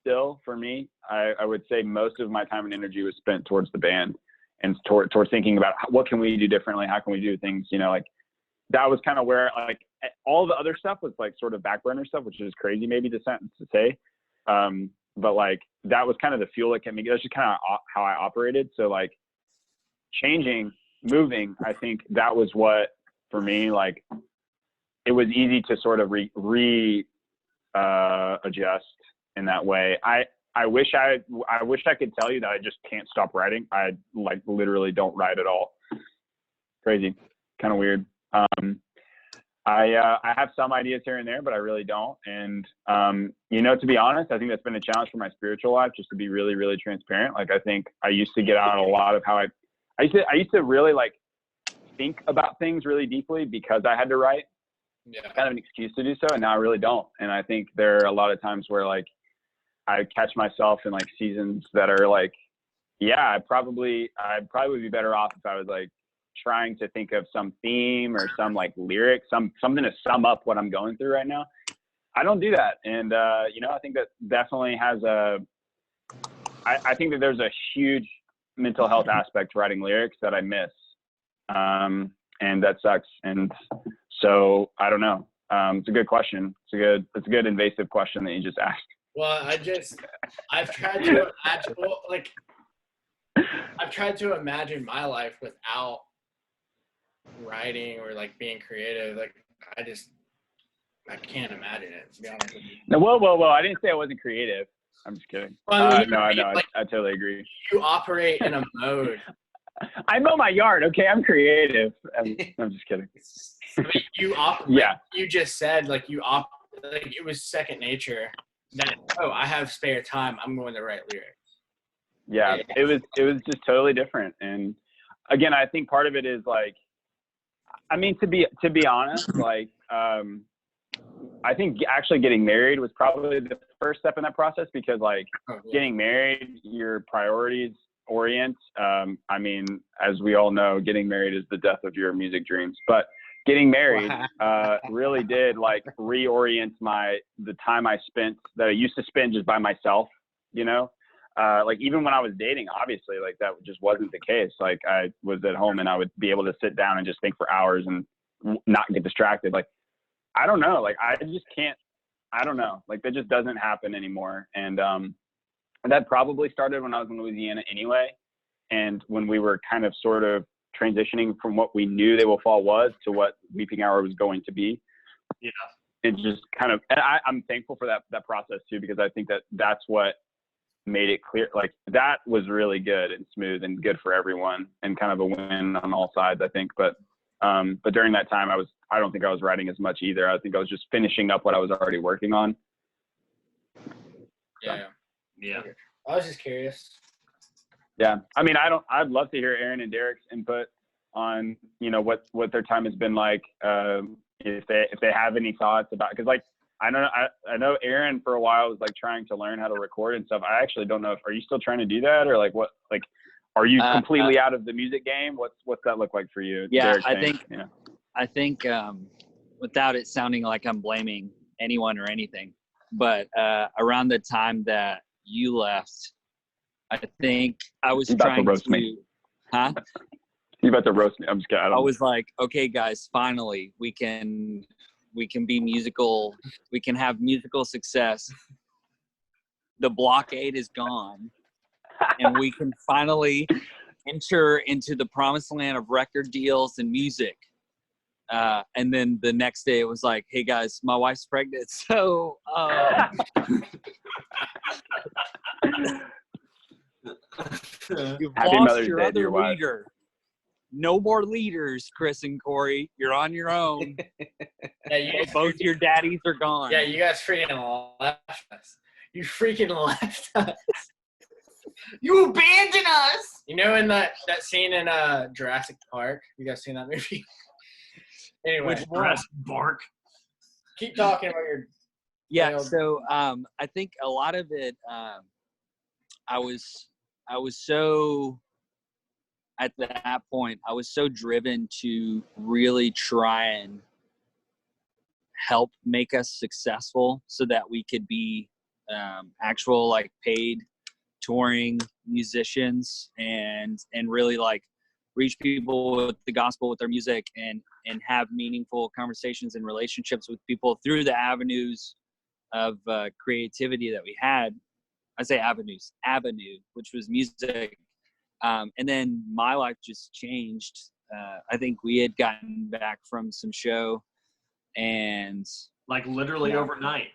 still for me, I would say most of my time and energy was spent towards the band and towards thinking about what can we do differently? How can we do things? You know, like that was kind of where like all the other stuff was like sort of back burner stuff, which is crazy maybe to say. But like that was kind of the fuel that kept me. That's just kind of how I operated. So like changing, moving, I think that was what, for me, like it was easy to sort of adjust in that way. I wish I could tell you that I just can't stop writing. I like literally don't write at all. Crazy, kind of weird. I have some ideas here and there, but I really don't. And you know, to be honest, I think that's been a challenge for my spiritual life, just to be really, really transparent. Like I think I used to get out a lot of how I used to really like think about things really deeply because I had to write. Yeah. Kind of an excuse to do so, and now I really don't. And I think there are a lot of times where like I catch myself in like seasons that are like, yeah, I'd probably be better off if I was like trying to think of some theme or some like lyric, something to sum up what I'm going through right now. I don't do that. And you know, I think that definitely has I think that there's a huge mental health aspect to writing lyrics that I miss. And that sucks. And so I don't know. It's a good question. It's a good invasive question that you just asked. Well, I've tried to imagine my life without writing or like being creative. Like I can't imagine it, to be honest with you. No, whoa. I didn't say I wasn't creative. I'm just kidding. Well, I no, I totally agree. You operate in a mode. I mow my yard. Okay, I'm creative. I'm just kidding. I mean, you operate. Yeah. You just said like like it was second nature. That I have spare time. I'm going to write lyrics. Yeah, it was just totally different. And again, I think part of it is like, I mean, to be honest, like I think actually getting married was probably the first step in that process, because like getting married, your priorities orient. I mean, as we all know, getting married is the death of your music dreams, but getting married really did like reorient the time I spent that I used to spend just by myself, you know, like even when I was dating, obviously like that just wasn't the case. Like I was at home and I would be able to sit down and just think for hours and not get distracted. Like, I don't know, like I just can't, I don't know, like that just doesn't happen anymore. And that probably started when I was in Louisiana anyway. And when we were kind of sort of transitioning from what we knew They Will Fall was to what Weeping Hour was going to be. Yeah. It just kind of, and I'm thankful for that process too, because I think that's what made it clear. Like that was really good and smooth and good for everyone and kind of a win on all sides, I think. But during that time I don't think I was writing as much either. I think I was just finishing up what I was already working on. So. Yeah. I was just curious. Yeah. I mean, I'd love to hear Aaron and Derek's input on, you know, what their time has been like. If they have any thoughts about, because like, I know Aaron for a while was like trying to learn how to record and stuff. I actually don't know are you still trying to do that, or like what, like, are you completely out of the music game? What's that look like for you? Yeah, I think without it sounding like I'm blaming anyone or anything, but around the time that you left, I think I was You about to trying roast to, me. huh? You about to roast me? I'm just kidding. I was like, okay, guys, finally we can be musical. We can have musical success. The blockade is gone, and we can finally enter into the promised land of record deals and music. And then the next day it was like, hey guys, my wife's pregnant. So you've Happy lost Mother's your Day to other your wife. leader. No more leaders, Chris and Corey. You're on your own. Yeah, you guys, Both your daddies are gone. yeah, you guys freaking left us. You freaking left us. You abandoned us. You know, in that scene in Jurassic Park, you guys seen that movie? Anyway, Which one? Jurassic Bark. keep talking about your. Yeah. So I think a lot of it, I was so, at that point, I was so driven to really try and help make us successful so that we could be actual like paid touring musicians and really like reach people with the gospel with their music and have meaningful conversations and relationships with people through the avenues of creativity that we had. I say avenue, which was music. And then my life just changed. I think we had gotten back from some show and Like literally overnight.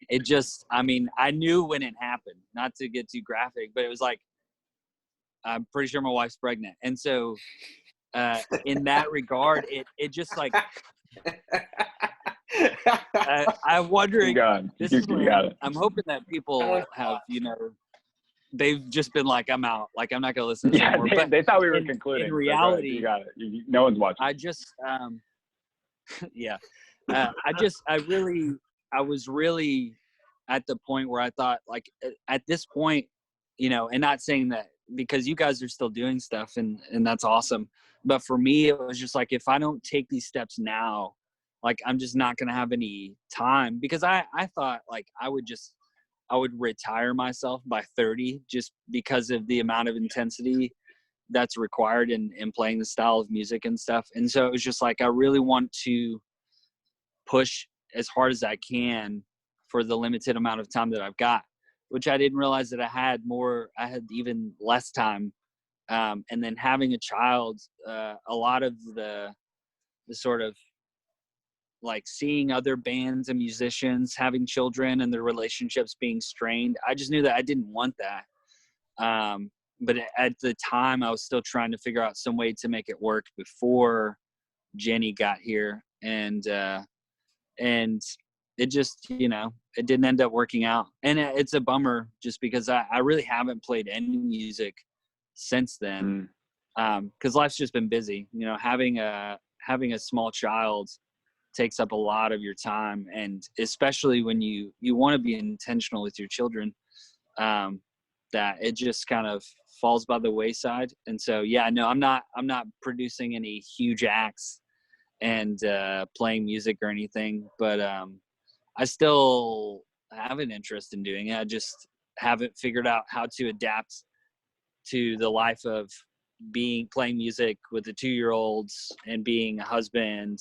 it just, I mean, I knew when it happened, not to get too graphic, but it was like, I'm pretty sure my wife's pregnant. And so in that regard, it just like, I'm wondering, this is You got it. I'm hoping that people have, you know, they've just been like, I'm out. Like, I'm not going to listen to this anymore. But they thought we were concluding. In reality, you got it. No one's watching. I just, yeah. I was really at the point where I thought, like, at this point, you know, and not saying that because you guys are still doing stuff and that's awesome. But for me, it was just like, if I don't take these steps now, like, I'm just not going to have any time, because I thought like I would retire myself by 30 just because of the amount of intensity that's required in playing the style of music and stuff. And so it was just like, I really want to push as hard as I can for the limited amount of time that I've got, which I didn't realize that I had even less time. And then having a child, a lot of the sort of like seeing other bands and musicians having children and their relationships being strained, I just knew that I didn't want that. But at the time I was still trying to figure out some way to make it work before Jenny got here. And it just, you know, it didn't end up working out. And it's a bummer just because I really haven't played any music since then. 'Cause life's just been busy, you know, having a small child takes up a lot of your time. And especially when you want to be intentional with your children, that it just kind of falls by the wayside. And so, yeah, no, I'm not producing any huge acts and playing music or anything, but I still have an interest in doing it. I just haven't figured out how to adapt to the life of playing music with the 2-year-olds and being a husband,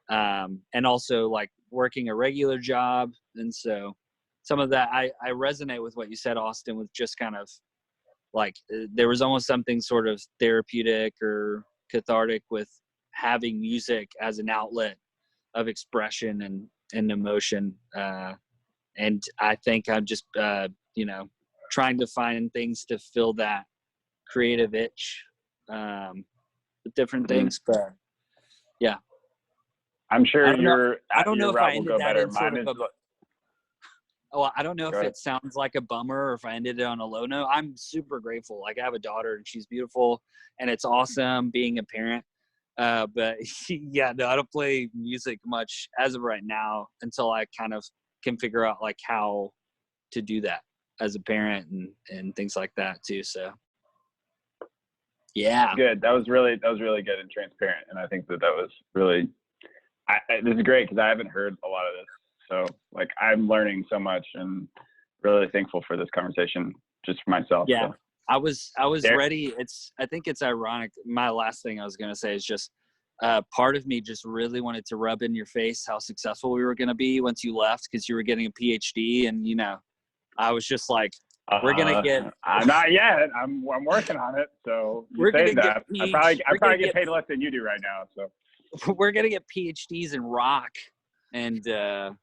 and also like working a regular job. And so some of that, I resonate with what you said, Austin, with just kind of like, there was almost something sort of therapeutic or cathartic with having music as an outlet of expression and emotion. And I think I'm just, you know, trying to find things to fill that creative itch with different things. But yeah, I'm sure I don't know if I ended that in sort Mine of is, well, I don't know if ahead. it sounds like a bummer or if I ended it on a low note. I'm super grateful. Like, I have a daughter and she's beautiful and it's awesome being a parent. But yeah, no, I don't play music much as of right now until I kind of can figure out like how to do that as a parent and things like that too. So yeah. good. That was really good and transparent. And I think that was really, this is great because I haven't heard a lot of this. So like, I'm learning so much and really thankful for this conversation. just for myself. Yeah. So. I was There- ready. I think it's ironic. My last thing I was going to say is just part of me just really wanted to rub in your face how successful we were going to be once you left, because you were getting a PhD, and I was just like, we're gonna get. I'm not yet. I'm working on it. So you We're say gonna that. get I probably get paid less than you do right now. So we're gonna get PhDs in rock, and now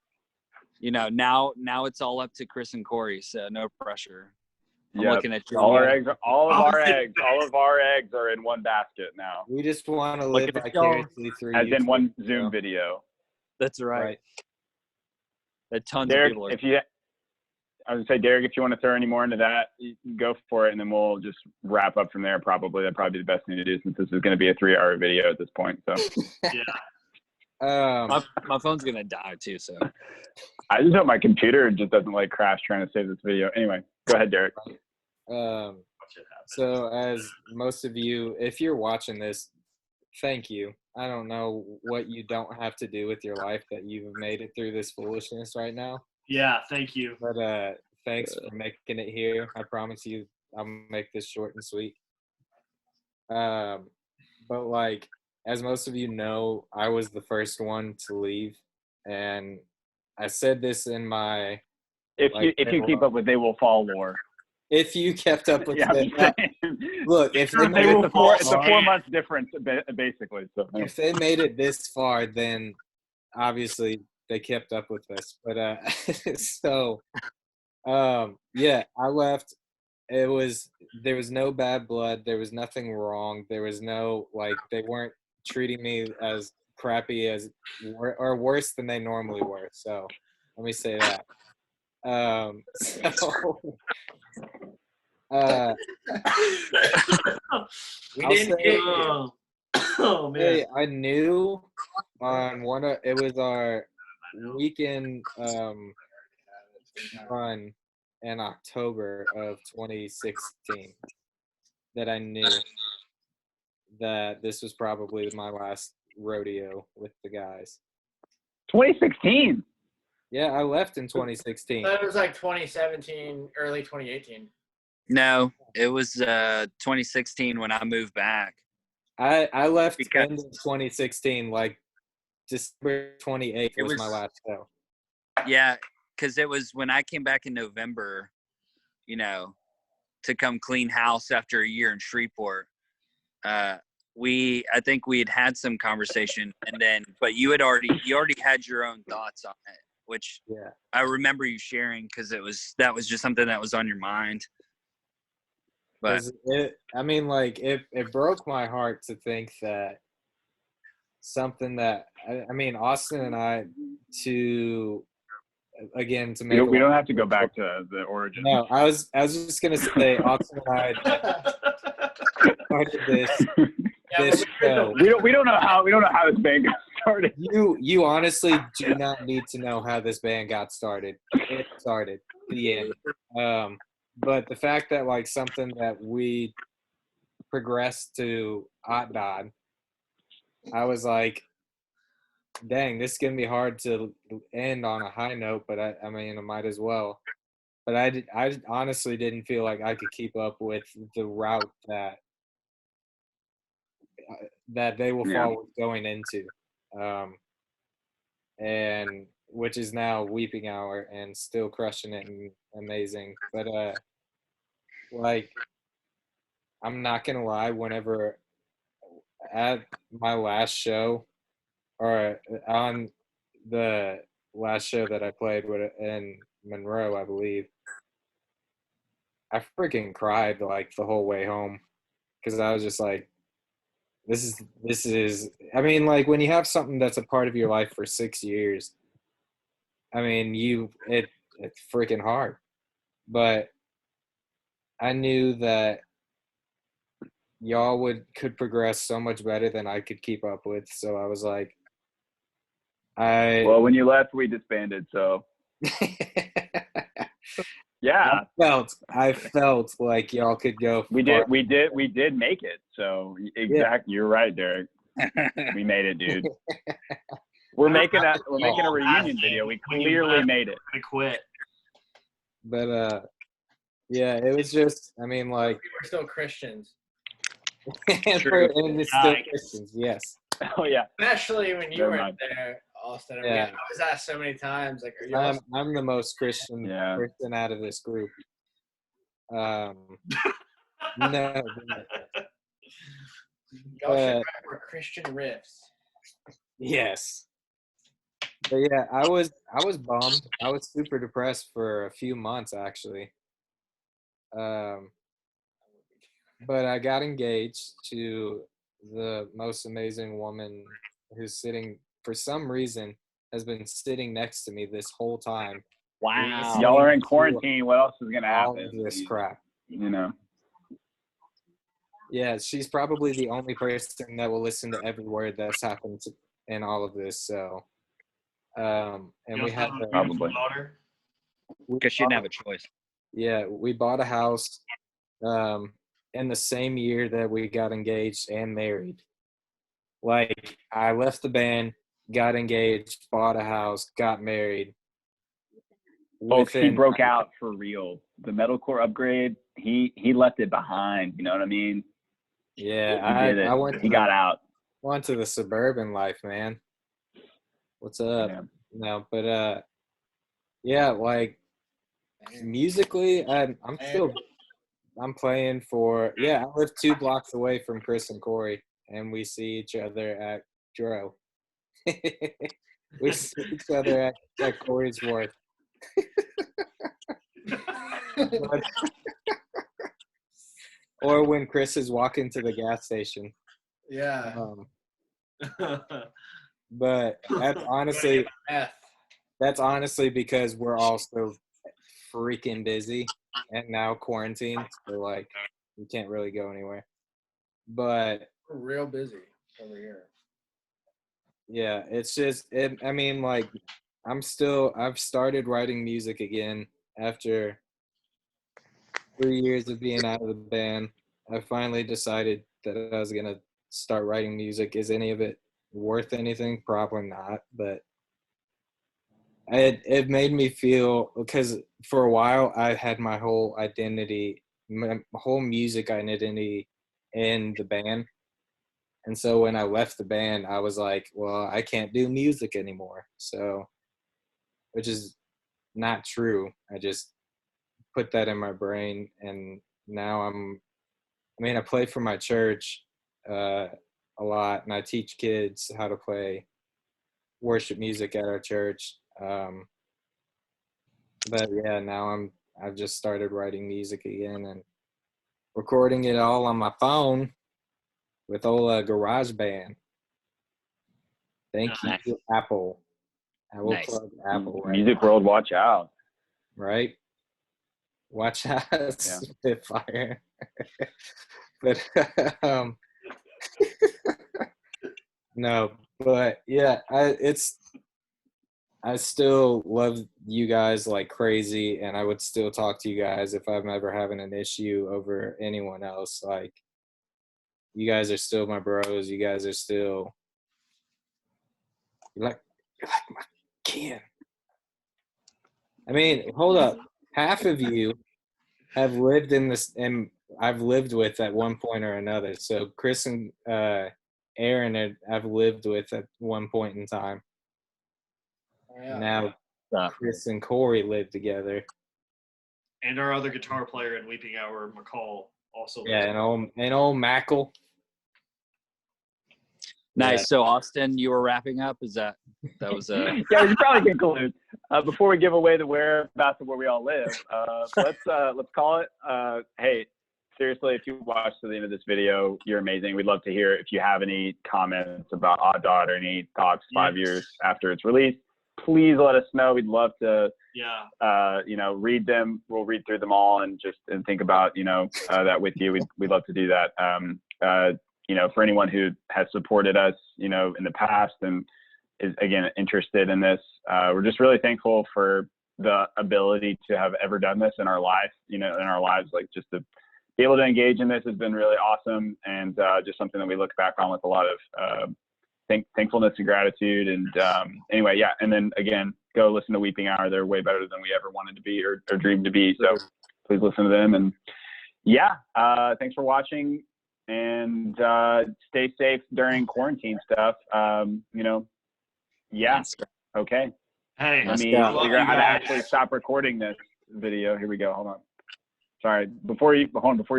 it's all up to Chris and Corey. So no pressure. I'm looking at you. all of our eggs are in one basket now. We just want to live at y'all. vicariously through As you. in one Zoom video. That's right. That tons Derek, of people are. I would say, Derek, if you want to throw any more into that, go for it, and then we'll just wrap up from there. That'd probably be the best thing to do, since this is going to be a 3-hour video at this point. So Yeah. My phone's gonna die too. So I just hope my computer just doesn't crash trying to save this video. Anyway, go ahead, Derek. So as most of you, if you're watching this, thank you. I don't know what you don't have to do with your life that you've made it through this foolishness right now. Yeah, thank you. But thanks for making it here. I promise you I'll make this short and sweet. But as most of you know, I was the first one to leave, and I said this in my If you keep up with They Will Fall lore. If you kept up with Yeah, look, if they made it's it, a 4 month difference basically. So if they made it this far, then obviously they kept up with us. But yeah, I left. There was no bad blood. There was nothing wrong. There was no they weren't treating me as crappy as or worse than they normally were. So let me say that. We didn't get Oh, oh man. Hey, I knew on it was our weekend run in October of 2016 that I knew that this was probably my last rodeo with the guys. 2016. Yeah, I left in 2016. That was 2017, early 2018. no, it was 2016 when I moved back. I left Because- end of 2016, December 28th was my last show. Yeah, because it was when I came back in November, to come clean house after a year in Shreveport. I think we had some conversation, but you already had your own thoughts on it, which I remember you sharing, because that was just something that was on your mind. But it broke my heart to think that something that Austin and I to make we don't have to go back to the origin. No, I was just gonna say Austin and I started this show. We don't know how this band got started. You honestly do not need to know how this band got started. It started. The end. But the fact that something that we progressed to OTDOD, I was like, dang, this is gonna be hard to end on a high note, but I might as well. But I honestly didn't feel like I could keep up with the route that They Will Fall was going into, and which is now Weeping Hour and still crushing it and amazing. But I'm not gonna lie, whenever at my last show or on the last show that I played with in Monroe, I believe, I freaking cried the whole way home, because I was just like, this is when you have something that's a part of your life for 6 years, it's freaking hard. But I knew that y'all could progress so much better than I could keep up with, so I was like, well, when you left, we disbanded, so yeah. I felt like y'all could go. We did make it. So exactly, You're right, Derek. We made it, dude. We're making a reunion video. We clearly made it. I quit. But Yeah, it was just, I mean, like, We're still Christians, and it's still Nice. Christians, yes. Oh yeah. especially when you Never weren't mind. there, Austin. I Yeah. mean, I was asked so many times, like, are you I'm the most Christian Yeah. person out of this group. No, y'all should but write more Christian riffs. yes. But yeah, I was bummed. I was super depressed for a few months actually. But I got engaged to the most amazing woman who's sitting, for some reason, has been sitting next to me this whole time. Wow. Y'all are in quarantine. What else is gonna All happen? of this crap. You know. Yeah, she's probably the only person that will listen to every word that's happened in all of this. So, and You we also had have a the, beautiful Probably. daughter. Because she didn't have a choice. yeah, we bought a house in the same year that we got engaged and married. Like, I left the band, got engaged, bought a house, got married. Folks, he Within, broke out for real. The metalcore upgrade, he left it behind. You know what I mean? yeah, He did it. I went He got out. to the suburban life, man. What's up? Yeah. No, but yeah, like musically, I'm playing for, yeah, I live 2 blocks away from Chris and Corey, and we see each other at Dro. We see each other at Corey's Wharf. But- or when Chris is walking to the gas station. Yeah. But that's honestly because we're all so freaking busy and now quarantined, so like we can't really go anywhere. But We're real busy over here. yeah, it's just I mean, like, I've started writing music again after 3 years of being out of the band. I finally decided that I was gonna start writing music. Is any of it worth anything? Probably not, but it made me feel, because for a while I had my whole identity, my whole music identity in the band. And so when I left the band, I was like, well, I can't do music anymore. So, which is not true. I just put that in my brain. And now I play for my church a lot, and I teach kids how to play worship music at our church. But yeah, now I've just started writing music again and recording it all on my phone with old GarageBand. Thank Nice. you, Apple. I will Nice. plug Apple right Music now, world, watch out. right? Watch out, Yeah. Spitfire. But no, but yeah, I still love you guys like crazy, and I would still talk to you guys if I'm ever having an issue over anyone else. Like, you guys are still my bros. You guys are still you're like my kin. I mean, hold up. Half of you have lived in this, and I've lived with at one point or another. So Chris and Aaron I've lived with at one point in time. Yeah. Now Yeah. Chris and Corey live together. And our other guitar player in Weeping Hour, McCall, also. Yeah, and old Mackle. Nice. Yeah. So Austin, you were wrapping up. That was a Yeah, we should probably conclude before we give away the whereabouts of where we all live. Let's call it. Hey, seriously, if you watch to the end of this video, you're amazing. We'd love to hear if you have any comments about OTDOD or any thoughts 5 years after it's released. Please let us know. We'd love to, read them. We'll read through them all and think about, that with you. We'd love to do that. For anyone who has supported us, in the past and is, again, interested in this, we're just really thankful for the ability to have ever done this in our life, in our lives. Like, just to be able to engage in this has been really awesome, and just something that we look back on with a lot of thankfulness and gratitude. And anyway, yeah. And then again, go listen to Weeping Hour. They're way better than we ever wanted to be or dreamed to be. So please listen to them. And yeah, thanks for watching, and stay safe during quarantine stuff. You know, yeah. Okay. Hey, Let me go. figure out how to actually stop recording this video. Here we go. Hold on. Sorry. Before you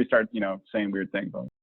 start, you know, saying weird things.